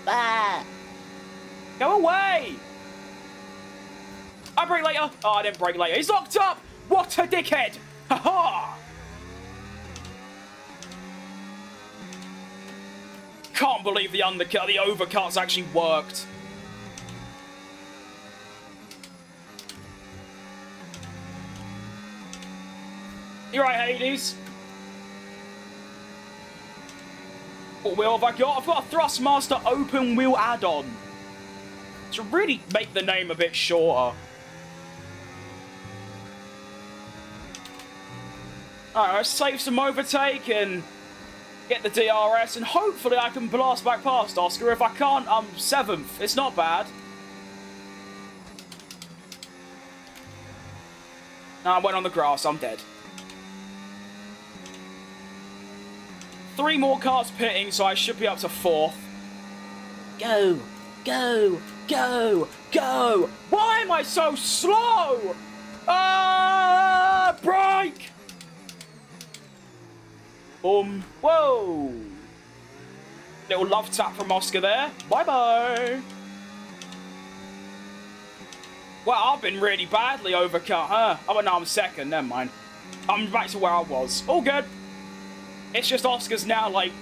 Bah. Go away. I brake later. Oh, I didn't brake later. He's locked up. What a dickhead. Ha ha. Can't believe the overcuts actually worked. You're right, Hades. What wheel have I got? I've got a Thrustmaster open wheel add-on. To really make the name a bit shorter. Alright, let's save some overtake and get the DRS, and hopefully I can blast back past Oscar. If I can't, I'm 7th. It's not bad. No, I went on the grass. I'm dead. 3 more cars pitting, so I should be up to 4th. Go. Go. Go. Go! Why am I so slow? Brake! Whoa! Little love tap from Oscar there. Bye-bye. Well, I've been really badly overcut, huh? Oh, no, I'm 2nd. Never mind. I'm back to where I was. All good. It's just Oscar's now, like,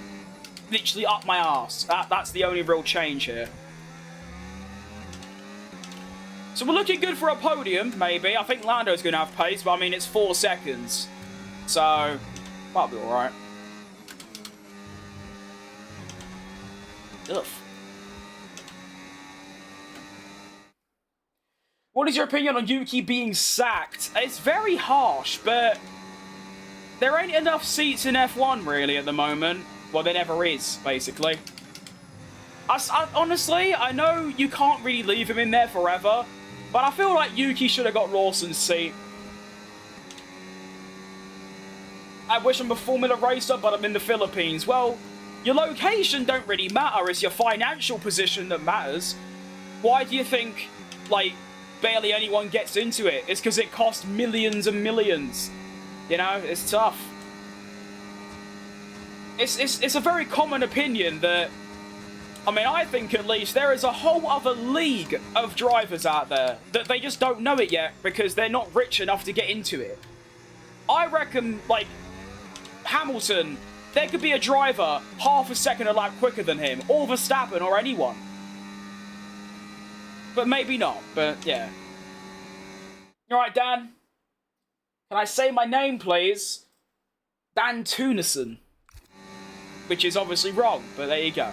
literally up my arse. That's the only real change here. So we're looking good for a podium, maybe. I think Lando's going to have pace, but I mean, it's 4 seconds. So, that'll be alright. Ugh. What is your opinion on Yuki being sacked? It's very harsh, but there ain't enough seats in F1 really at the moment. Well, there never is, basically. Honestly, I know you can't really leave him in there forever, but I feel like Yuki should have got Lawson's seat. I wish I'm a Formula racer, but I'm in the Philippines. Well, your location don't really matter, it's your financial position that matters. Why do you think, like, barely anyone gets into it? It's because it costs millions and millions. You know, it's tough. It's a very common opinion that, I mean, I think at least there is a whole other league of drivers out there that they just don't know it yet because they're not rich enough to get into it. I reckon, like, Hamilton, there could be a driver half a second a lap quicker than him, or Verstappen, or anyone. But maybe not, but yeah. Alright, Dan. Can I say my name, please? Dan Tunison. Which is obviously wrong, but there you go.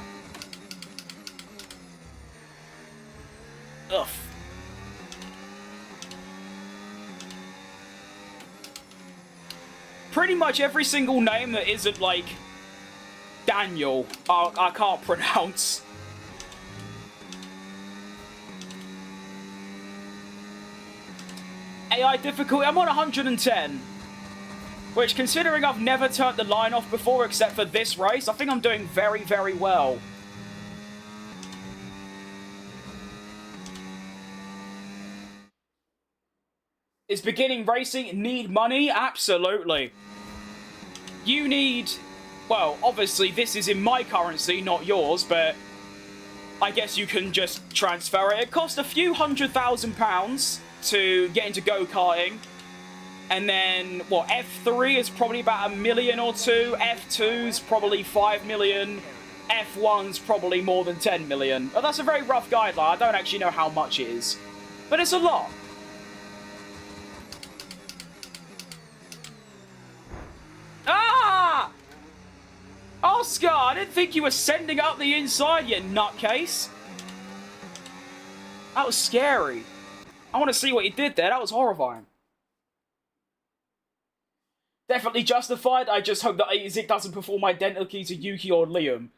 Ugh. Pretty much every single name that isn't, like, Daniel, I can't pronounce. AI difficulty, I'm on 110. Which, considering I've never turned the line off before except for this race, I think I'm doing very, very well. Is beginning racing need money? Absolutely. You need... Well, obviously this is in my currency, not yours, but I guess you can just transfer it. It costs a few £100,000 to get into go-karting. And then, what, F3 is probably about $1 million or two. F2's probably 5 million. F1's probably more than 10 million. But that's a very rough guideline. I don't actually know how much it is. But it's a lot. Ah! Oscar, I didn't think you were sending up the inside, you nutcase. That was scary. I want to see what you did there. That was horrifying. Definitely justified. I just hope that Isaac doesn't perform identically to Yuki or Liam.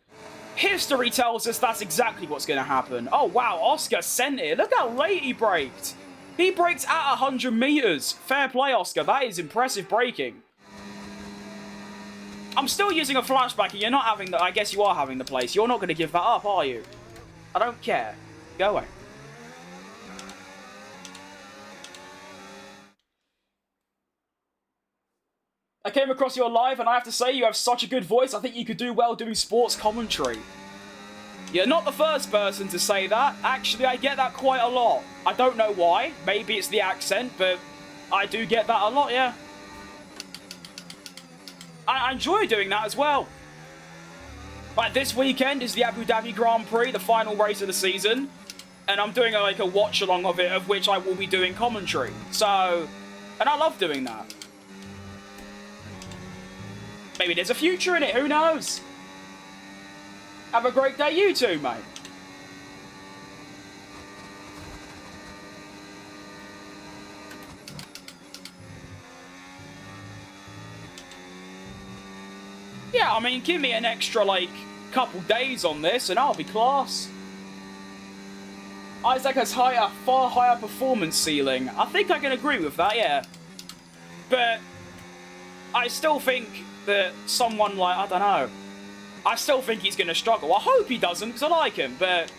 History tells us that's exactly what's going to happen. Oh, wow, Oscar sent it. Look how late he braked. He braked at 100 meters. Fair play, Oscar. That is impressive braking. I'm still using a flashback, and you're not having the... I guess you are having the place. You're not going to give that up, are you? I don't care. Go away. I came across your live, and I have to say, you have such a good voice. I think you could do well doing sports commentary. You're not the first person to say that. Actually, I get that quite a lot. I don't know why. Maybe it's the accent, but I do get that a lot, yeah. I enjoy doing that as well. Like, this weekend is the Abu Dhabi Grand Prix, the final race of the season. And I'm doing like a watch-along of it, of which I will be doing commentary. So, and I love doing that. Maybe there's a future in it, who knows? Have a great day, you too, mate. Yeah, I mean, give me an extra, like, couple days on this and I'll be class. Isaac has far higher performance ceiling. I think I can agree with that, yeah. But I still think that someone like, I don't know, I still think he's going to struggle. I hope he doesn't, because I like him, but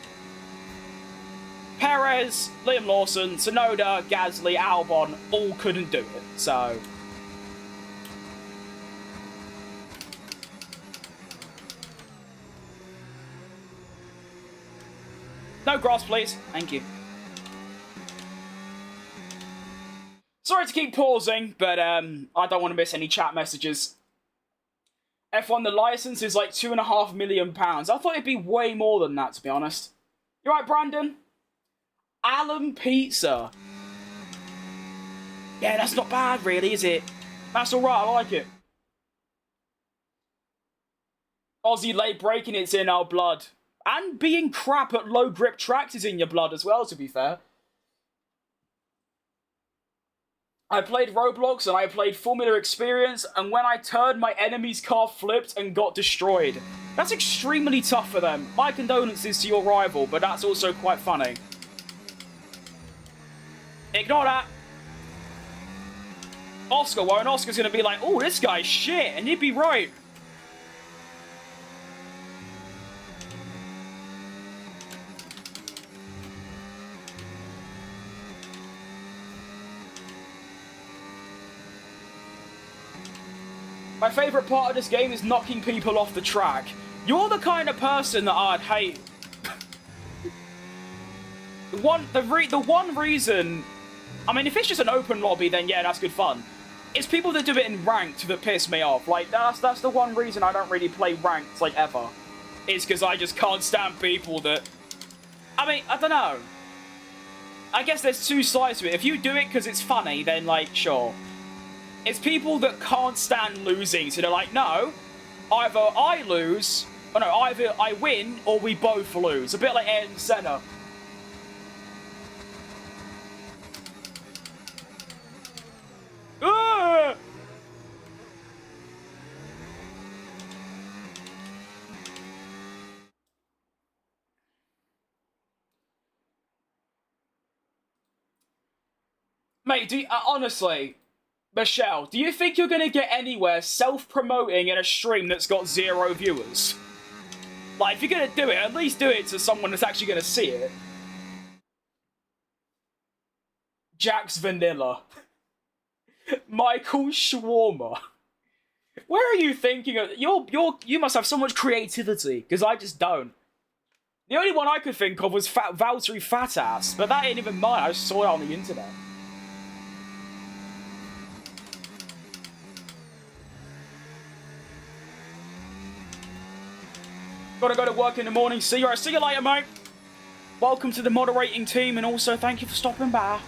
Perez, Liam Lawson, Tsunoda, Gasly, Albon all couldn't do it, so... No grass, please. Thank you. Sorry to keep pausing, but I don't want to miss any chat messages. F1, the license is like £2.5 million. I thought it'd be way more than that, to be honest. You right, Brandon? Alan Pizza. Yeah, that's not bad, really, is it? That's alright, I like it. Aussie late braking, it's in our blood. And being crap at low grip tracks is in your blood as well, to be fair. I played Roblox and I played Formula Experience, and when I turned, my enemy's car flipped and got destroyed. That's extremely tough for them. My condolences to your rival, but that's also quite funny. Ignore that. Oscar, well, and Oscar's gonna be like, oh, this guy's shit, and you'd be right. My favourite part of this game is knocking people off the track. You're the kind of person that I'd hate. The one reason... I mean, if it's just an open lobby, then yeah, that's good fun. It's people that do it in ranked that piss me off. Like, that's the one reason I don't really play ranked, like, ever. It's because I just can't stand people that... I mean, I don't know. I guess there's two sides to it. If you do it because it's funny, then, like, sure. It's people that can't stand losing, so they're like, no, either I lose, or no, either I win, or we both lose. A bit like Ayrton Senna. Ah! Mate, honestly... Michelle, do you think you're going to get anywhere self-promoting in a stream that's got 0 viewers? Like, if you're going to do it, at least do it to someone that's actually going to see it. Jack's Vanilla. Michael Shawarma. Where are you thinking of? You must have so much creativity, because I just don't. The only one I could think of was Valtteri Fatass, but that ain't even mine. I just saw it on the internet. Gotta go to work in the morning. See you later, mate. Welcome to the moderating team, and also thank you for stopping by.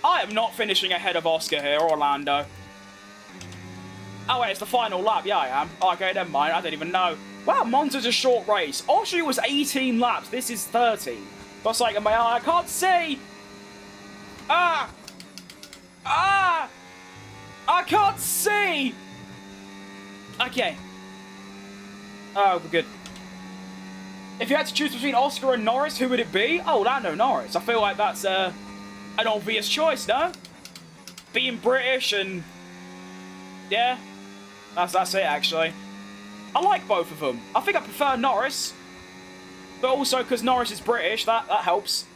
I am not finishing ahead of Oscar here, Orlando. Oh, wait, it's the final lap. Yeah, I am. Okay, never mind. I didn't even know. Wow, Monza's a short race. Austria was 18 laps. This is 30. That's like, I can't see. Ah! I can't see. Okay. Oh, we're good. If you had to choose between Oscar and Norris, who would it be? Oh, Lando Norris. I feel like that's an obvious choice, no? Being British and... yeah. That's it, actually. I like both of them. I think I prefer Norris. But also, because Norris is British, that helps.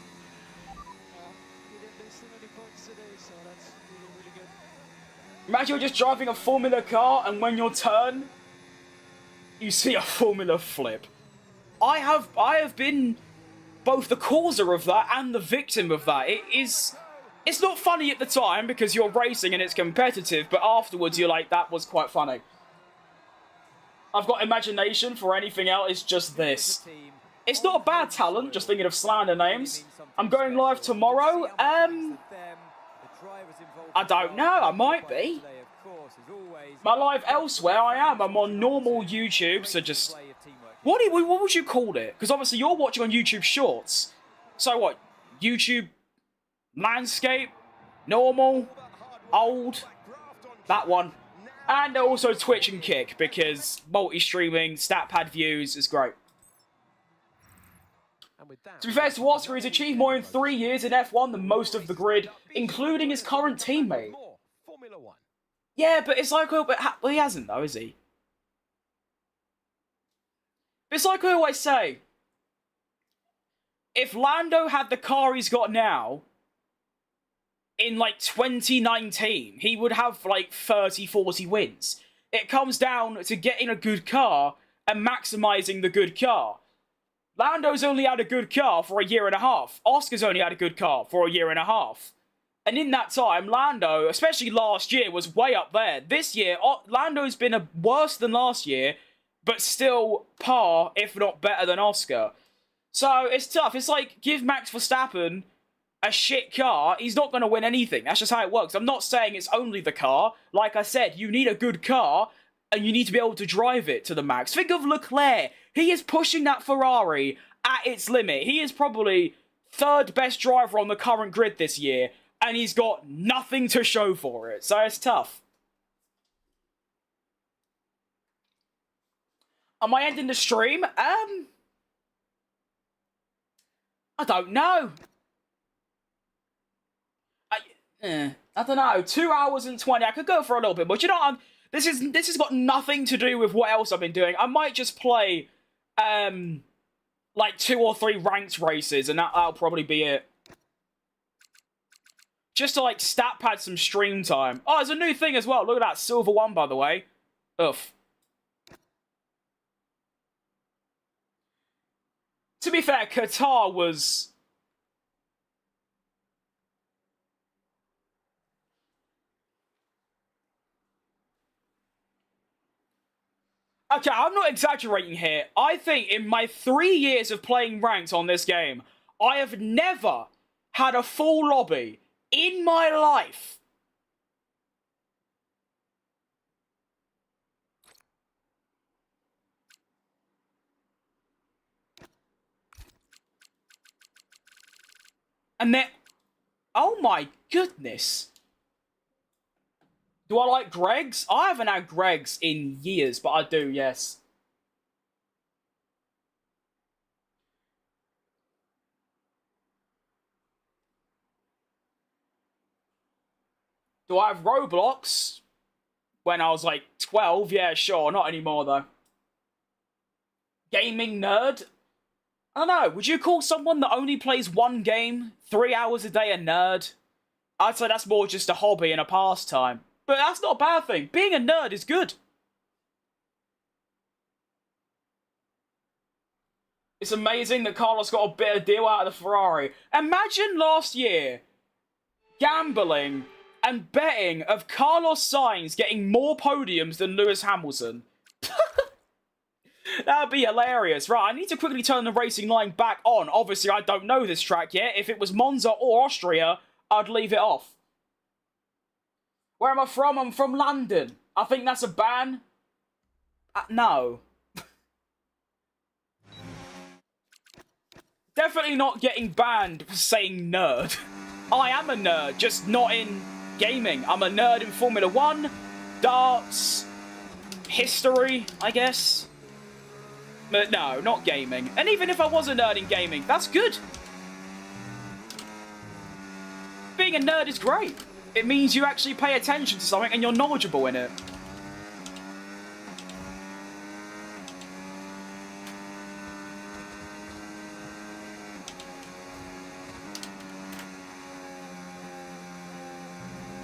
Imagine you're just driving a Formula car, and when you turn, you see a Formula flip. I have been both the causer of that and the victim of that. It's not funny at the time because you're racing and it's competitive, but afterwards you're like, that was quite funny. I've got imagination for anything else, it's just this. It's not a bad talent, just thinking of slander names. I'm going live tomorrow. I don't know, I might be. My live elsewhere, I am. I'm on normal YouTube, so just... What would you call it? Because obviously you're watching on YouTube Shorts. So what? YouTube Landscape? Normal? Old? That one. And also Twitch and Kick, because multi-streaming, stat pad views is great. To be fair to Oscar, he's achieved more in 3 years in F1 than most of the grid, including his current teammate. Yeah, but it's like, well, he hasn't though, is he? It's like I always say, if Lando had the car he's got now, in like 2019, he would have like 30, 40 wins. It comes down to getting a good car and maximising the good car. Lando's only had a good car for a year and a half. Oscar's only had a good car for a year and a half. And in that time, Lando, especially last year, was way up there. This year, Lando's been worse than last year, but still par, if not better than Oscar. So, it's tough. It's like, give Max Verstappen a shit car, he's not going to win anything. That's just how it works. I'm not saying it's only the car. Like I said, you need a good car, and you need to be able to drive it to the max. Think of Leclerc. He is pushing that Ferrari at its limit. He is probably third best driver on the current grid this year, and he's got nothing to show for it. So it's tough. Am I ending the stream? I don't know. I don't know. 2 hours and 20. I could go for a little bit, but you know, this has got nothing to do with what else I've been doing. I might just play, like 2 or 3 ranked races, and that'll probably be it. Just to like stat pad some stream time. Oh, there's a new thing as well. Look at that silver one, by the way. Oof. To be fair, Qatar was... Okay, I'm not exaggerating here. I think in my 3 years of playing ranked on this game, I have never had a full lobby in my life. And then... Oh my goodness. Do I like Greg's? I haven't had Greg's in years, but I do, yes. Do I have Roblox? When I was like 12? Yeah, sure. Not anymore, though. Gaming nerd? I don't know. Would you call someone that only plays one game 3 hours a day a nerd? I'd say that's more just a hobby and a pastime. But that's not a bad thing. Being a nerd is good. It's amazing that Carlos got a better deal out of the Ferrari. Imagine last year gambling and betting of Carlos Sainz getting more podiums than Lewis Hamilton. That would be hilarious. Right, I need to quickly turn the racing line back on. Obviously, I don't know this track yet. If it was Monza or Austria, I'd leave it off. Where am I from? I'm from London. I think that's a ban. No. Definitely not getting banned for saying nerd. I am a nerd, just not in gaming. I'm a nerd in Formula 1, darts, history, I guess. But no, not gaming. And even if I was a nerd in gaming, that's good. Being a nerd is great. It means you actually pay attention to something and you're knowledgeable in it.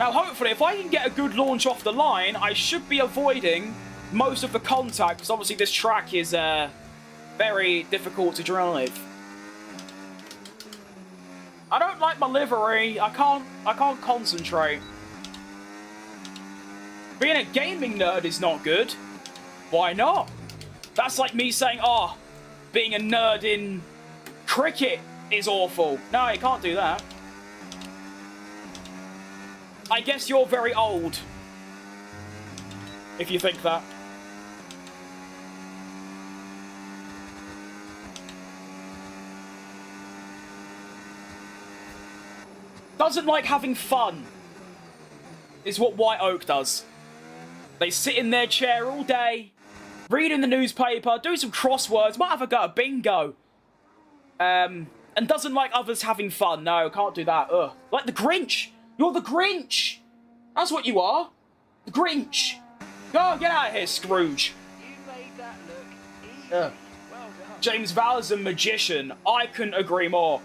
Now, hopefully, if I can get a good launch off the line, I should be avoiding most of the contact, because obviously this track is very difficult to drive. I don't like my livery. I can't concentrate. Being a gaming nerd is not good. Why not? That's like me saying, oh, being a nerd in cricket is awful. No, you can't do that. I guess you're very old, if you think that. Doesn't like having fun, is what White Oak does. They sit in their chair all day, reading the newspaper, do some crosswords, might have a go at bingo. And doesn't like others having fun. No, can't do that. Ugh. Like the Grinch. You're the Grinch! That's what you are. The Grinch. Go, get out of here, Scrooge. You made that look easy. Well done. James Val's a magician. I couldn't agree more.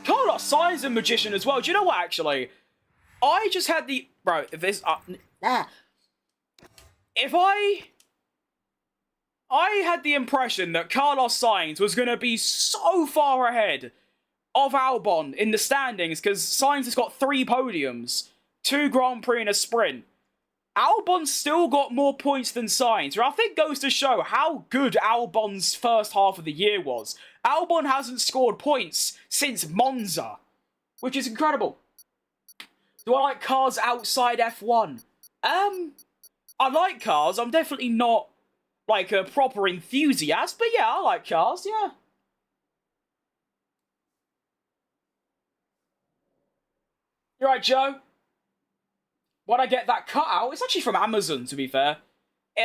Carlos Sainz a magician as well. Do you know what, actually? I just had the... Bro, if this... If I had the impression that Carlos Sainz was going to be so far ahead of Albon in the standings, because Sainz has got 3 podiums, 2 Grand Prix and a sprint. Albon's still got more points than Sainz, which I think goes to show how good Albon's first half of the year was. Albon hasn't scored points since Monza, which is incredible. Do I like cars outside F1? I like cars. I'm definitely not like a proper enthusiast, but yeah, I like cars, yeah. You right, Joe? Why'd I get that cutout? It's actually from Amazon, to be fair.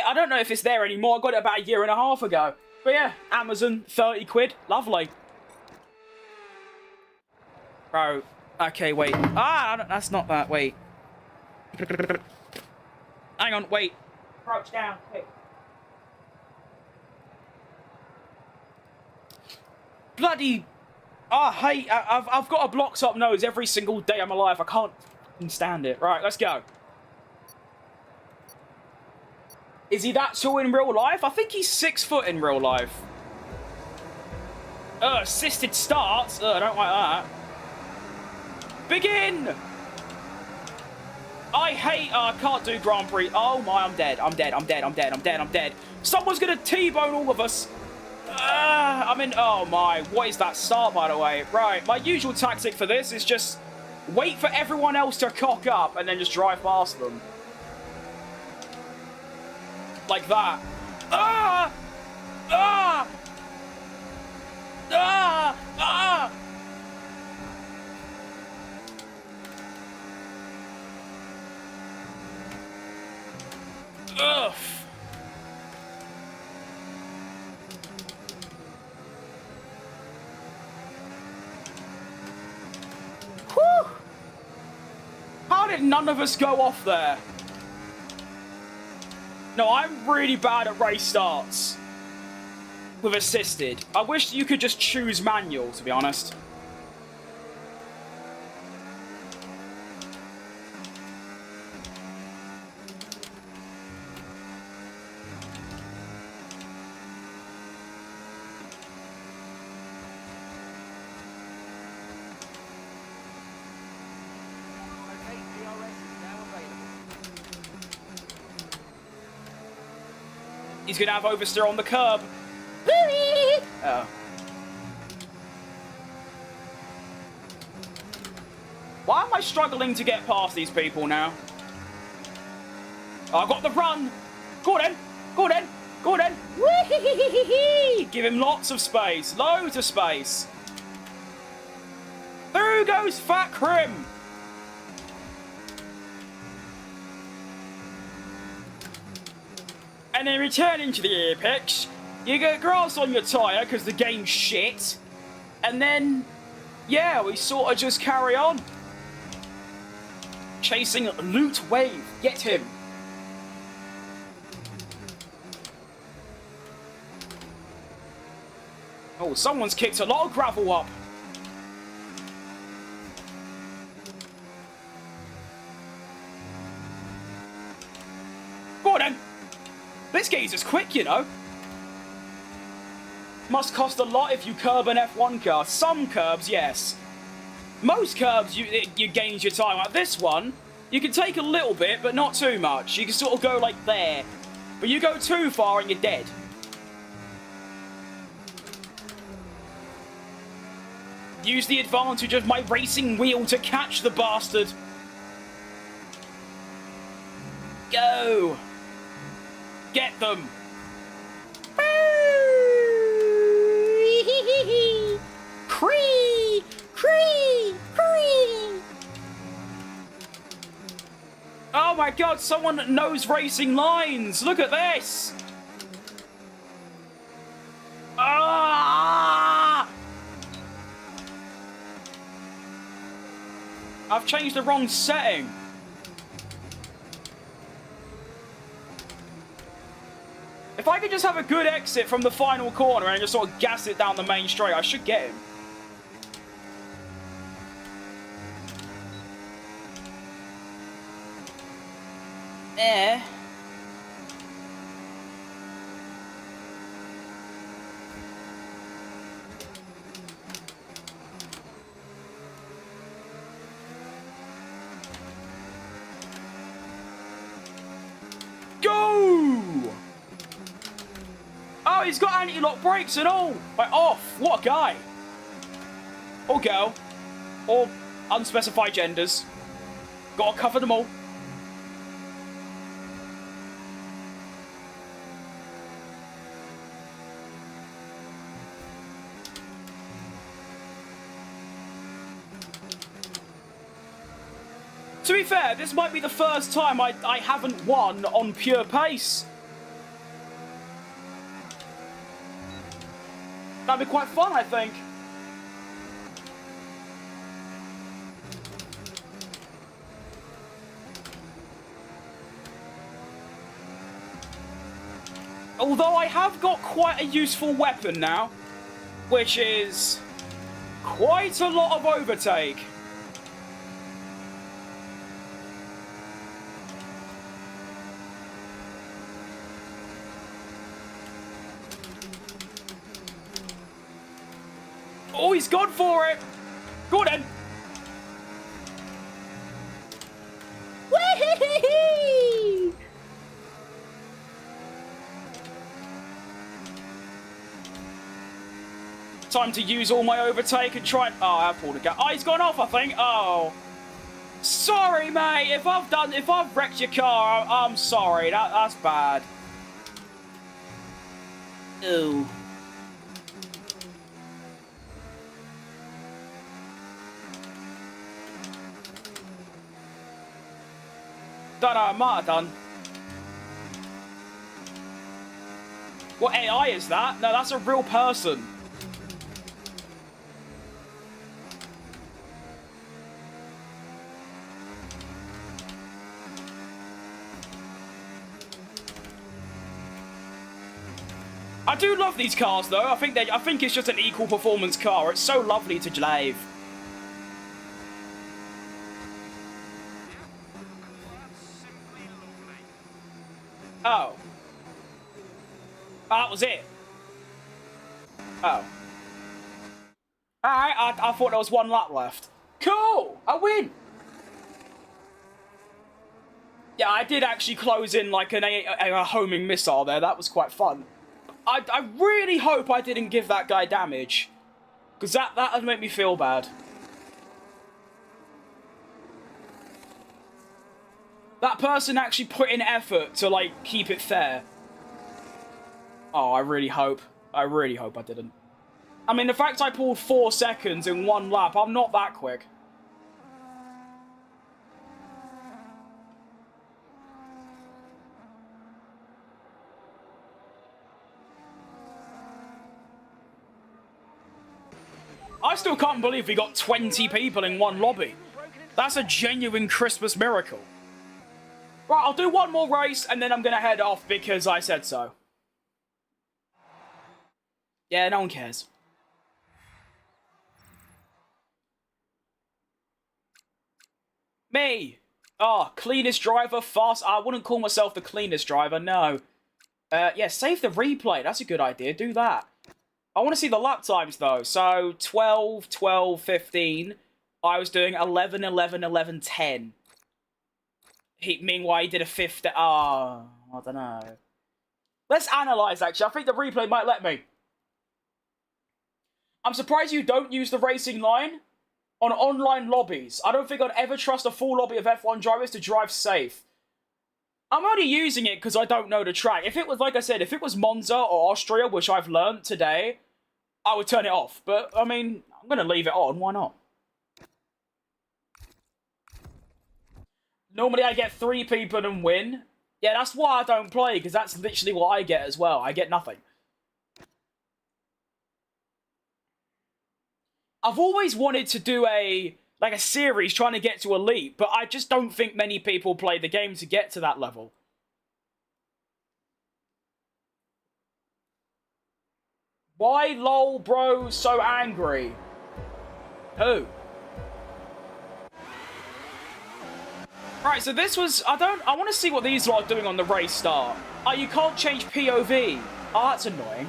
I don't know if it's there anymore. I got it about 1.5 years ago. But yeah, Amazon, 30 quid. Lovely. Bro, okay, wait. That's not that. Wait. Hang on, wait. Crouch down. Wait. Bloody... hey, I've got a blocked up nose every single day I'm alive. I can't stand it. Right, let's go. Is he that tall in real life? I think he's 6 foot in real life. Assisted starts. I don't like that. Begin! I hate... I can't do Grand Prix. Oh my, I'm dead. I'm dead. I'm dead. I'm dead. I'm dead. I'm dead. Someone's gonna T-bone all of us. I'm in... Oh my, what is that start, by the way? Right, my usual tactic for this is just wait for everyone else to cock up and then just drive past them. Like that. Ah! Ah! Ah! Ah! Ugh. Whew. How did none of us go off there? No, I'm really bad at race starts with assisted. I wish you could just choose manual, to be honest. Okay, DRS is now available. He's gonna have oversteer on the curb. Oh. Why am I struggling to get past these people now? Oh, I got the run. Go on, go on, go on. Give him lots of space, loads of space. Through goes Fat Crim. And then returning to the apex, You get grass on your tyre because the game's shit. And then, yeah, we sort of just carry on. Chasing Loot Wave. Get him. Oh, someone's kicked a lot of gravel up. Go on then. This geezer's quick, you know. Must cost a lot if you curb an F1 car. Some curbs, yes. Most curbs, you gain your time. Like this one, you can take a little bit, but not too much. You can sort of go like there. But you go too far and you're dead. Use the advantage of my racing wheel to catch the bastard. Go. Get them. Cree! Cree! Cree! Oh my god, someone knows racing lines. Look at this. Ah! I've changed the wrong setting. If I could just have a good exit from the final corner and just sort of gas it down the main straight, I should get him. Eh. Go! Oh, he's got anti-lock brakes and all. Like, off. What a guy. Or girl. Or unspecified genders. Gotta cover them all. To be fair, this might be the first time I haven't won on pure pace. That'd be quite fun, I think. Although I have got quite a useful weapon now, which is quite a lot of overtake. Oh, he's gone for it. Go on then. Whee! Time to use all my overtake and try and... Oh, I have pulled a gap. Oh, he's gone off, I think. Oh. Sorry, mate. If I've wrecked your car, I'm sorry. That's bad. Ooh. Don't know, I might have done. What AI is that? No, that's a real person. I do love these cars though. I think it's just an equal performance car. It's so lovely to drive. Oh. That was it. Oh. Alright, I thought there was one lap left. Cool! I win! Yeah, I did actually close in like a homing missile there. That was quite fun. I really hope I didn't give that guy damage. Because that would make me feel bad. That person actually put in effort to, like, keep it fair. Oh, I really hope I didn't. I mean, the fact I pulled 4 seconds in 1 lap, I'm not that quick. I still can't believe we got 20 people in one lobby. That's a genuine Christmas miracle. Right, I'll do one more race, and then I'm going to head off because I said so. Yeah, no one cares. Me! Oh, cleanest driver, fast. I wouldn't call myself the cleanest driver, no. Yeah, save the replay. That's a good idea. Do that. I want to see the lap times, though. So, 12, 12, 15. I was doing 11, 11, 11, 10. Meanwhile, he did a 50. I don't know. Let's analyze, actually. I think the replay might let me. I'm surprised you don't use the racing line on online lobbies. I don't think I'd ever trust a full lobby of F1 drivers to drive safe. I'm only using it because I don't know the track. If it was, like I said, if it was Monza or Austria, which I've learnt today, I would turn it off. But, I mean, I'm going to leave it on. Why not? Normally I get 3 people and win. Yeah, that's why I don't play, because that's literally what I get as well. I get nothing. I've always wanted to do a series trying to get to Elite, but I just don't think many people play the game to get to that level. Why, lol, bro, so angry? Who? Right, so this was... I want to see what these lot are doing on the race start. Oh, you can't change POV. Oh, that's annoying.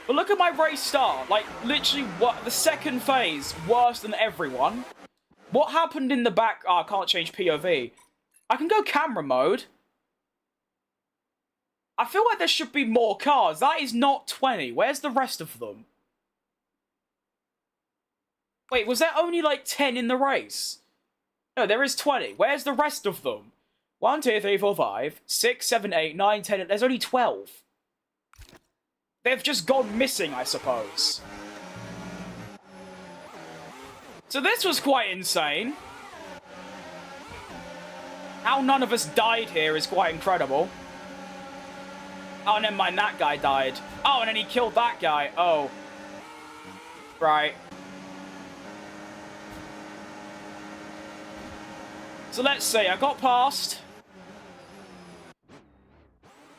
But look at my race start. Like, literally, what the second phase, worse than everyone. What happened in the back? Oh, I can't change POV. I can go camera mode. I feel like there should be more cars. That is not 20. Where's the rest of them? Wait, was there only like 10 in the race? No, there is 20. Where's the rest of them? 1, 2, 3, 4, 5, 6, 7, 8, 9, 10. There's only 12. They've just gone missing, I suppose. So this was quite insane. How none of us died here is quite incredible. Oh, never mind, that guy died. Oh, and then he killed that guy. Oh. Right. So let's see, I got past.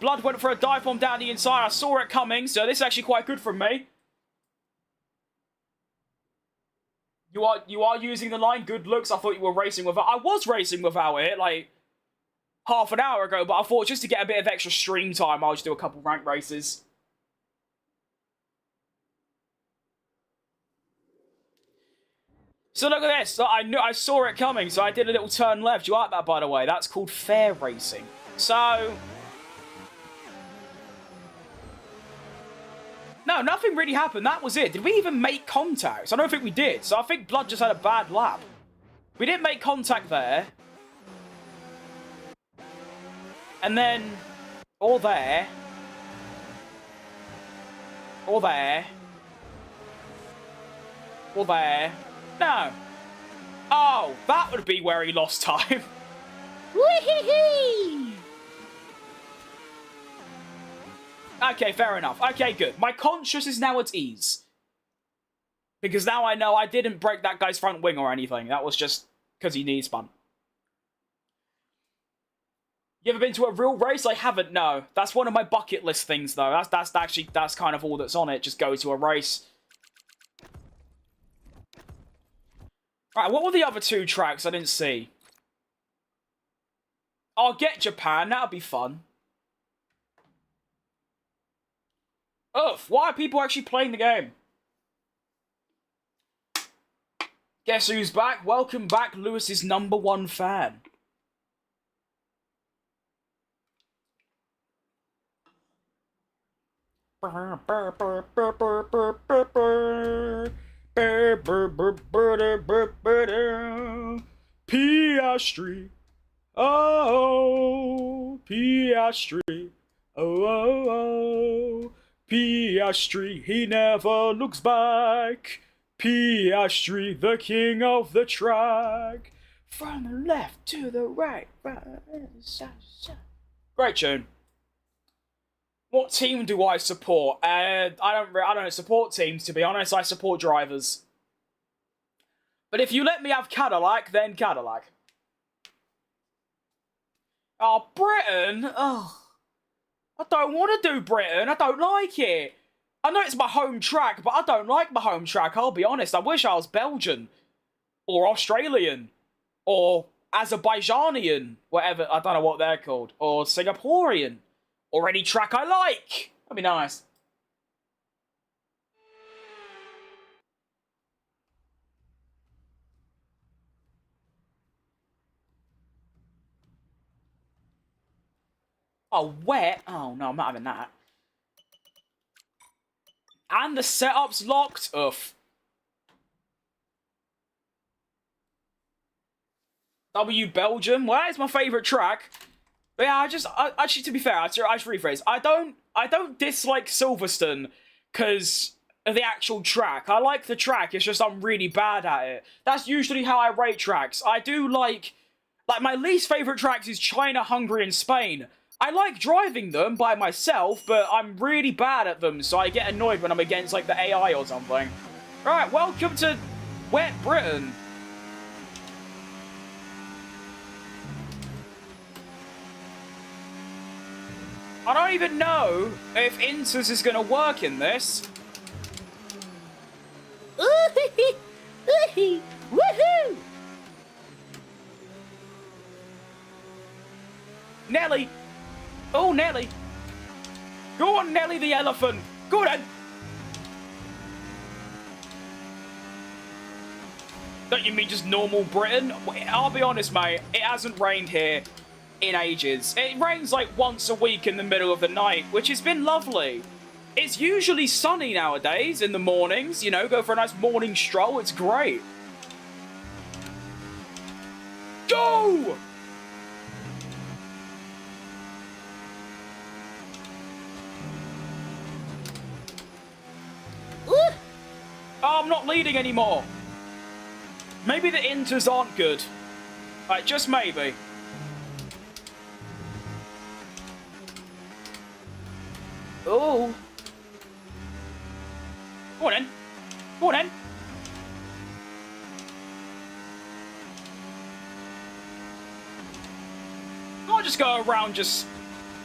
Blood went for a dive bomb down the inside. I saw it coming, so this is actually quite good from me. You are using the line. Good looks. I thought you were racing without. I was racing without it, like half an hour ago, but I thought just to get a bit of extra stream time, I'll just do a couple rank races. So look at this. I saw it coming, so I did a little turn left. You like that, by the way? That's called fair racing. So... no, nothing really happened. That was it. Did we even make contact? I don't think we did. So I think Blood just had a bad lap. We didn't make contact there. And then... or there. Or there. Or there. No. Oh, that would be where he lost time. Wee-hee-hee! Okay, fair enough. Okay, good. My conscience is now at ease. Because now I know I didn't break that guy's front wing or anything. That was just because he knee spun. You ever been to a real race? I haven't, no. That's one of my bucket list things, though. That's kind of all that's on it. Just go to a race. Alright, what were the other 2 tracks I didn't see? I'll get Japan. That'll be fun. Ugh, why are people actually playing the game? Guess who's back? Welcome back, Lewis's #1 fan. Piastri. Oh, Piastri. Oh. Piastri, he never looks back. Piastri, the king of the track. From the left to the right. Great tune. What team do I support? I don't support teams, to be honest. I support drivers. But if you let me have Cadillac, then Cadillac. Oh, Britain? Oh, I don't want to do Britain. I don't like it. I know it's my home track, but I don't like my home track, I'll be honest. I wish I was Belgian. Or Australian. Or Azerbaijanian. Whatever. I don't know what they're called. Or Singaporean. Or any track I like. That'd be nice. Oh, wet? Oh, no, I'm not having that. And the setup's locked? Oof. W Belgium? Well, that is my favourite track. But yeah, actually, to be fair, I should rephrase. I don't dislike Silverstone because of the actual track. I like the track, it's just I'm really bad at it. That's usually how I rate tracks. I do like my least favourite tracks is China, Hungary, and Spain. I like driving them by myself, but I'm really bad at them, so I get annoyed when I'm against, like, the AI or something. Right, welcome to Wet Britain. I don't even know if Inters is going to work in this. Woohoo! Nelly! Oh, Nelly! Go on, Nelly the elephant! Go on! Don't you mean just normal Britain? I'll be honest, mate, it hasn't rained here in ages. It rains like once a week in the middle of the night, which has been lovely. It's usually sunny nowadays in the mornings, you know, go for a nice morning stroll, it's great. Go! Oh, I'm not leading anymore. Maybe the Inters aren't good. Like, just maybe. Oh. Go on then. Go on then. Can't just go around just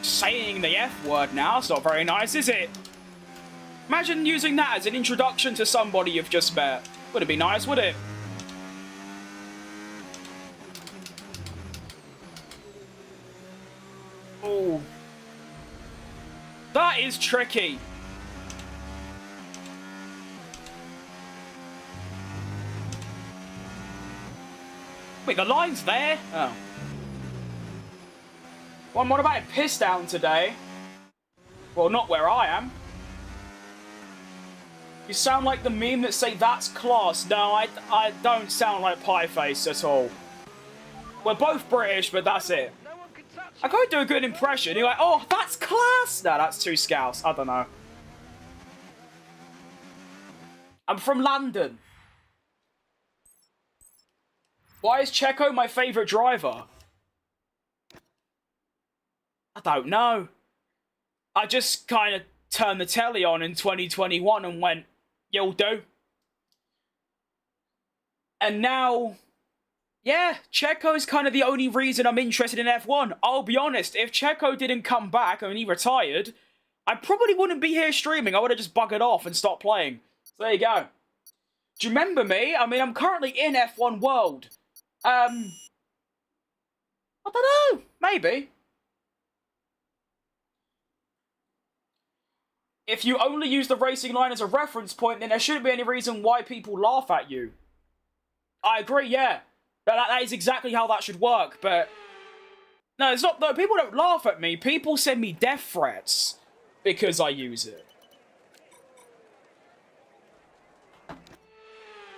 saying the F word now. It's not very nice, is it? Imagine using that as an introduction to somebody you've just met. Wouldn't be nice, would it? Oh. That is tricky. Wait, the line's there? Oh. Well, what about it piss down today? Well, not where I am. You sound like the meme that say that's class. No, I don't sound like Pieface at all. We're both British, but that's it. I can't do a good impression. You're like, oh, that's class. No, that's too scouse. I don't know. I'm from London. Why is Checo my favourite driver? I don't know. I just kind of turned the telly on in 2021 and went, you'll do. And now, yeah, Checo's kind of the only reason I'm interested in F1. I'll be honest, if Checo didn't come back and he retired, I probably wouldn't be here streaming. I would have just buggered off and stopped playing. So there you go. Do you remember me? I mean, I'm currently in F1 World. I don't know. Maybe. If you only use the racing line as a reference point, then there shouldn't be any reason why people laugh at you. I agree, yeah. That is exactly how that should work, but... No, it's not... No, people don't laugh at me. People send me death threats because I use it.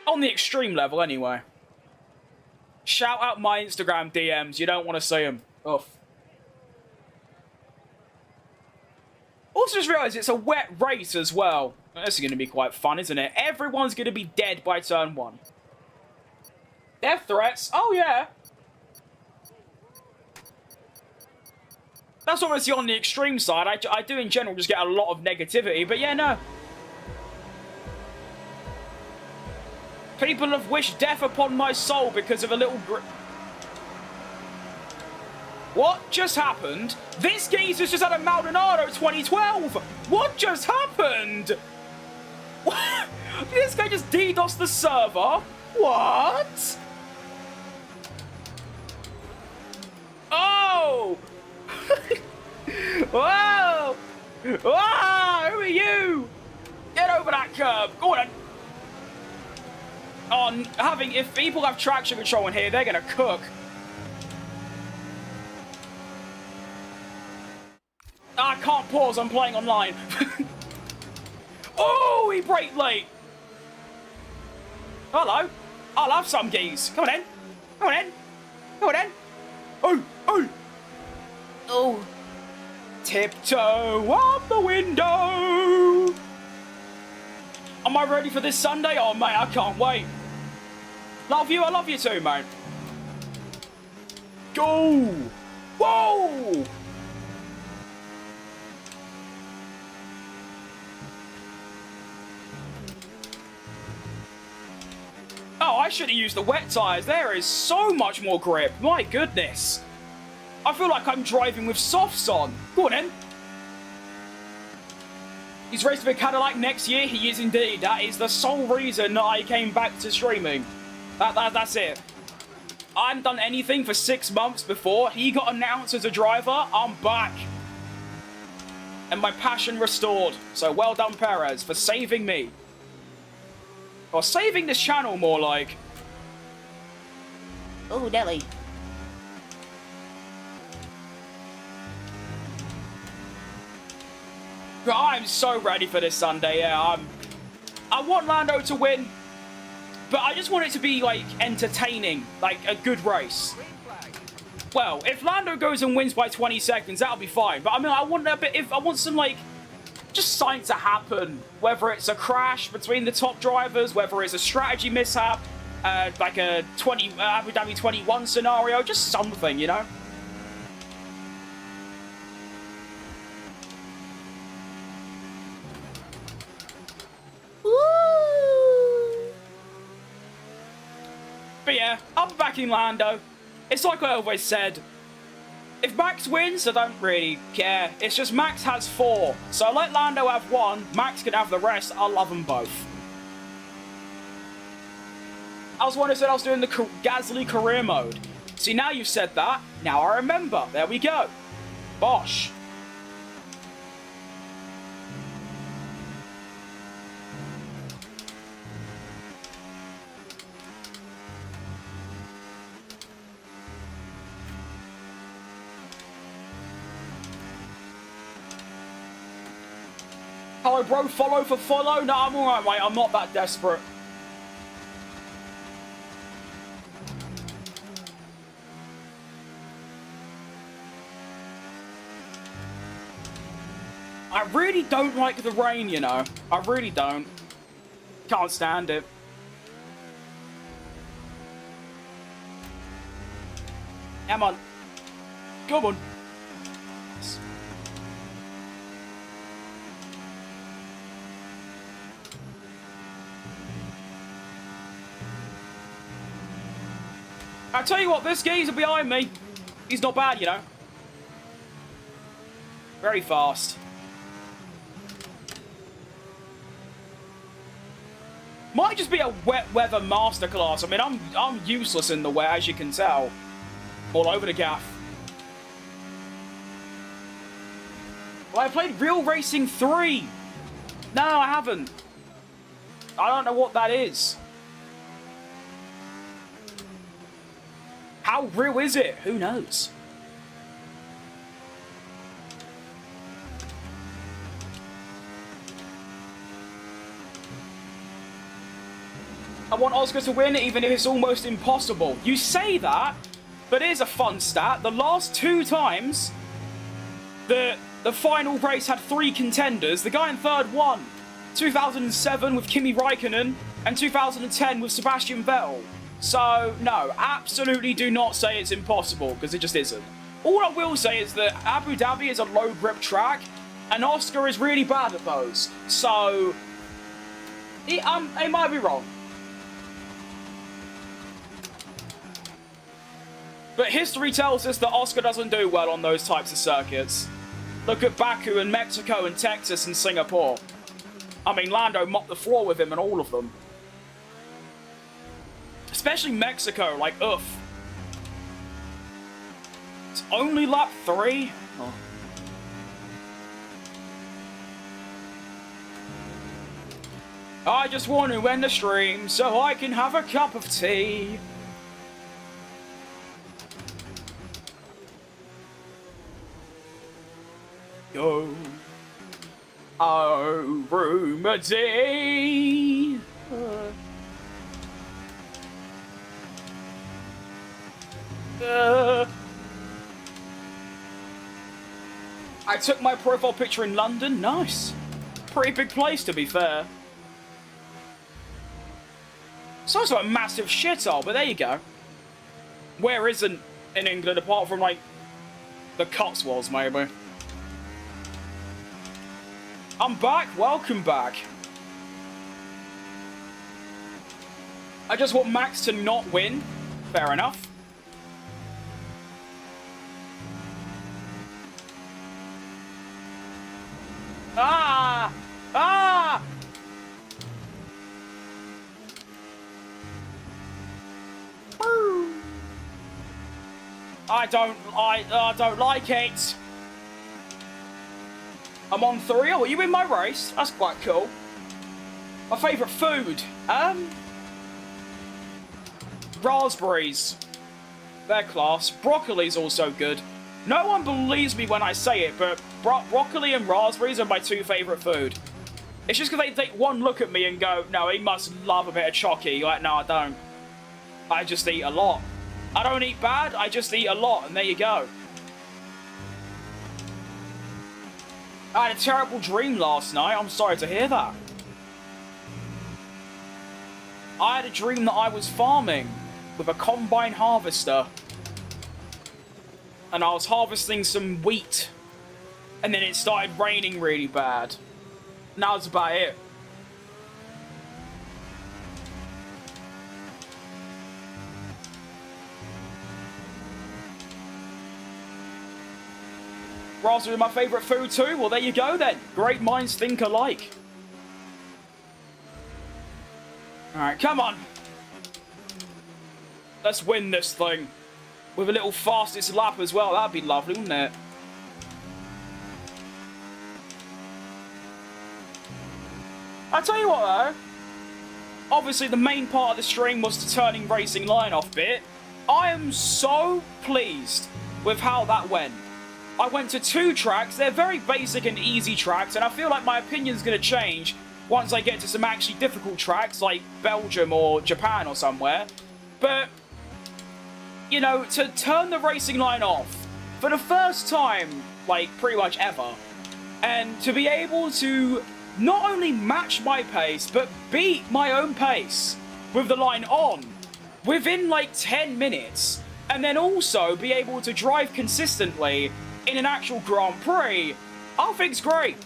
On the extreme level, anyway. Shout out my Instagram DMs. You don't want to see them. Oof. Also just realised it's a wet race as well. This is going to be quite fun, isn't it? Everyone's going to be dead by turn 1. Death threats? Oh, yeah. That's obviously on the extreme side. I do in general just get a lot of negativity, but yeah, no. People have wished death upon my soul because of a little What just happened? This geezer's just had a Maldonado 2012! What just happened? What? This guy just DDoSed the server? What? Oh! Whoa! Whoa! Who are you? Get over that curb. Go on. If people have traction control in here, they're gonna cook. I can't pause, I'm playing online. Oh, he braked late. Hello. I'll have some geese. Come on in. Come on in. Come on in. Oh, oh. Oh. Tiptoe up the window. Am I ready for this Sunday? Oh, mate, I can't wait. Love you, I love you too, mate. Go. Whoa. Oh, I should have used the wet tyres. There is so much more grip. My goodness. I feel like I'm driving with softs on. Go on then. He's racing with Cadillac next year. He is indeed. That is the sole reason that I came back to streaming. That's it. I hadn't done anything for 6 months before. He got announced as a driver. I'm back. And my passion restored. So well done, Perez, for saving me. Or saving this channel, more like. Oh, Nelly. I'm so ready for this Sunday, yeah. I want Lando to win, but I just want it to be, like, entertaining. Like, a good race. Well, if Lando goes and wins by 20 seconds, that'll be fine. But, I mean, I want some, like, just something to happen. Whether it's a crash between the top drivers, whether it's a strategy mishap, like a Abu Dhabi 21 scenario, just something, you know? Woo! But yeah, I'm backing Lando. It's like I always said. If Max wins, I don't really care. It's just Max has 4. So let Lando have 1, Max can have the rest. I love them both. I was the one who said I was doing the Gasly career mode. See, now you've said that. Now I remember. There we go. Bosh. Hello, bro. Follow for follow? No, I'm alright, mate. I'm not that desperate. I really don't like the rain, you know. I really don't. Can't stand it. Come on. Come on. I tell you what, this geezer behind me, he's not bad, you know. Very fast. Might just be a wet weather masterclass. I mean, I'm useless in the wet, as you can tell. All over the gaff. Well, I played Real Racing 3. No, I haven't. I don't know what that is. How real is it? Who knows? I want Oscar to win, even if it's almost impossible. You say that, but here's a fun stat. The last 2 times the final race had 3 contenders, the guy in third won. 2007 with Kimi Raikkonen and 2010 with Sebastian Vettel. So, no, absolutely do not say it's impossible, because it just isn't. All I will say is that Abu Dhabi is a low grip track, and Oscar is really bad at those. So, he might be wrong. But history tells us that Oscar doesn't do well on those types of circuits. Look at Baku and Mexico and Texas and Singapore. I mean, Lando mopped the floor with him in all of them. Especially Mexico, like, oof. It's only lap 3? Oh. I just want to end the stream so I can have a cup of tea. Go. Oh, Rumady. I took my profile picture in London. Nice. Pretty big place, to be fair. It's also a massive shithole, but there you go. Where isn't in England apart from, like, the Cotswolds, maybe? I'm back. Welcome back. I just want Max to not win. Fair enough. Ah! Ah! I don't like it. I'm on 3. Oh, are you in my race? That's quite cool. My favourite food? Raspberries. They're class. Broccoli's also good. No one believes me when I say it, but broccoli and raspberries are my 2 favourite food. It's just because they take one look at me and go, no, he must love a bit of chocky. Like, no, I don't. I just eat a lot. I don't eat bad, I just eat a lot, and there you go. I had a terrible dream last night. I'm sorry to hear that. I had a dream that I was farming with a combine harvester. And I was harvesting some wheat. And then it started raining really bad. And that was about it. Raspberry, my favourite food too? Well, there you go then. Great minds think alike. Alright, come on. Let's win this thing. With a little fastest lap as well. That'd be lovely, wouldn't it? I'll tell you what though. Obviously the main part of the stream was the turning racing line off bit. I am so pleased with how that went. I went to 2 tracks. They're very basic and easy tracks, and I feel like my opinion's going to change once I get to some actually difficult tracks like Belgium or Japan or somewhere. But, you know, to turn the racing line off for the first time, like, pretty much ever, and to be able to not only match my pace, but beat my own pace with the line on within, like, 10 minutes, and then also be able to drive consistently in an actual Grand Prix, I think's great.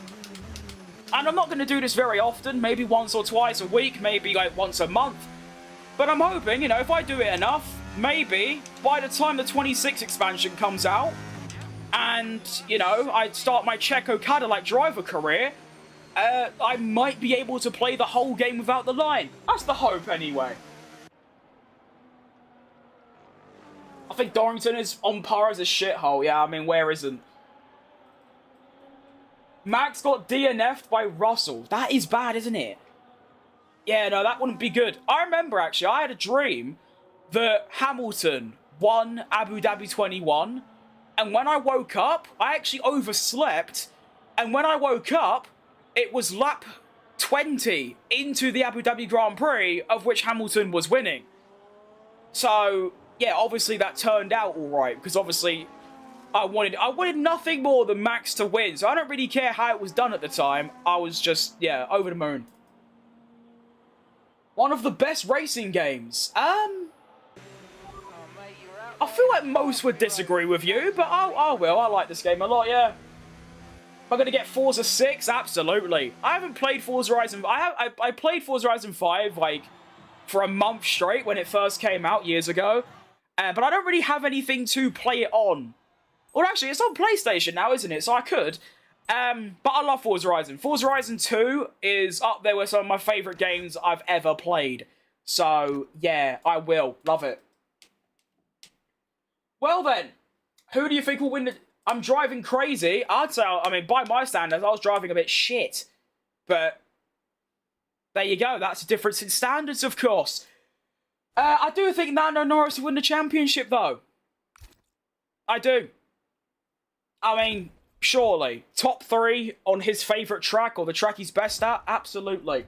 And I'm not going to do this very often, maybe once or twice a week, maybe like once a month. But I'm hoping, you know, if I do it enough, maybe by the time the 26 expansion comes out, and, you know, I start my Checo Cadillac driver career, I might be able to play the whole game without the line. That's the hope, anyway. I think Dorrington is on par as a shithole. Yeah, I mean, where isn't? Max got DNF'd by Russell. That is bad, isn't it? Yeah, no, that wouldn't be good. I remember, actually, I had a dream that Hamilton won Abu Dhabi 21. And when I woke up, I actually overslept. And when I woke up, it was lap 20 into the Abu Dhabi Grand Prix, of which Hamilton was winning. So, yeah, obviously that turned out all right, because obviously I wanted nothing more than Max to win, so I don't really care how it was done at the time. I was just, yeah, over the moon. One of the best racing games. I feel like most would disagree with you, but I will. I like this game a lot, yeah. Am I going to get Forza 6? Absolutely. I haven't played Forza Horizon... I played Forza Horizon 5, like, for a month straight when it first came out years ago. But I don't really have anything to play it on. Well, actually, it's on PlayStation now, isn't it? So I could. But I love Forza Horizon. Forza Horizon 2 is up there with some of my favourite games I've ever played. So, yeah, I will. Love it. Well then, who do you think will win the... I'm driving crazy. I'd say, I mean, by my standards, I was driving a bit shit. But, there you go. That's a difference in standards, of course. I do think Lando Norris will win the championship, though. I do. I mean, surely. Top 3 on his favourite track, or the track he's best at? Absolutely.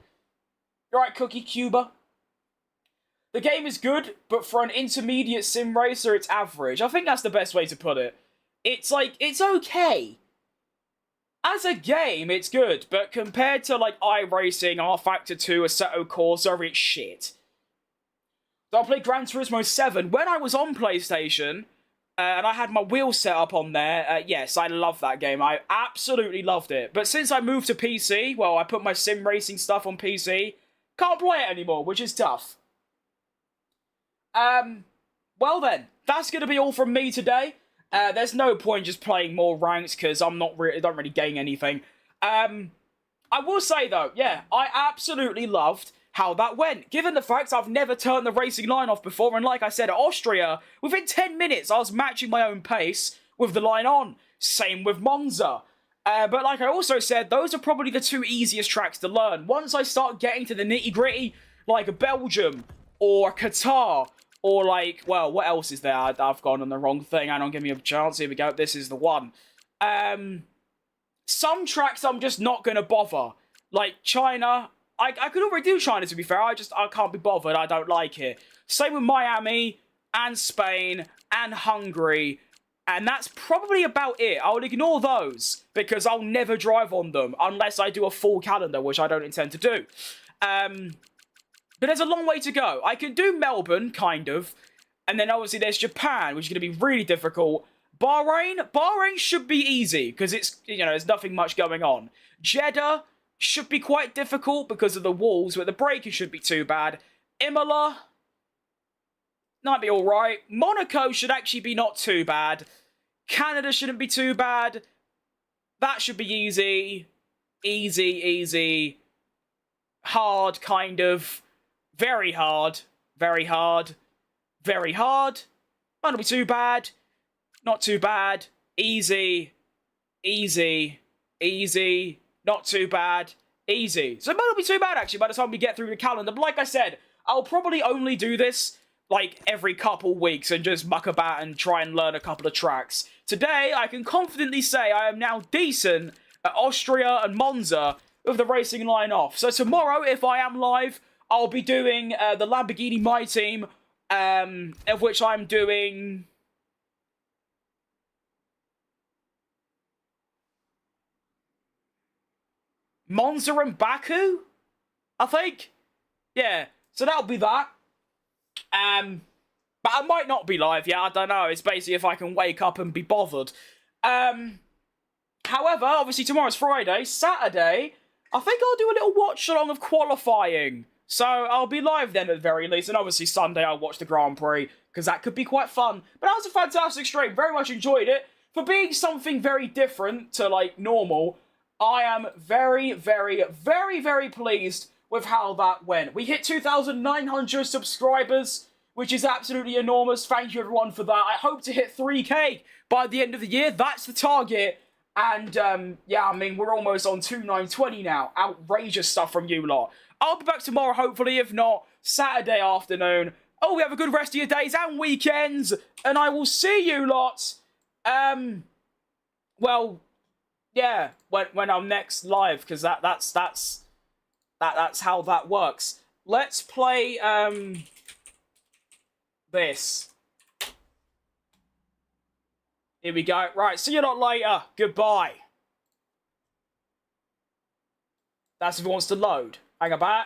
Right, Cookie Cuba. The game is good, but for an intermediate sim racer, it's average. I think that's the best way to put it. It's like, it's okay. As a game, it's good, but compared to like iRacing, R-Factor 2, Assetto Corsa, it's shit. So I played Gran Turismo 7 when I was on PlayStation, and I had my wheel set up on there. Yes, I love that game. I absolutely loved it. But since I moved to PC, well, I put my sim racing stuff on PC, can't play it anymore, which is tough. Well then, that's going to be all from me today. There's no point just playing more ranks because I'm not don't really gain anything. I will say though, yeah, I absolutely loved how that went. Given the fact I've never turned the racing line off before, and like I said, at Austria, within 10 minutes I was matching my own pace with the line on. Same with Monza. But like I also said, those are probably the 2 easiest tracks to learn. Once I start getting to the nitty-gritty, like Belgium, or Qatar, or like, well, what else is there? I've gone on the wrong thing. Hang on, give me a chance. Here we go. This is the one. Some tracks I'm just not going to bother. Like China. I could already do China, to be fair. I can't be bothered. I don't like it. Same with Miami, and Spain, and Hungary. And that's probably about it. I'll ignore those, because I'll never drive on them, unless I do a full calendar, which I don't intend to do. But there's a long way to go. I can do Melbourne, kind of. And then obviously there's Japan, which is going to be really difficult. Bahrain should be easy, because it's, you know, there's nothing much going on. Jeddah should be quite difficult because of the walls, but the braking shouldn't be too bad. Imola might be alright. Monaco should actually be not too bad. Canada shouldn't be too bad. That should be easy. Easy. Hard, kind of. Very hard. Very hard. Very hard. Might not be too bad. Not too bad. Easy. Not too bad. Easy. So it might not be too bad, actually, by the time we get through the calendar. But like I said, I'll probably only do this, like, every couple weeks and just muck about and try and learn a couple of tracks. Today, I can confidently say I am now decent at Austria and Monza with the racing line off. So tomorrow, if I am live, I'll be doing the Lamborghini My Team, of which I'm doing... Monza and Baku, I think. Yeah, so that'll be that. But I might not be live, yeah, I don't know. It's basically if I can wake up and be bothered. However, obviously tomorrow's Friday. Saturday, I think I'll do a little watch-along of qualifying. So I'll be live then at the very least. And obviously Sunday I'll watch the Grand Prix, because that could be quite fun. But that was a fantastic stream. Very much enjoyed it. For being something very different to, like, normal, I am very pleased with how that went. We hit 2,900 subscribers, which is absolutely enormous. Thank you, everyone, for that. I hope to hit 3K by the end of the year. That's the target. And, yeah, I mean, we're almost on 2,920 now. Outrageous stuff from you lot. I'll be back tomorrow, hopefully, if not, Saturday afternoon. Oh, we have a good rest of your days and weekends. And I will see you lot. Well... yeah, when I'm next live, because that's how that works. Let's play this. Here we go. Right, see you lot later. Goodbye. That's if it wants to load. Hang about.